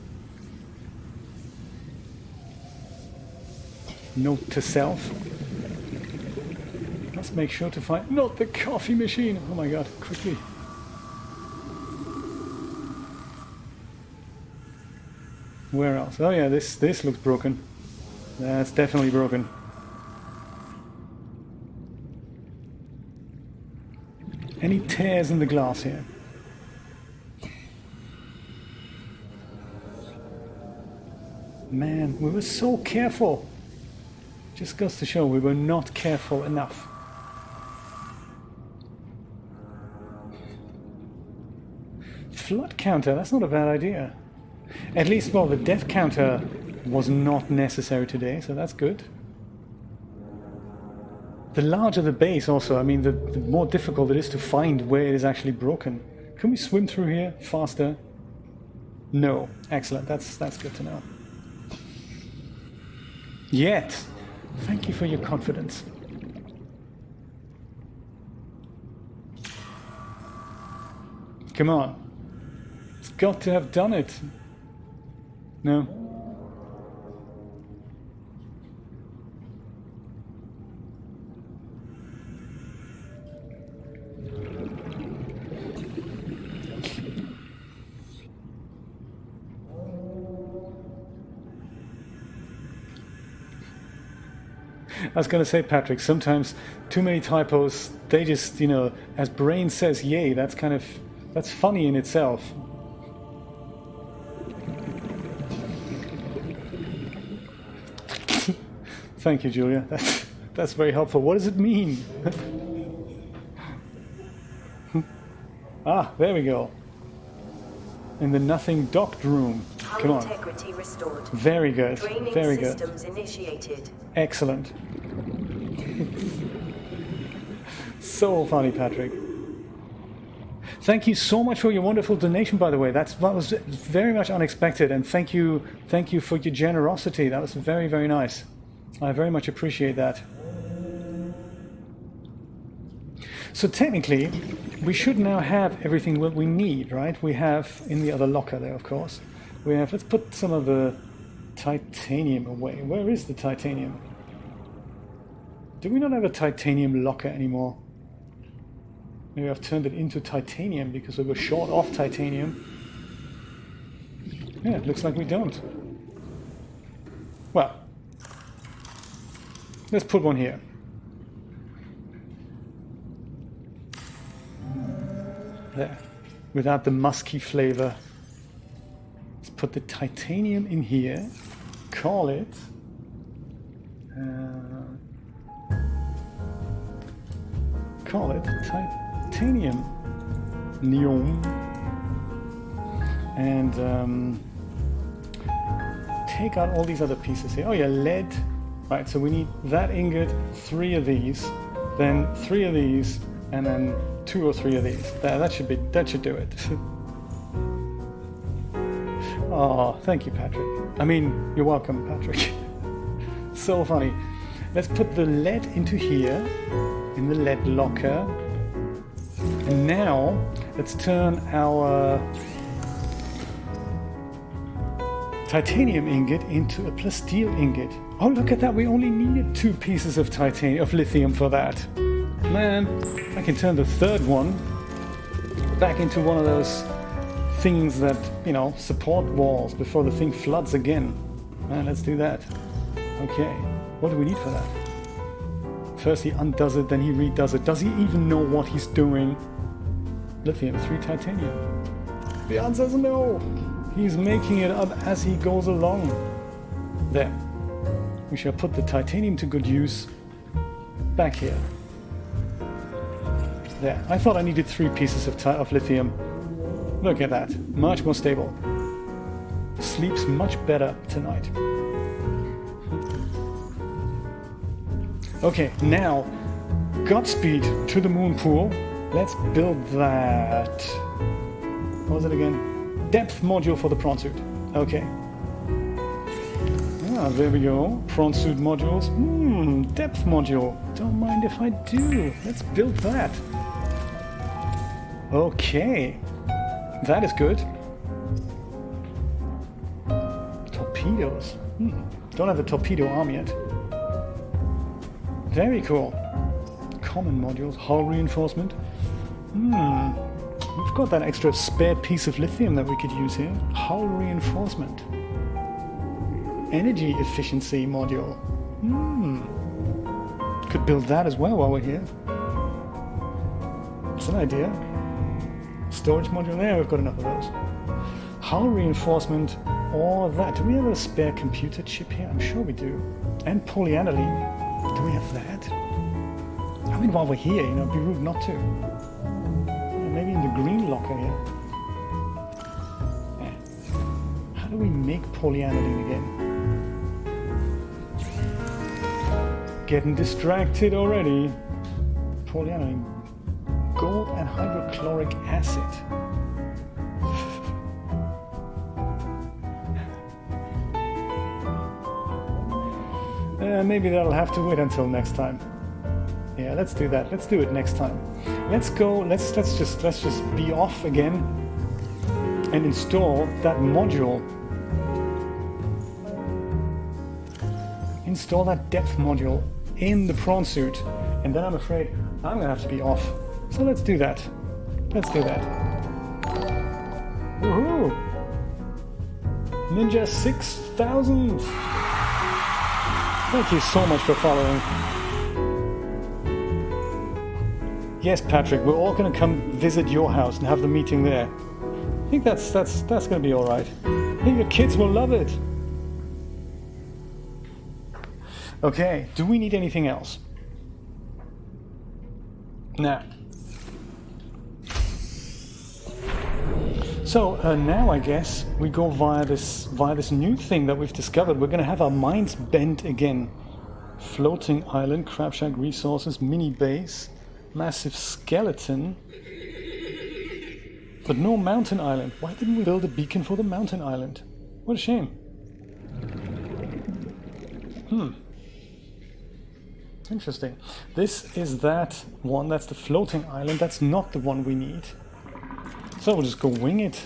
Note to self. Let's make sure to find... Not the coffee machine! Oh my god, quickly. Where else? Oh yeah, this looks broken. That's definitely broken. Any tears in the glass here? Man, we were so careful. Just goes to show we were not careful enough. Flood counter, that's not a bad idea. At least, well, the death counter was not necessary today, so that's good. The larger the base also, I mean, the more difficult it is to find where it is actually broken. Can we swim through here faster? No. Excellent, that's good to know. Yet. Thank you for your confidence. Come on. It's got to have done it. No. I was going to say, Patrick, sometimes too many typos, they just, you know, as brain says yay, that's funny in itself. Thank you, Julia. That's very helpful. What does it mean? Ah, there we go. In the nothing docked room. Come on. Integrity restored. Very good. Draining Very good. systems initiated. Excellent. So funny, Patrick. Thank you so much for your wonderful donation, by the way. That was very much unexpected, and thank you for your generosity. That was very, very nice. I very much appreciate that. So technically, we should now have everything that we need, right? We have, in the other locker there, of course, we have, let's put some of the titanium away. Where is the titanium? Do we not have a titanium locker anymore? Maybe I've turned it into titanium because we were short of titanium. Yeah, it looks like we don't. Well, let's put one here. There. Without the musky flavor. Let's put the titanium in here. Call it... call it titanium neon. And take out all these other pieces here. Oh yeah, lead. Right, so we need that ingot, 3 of these, then 3 of these, and then 2 or 3 of these. That should do it. Oh, thank you, Patrick. I mean, you're welcome, Patrick. So funny. Let's put the lead into here, in the lead locker. And now, let's turn our titanium ingot into a plasteel ingot. Oh, look at that, we only needed 2 pieces of lithium for that. Man, I can turn the 3rd one back into one of those things that, you know, support walls before the thing floods again. Man, let's do that. Okay, what do we need for that? First he undoes it, then he redoes it. Does he even know what he's doing? Lithium, 3 titanium. The answer is no. He's making it up as he goes along. There. We shall put the titanium to good use back here. There. I thought I needed 3 pieces of lithium. Look at that. Much more stable. Sleeps much better tonight. Okay, now, Godspeed to the moon pool. Let's build that. What was it again? Depth module for the prawn suit. Okay. Ah, there we go. Prawn suit modules. Depth module. Don't mind if I do. Let's build that. Okay. That is good. Torpedoes. Don't have a torpedo arm yet. Very cool. Common modules. Hull reinforcement. We've got that extra spare piece of lithium that we could use here. Hull reinforcement. Energy efficiency module. Could build that as well while we're here. It's an idea. Storage module there, we've got enough of those. Hull reinforcement or that. Do we have a spare computer chip here? I'm sure we do. And polyaniline. Do we have that? I mean, while we're here, you know, it'd be rude not to. Maybe in the green locker here. How do we make polyaniline again? Getting distracted already. Polyaniline. Gold and hydrochloric acid. Maybe that'll have to wait until next time. Yeah, let's do that. Let's do it next time. Let's go. Let's just be off again and install that module. Install that depth module in the prawn suit, and then I'm afraid I'm gonna have to be off. So let's do that. Let's do that. Woohoo! Ninja 6000. Thank you so much for following. Yes, Patrick, we're all going to come visit your house and have the meeting there. I think that's going to be all right. I think your kids will love it. Okay, do we need anything else? Nah. So now I guess we go via this new thing that we've discovered. We're going to have our minds bent again. Floating island, crab shack resources, mini base, massive skeleton, but no mountain island. Why didn't we build a beacon for the mountain island? What a shame. Interesting. This is that one. That's the floating island. That's not the one we need. So we'll just go wing it.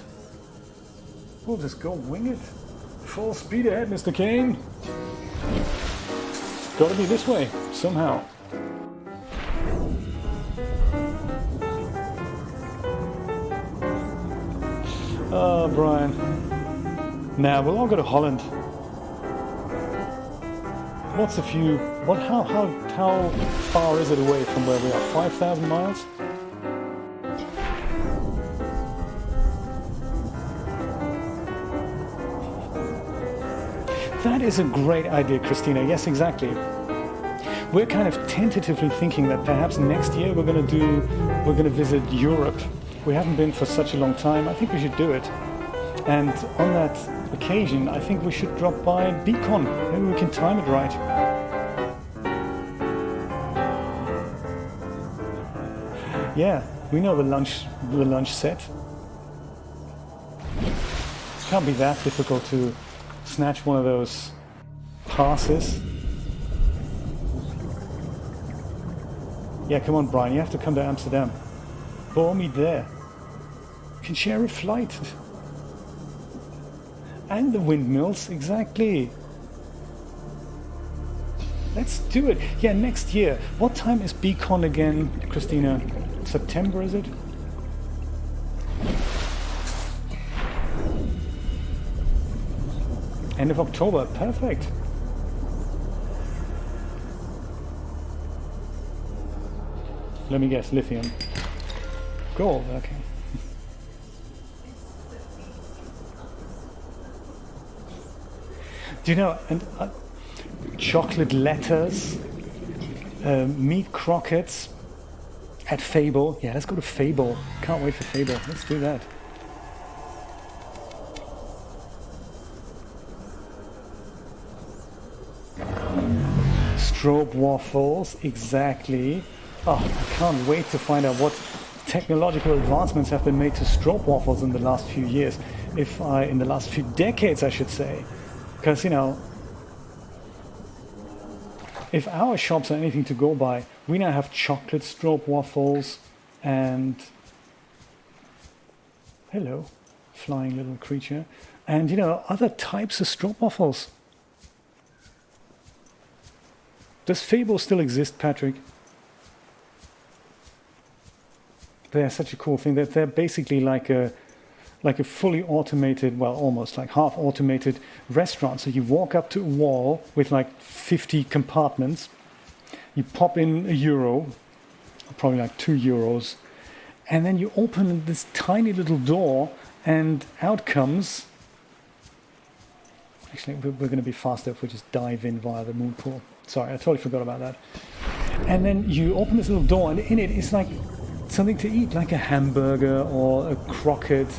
We'll just go wing it. Full speed ahead, Mr. Kane. It's gotta be this way, somehow. Oh, Brian. Nah, we'll all go to Holland. What's a few... How far is it away from where we are? 5,000 miles? That is a great idea, Christina. Yes, exactly. We're kind of tentatively thinking that perhaps next year we're going to visit Europe. We haven't been for such a long time. I think we should do it. And on that occasion, I think we should drop by Beacon. Maybe we can time it right. Yeah, we know the lunch set. Can't be that difficult to snatch one of those passes. Yeah, come on, Brian, you have to come to Amsterdam. Bore me there. You can share a flight. And the windmills, exactly. Let's do it. Yeah, next year. What time is Beacon again, Christina? September, is it? End of October, perfect. Let me guess, lithium. Gold, okay. Do you know, and chocolate letters, meat croquettes at Fable. Yeah, let's go to Fable. Can't wait for Fable. Let's do that. Strobe waffles, exactly. Oh, I can't wait to find out what technological advancements have been made to strobe waffles in the last few years. in the last few decades, I should say. Because, you know, if our shops are anything to go by, we now have chocolate stroopwafels and... Hello, flying little creature. And, you know, other types of stroopwafels. Does Fable still exist, Patrick? They're such a cool thing that they're basically like a fully automated, well, almost like half automated restaurant. So you walk up to a wall with like 50 compartments. You pop in €1, probably like €2, and then you open this tiny little door, and out comes. Actually, we're going to be faster if we just dive in via the moon pool. Sorry, I totally forgot about that. And then you open this little door, and in it is like something to eat, like a hamburger or a croquette,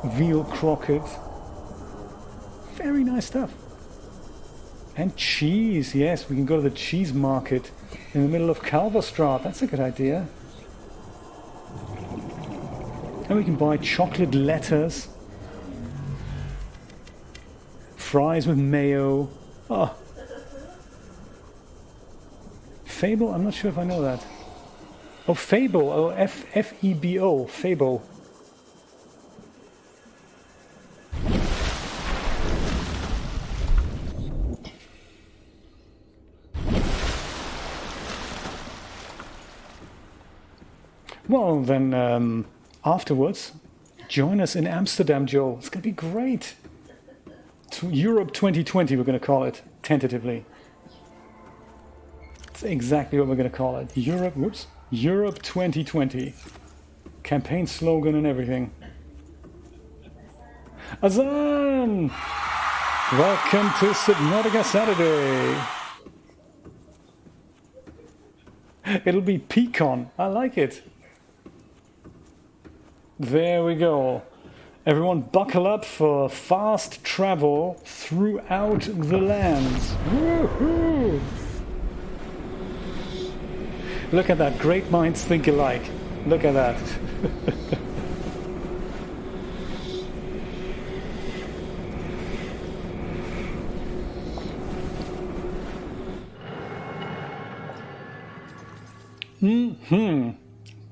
veal croquette. Very nice stuff. And cheese, yes, we can go to the cheese market in the middle of Kalverstraat. That's a good idea. And we can buy chocolate letters, fries with mayo. Oh. Fable? I'm not sure if I know that. Oh, Fable. Oh, F-E-B-O. Fable. Well, then afterwards, join us in Amsterdam, Joe. It's going to be great. Europe 2020, we're going to call it, tentatively. That's exactly what we're going to call it. Europe 2020. Campaign slogan and everything. Azan! Welcome to Subnautica Saturday. It'll be Pecan. I like it. There we go. Everyone buckle up for fast travel throughout the lands. Woohoo! Look at that. Great minds think alike. Look at that.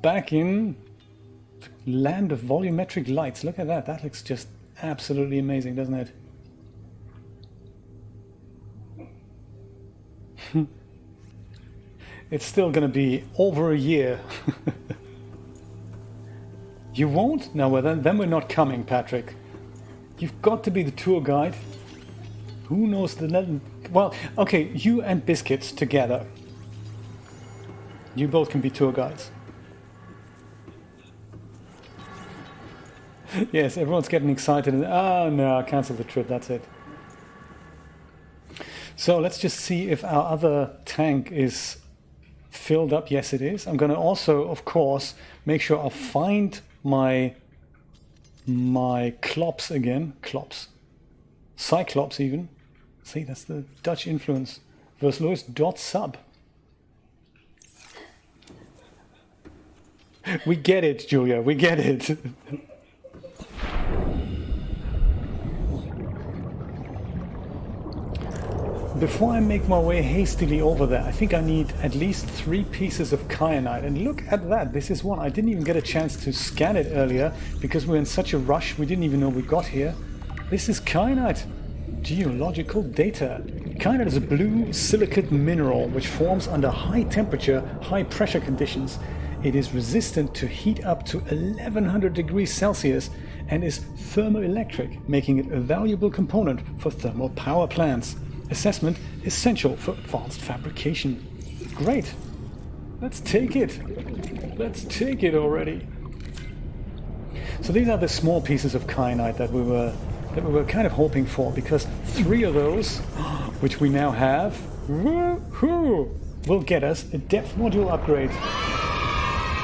Back in land of volumetric lights. Look at that. That looks just absolutely amazing, doesn't it? It's still going to be over a year. You won't? No, well, then we're not coming, Patrick. You've got to be the tour guide. Who knows the... Well, okay, you and Biscuits together. You both can be tour guides. Yes, everyone's getting excited. Oh, no, I cancelled the trip, that's it. So let's just see if our other tank is filled up. Yes, it is. I'm going to also, of course, make sure I find my Klops again. Klops. Cyclops even. See, that's the Dutch influence. Verslewis.sub. We get it, Julia. We get it. Before I make my way hastily over there, I think I need at least 3 pieces of Kyanite. And look at that, this is one. I didn't even get a chance to scan it earlier because we're in such a rush, we didn't even know we got here. This is Kyanite. Geological data. Kyanite is a blue silicate mineral which forms under high temperature, high pressure conditions. It is resistant to heat up to 1100 degrees Celsius and is thermoelectric, making it a valuable component for thermal power plants. Assessment essential for advanced fabrication. Great. Let's take it. Let's take it already. So these are the small pieces of Kyanite that we were kind of hoping for, because 3 of those, which we now have, woohoo, will get us a depth module upgrade.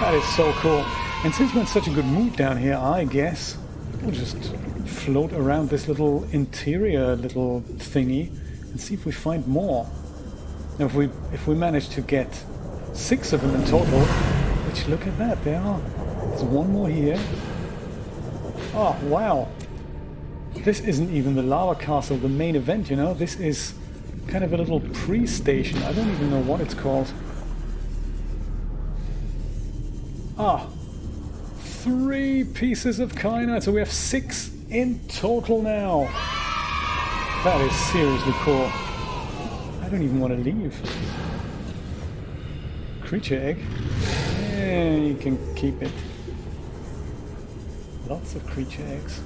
That is so cool. And since we're in such a good mood down here, I guess we'll just float around this little interior little thingy and see if we find more. Now, if we manage to get 6 of them in total, which, look at that, there are. There's one more here. Oh, wow. This isn't even the lava castle, the main event, you know? This is kind of a little pre-station. I don't even know what it's called. Ah. 3 pieces of kyanite, so we have 6 in total now. That is seriously cool. I don't even want to leave. Creature egg. Yeah, you can keep it. Lots of creature eggs.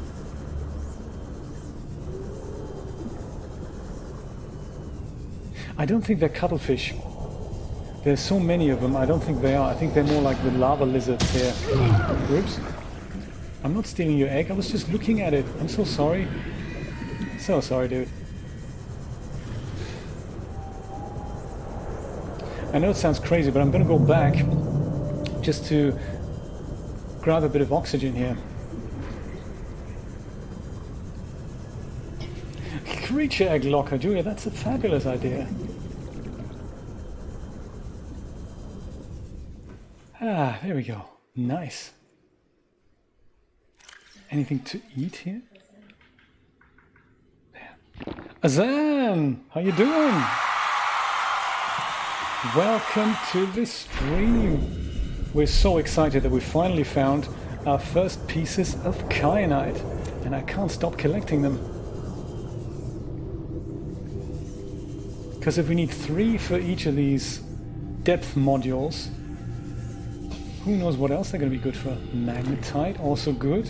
I don't think they're cuttlefish. There's so many of them, I don't think they are. I think they're more like the lava lizards here. Oops. I'm not stealing your egg, I was just looking at it. I'm so sorry. So sorry, dude. I know it sounds crazy, but I'm gonna go back just to grab a bit of oxygen here. Creature egg locker, Julia, that's a fabulous idea. Ah, there we go. Nice. Anything to eat here? There. Azan! How you doing? Welcome to the stream. We're so excited that we finally found our first pieces of kyanite, and I can't stop collecting them. Because if we need 3 for each of these depth modules, who knows what else they're going to be good for. Magnetite, also good.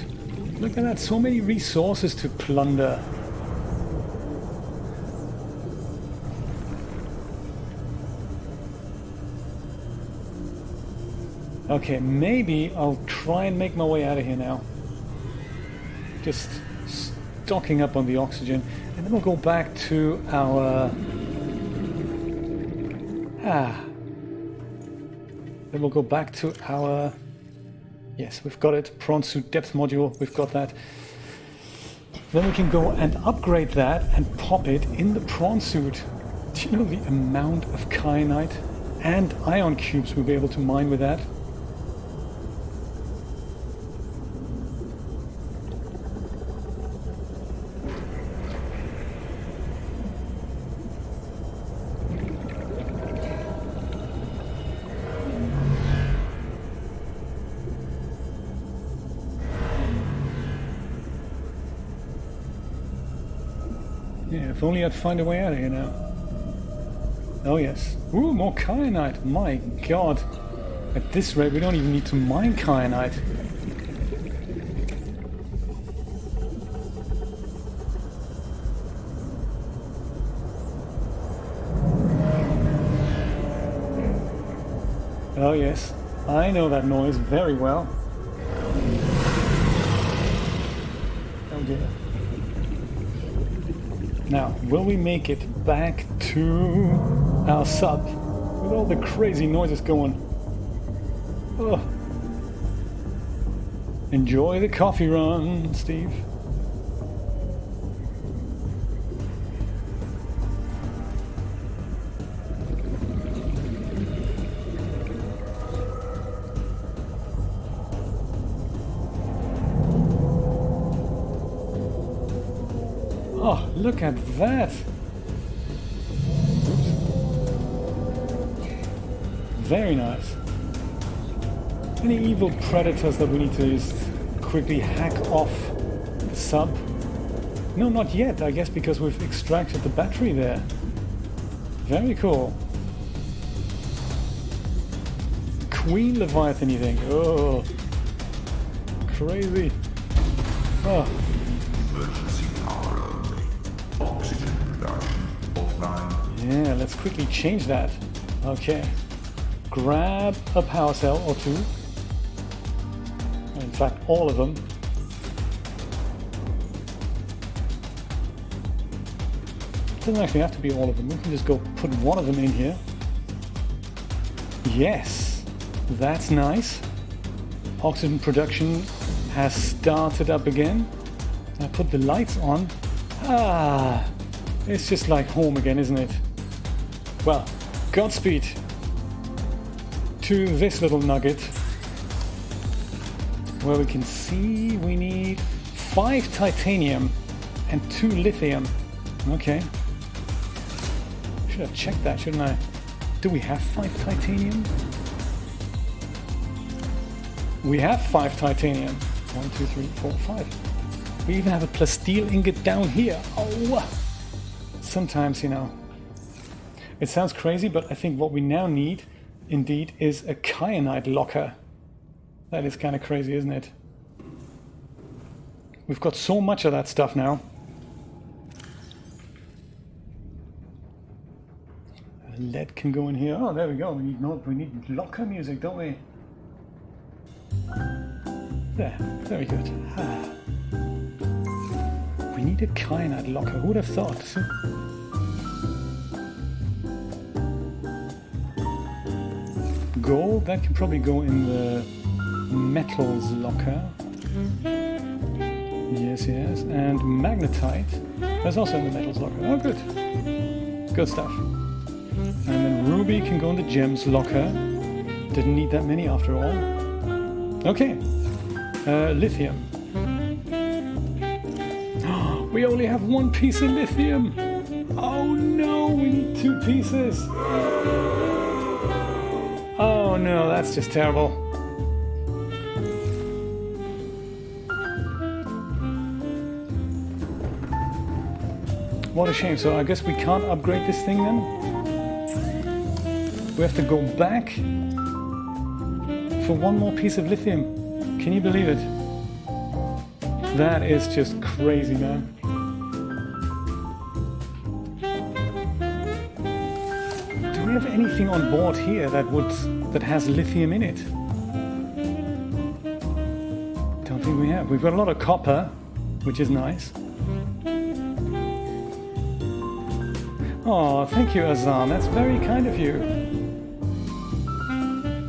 Look at that, so many resources to plunder. Okay, maybe I'll try and make my way out of here now. Just stocking up on the oxygen, and then we'll go back to our... Then we'll go back to our... Yes, we've got it. Prawn suit depth module, we've got that. Then we can go and upgrade that and pop it in the prawn suit. Do you know the amount of kyanite and ion cubes we'll be able to mine with that? Yeah, if only I'd find a way out of here now. Oh yes. Ooh, more kyanite. My god. At this rate, we don't even need to mine kyanite. Oh yes. I know that noise very well. Oh dear. Now, will we make it back to our sub with all the crazy noises going? Oh. Enjoy the coffee run, Steve. Oh, look at that! Oops. Very nice. Any evil predators that we need to just quickly hack off the sub? No, not yet, I guess, because we've extracted the battery there. Very cool. Queen Leviathan, you think? Oh, crazy. Oh. Emergency power only. Oxygen production offline. Yeah, let's quickly change that. Okay. Grab a power cell or 2. In fact, all of them. Doesn't actually have to be all of them. We can just go put one of them in here. Yes, that's nice. Oxygen production has started up again. I put the lights on. Ah, it's just like home again, isn't it? Well, Godspeed to this little nugget where we can see we need 5 titanium and 2 lithium. Okay. Should have checked that, shouldn't I? Do we have 5 titanium? We have 5 titanium. 1, 2, 3, 4, 5. We even have a plasteel ingot down here. Oh! Sometimes, you know. It sounds crazy, but I think what we now need, indeed, is a kyanite locker. That is kind of crazy, isn't it? We've got so much of that stuff now. Lead can go in here. Oh, there we go. We need locker music, don't we? There, very good. We need a kyanite locker. Who would have thought? Gold, that can probably go in the metals locker. Yes, yes. And magnetite, that's also in the metals locker. Oh, good. Good stuff. And then ruby can go in the gems locker. Didn't need that many after all. Okay. Lithium. We only have 1 piece of lithium. Oh no, we need 2 pieces. Oh no, that's just terrible. What a shame. So I guess we can't upgrade this thing then? We have to go back for 1 more piece of lithium. Can you believe it? That is just crazy, man. Do we have anything on board here that has lithium in it? Don't think we have. We've got a lot of copper, which is nice. Oh, thank you, Azam. That's very kind of you.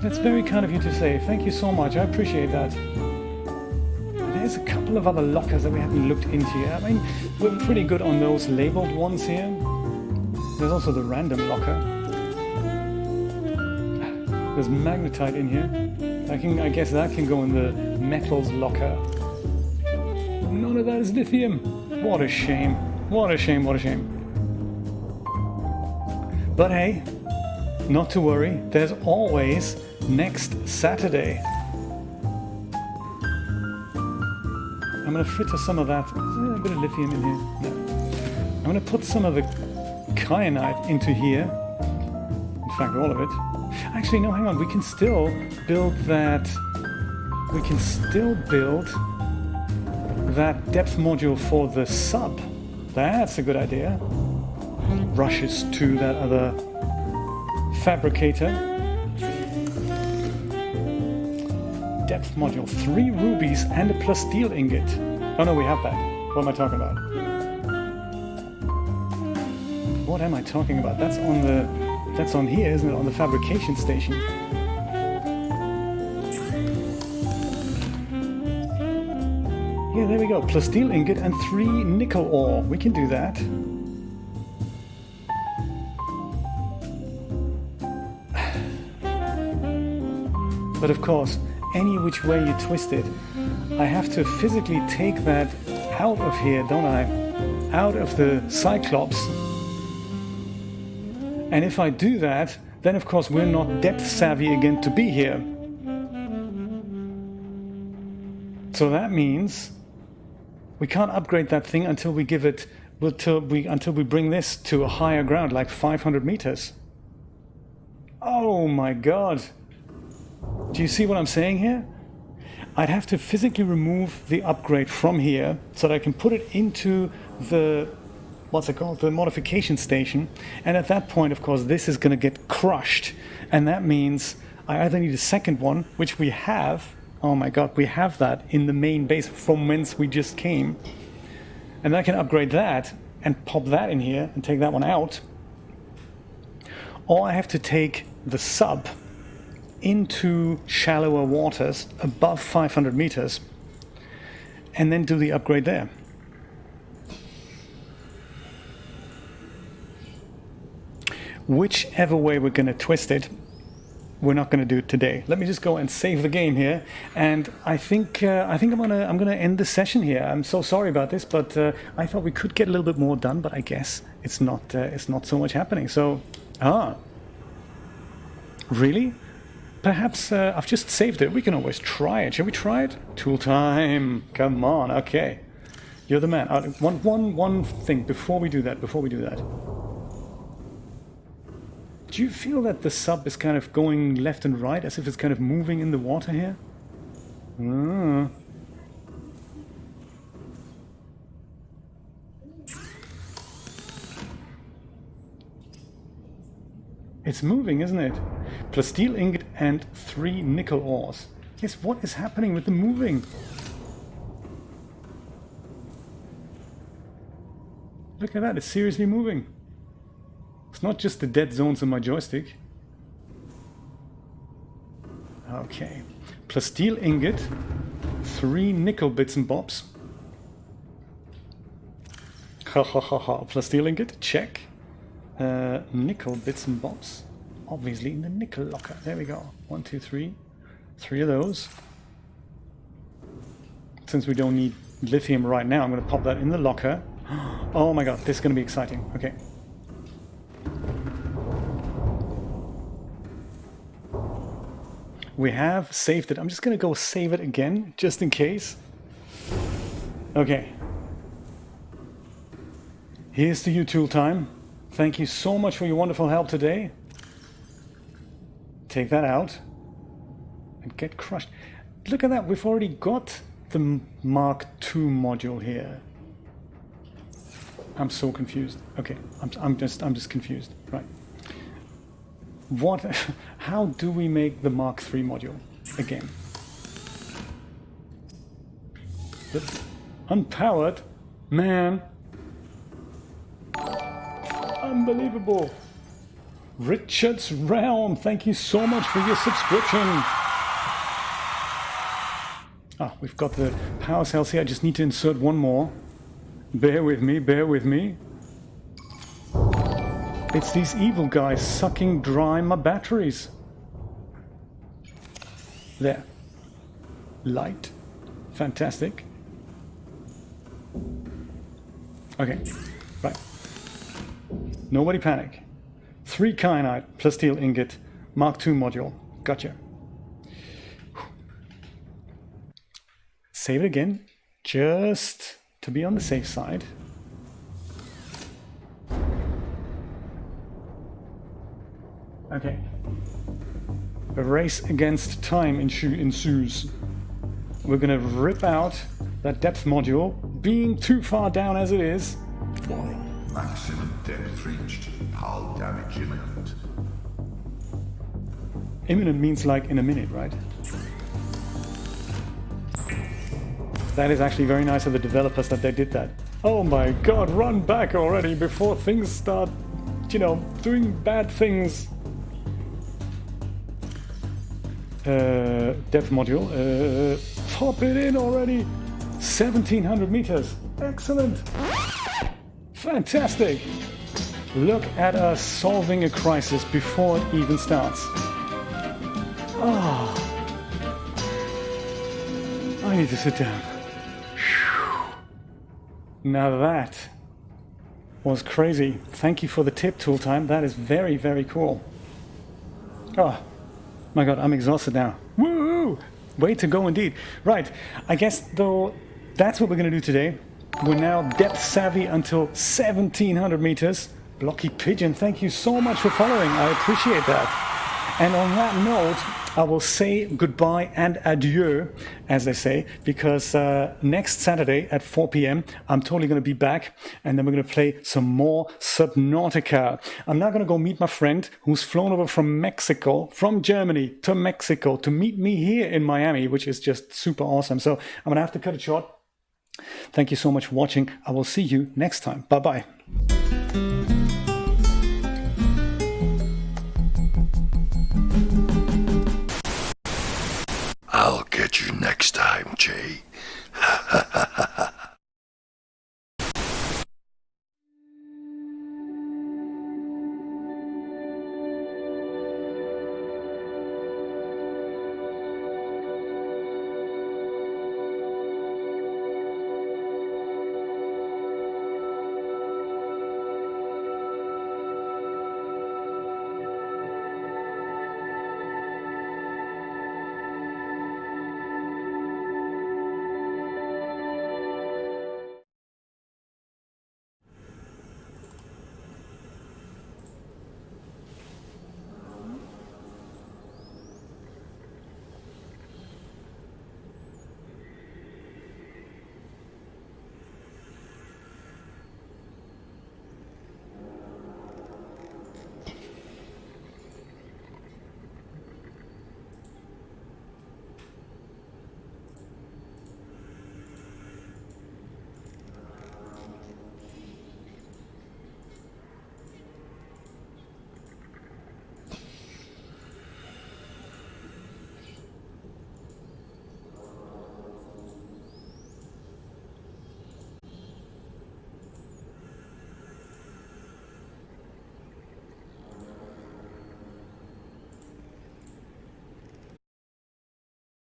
That's very kind of you to say. Thank you so much. I appreciate that. There's a couple of other lockers that we haven't looked into yet. I mean, we're pretty good on those labeled ones here. There's also the random locker. There's magnetite in here. I guess that can go in the metals locker. None of that is lithium. What a shame. What a shame, what a shame. But hey, not to worry, there's always next Saturday. I'm going to fritter some of that. Is there a bit of lithium in here? No. I'm going to put some of the kyanite into here. In fact, all of it. Actually, no, hang on. We can still build that. We can still build that depth module for the sub. That's a good idea. Rushes to that other fabricator. Depth module, 3 rubies and a plasteel ingot. Oh no, we have that. What am I talking about? What am I talking about? That's on here, isn't it? On the fabrication station. Yeah, there we go. Plasteel ingot and 3 nickel ore. We can do that. But of course, any which way you twist it, I have to physically take that out of here, don't I? Out of the Cyclops. And if I do that, then of course we're not depth savvy again to be here. So that means we can't upgrade that thing until we give it, until we bring this to a higher ground, like 500 meters. Oh my god. Do you see what I'm saying here? I'd have to physically remove the upgrade from here so that I can put it into the, what's it called, the modification station. And at that point, of course, this is going to get crushed. And that means I either need a second one, which we have. Oh my god, we have that in the main base from whence we just came. And I can upgrade that and pop that in here and take that one out. Or I have to take the sub into shallower waters above 500 meters and then do the upgrade there. Whichever way we're going to twist it, we're not going to do it today. Let me just go and save the game here, and I think I'm gonna end the session here. I'm so sorry about this, but I thought we could get a little bit more done, but I guess it's not so much happening. So, really? Perhaps I've just saved it. We can always try it. Shall we try it? Tool time. Come on. Okay, you're the man. One thing before we do that. Do you feel that the sub is kind of going left and right, as if it's kind of moving in the water here? It's moving, isn't it? Plus steel ingot and 3 nickel ores. Yes, what is happening with the moving? Look at that, it's seriously moving. It's not just the dead zones on my joystick. Okay. Plus steel ingot, 3 nickel bits and bobs. Ha ha ha ha. Plus steel ingot, check. Nickel bits and bobs. Obviously in the nickel locker. There we go. 1, 2, 3. 3 of those. Since we don't need lithium right now, I'm going to pop that in the locker. Oh my god, this is going to be exciting. Okay. We have saved it. I'm just going to go save it again, just in case. Okay. Here's to you, Tool Time. Thank you so much for your wonderful help today. Take that out. And get crushed. Look at that, we've already got the Mark II module here. I'm so confused. Okay, I'm just confused. Right. How do we make the Mark III module again? Unpowered? Man. Unbelievable. Richard's Realm, thank you so much for your subscription. We've got the power cells here. I just need to insert one more. Bear with me, bear with me. It's these evil guys sucking dry my batteries. There. Light. Fantastic. Okay, right. Nobody panic. 3 Kyanite plus steel ingot, Mark II module. Gotcha. Save it again, just to be on the safe side. Okay. A race against time ensues. We're gonna rip out that depth module, being too far down as it is. Maximum depth reached. Hull damage imminent. Imminent means like in a minute, right? That is actually very nice of the developers that they did that. Oh my god, run back already before things start, doing bad things. Depth module. Pop it in already. 1700 meters. Excellent. Fantastic. Look at us solving a crisis before it even starts. I need to sit down. Now that was crazy. Thank you for the tip, Tool Time. That is very, very cool. Oh my god, I'm exhausted now. Woo! Way to go indeed. Right, I guess though that's what we're going to do today. We're now depth savvy until 1700 meters. Blocky Pigeon, thank you so much for following. I appreciate that. And on that note, I will say goodbye and adieu, as they say, because next Saturday at 4 p.m. I'm totally going to be back, and then we're going to play some more Subnautica. I'm now going to go meet my friend who's flown over from Mexico, from Germany to Mexico, to meet me here in Miami, which is just super awesome. So I'm going to have to cut it short. Thank you so much for watching. I will see you next time. Bye-bye. I'll get you next time, Jay.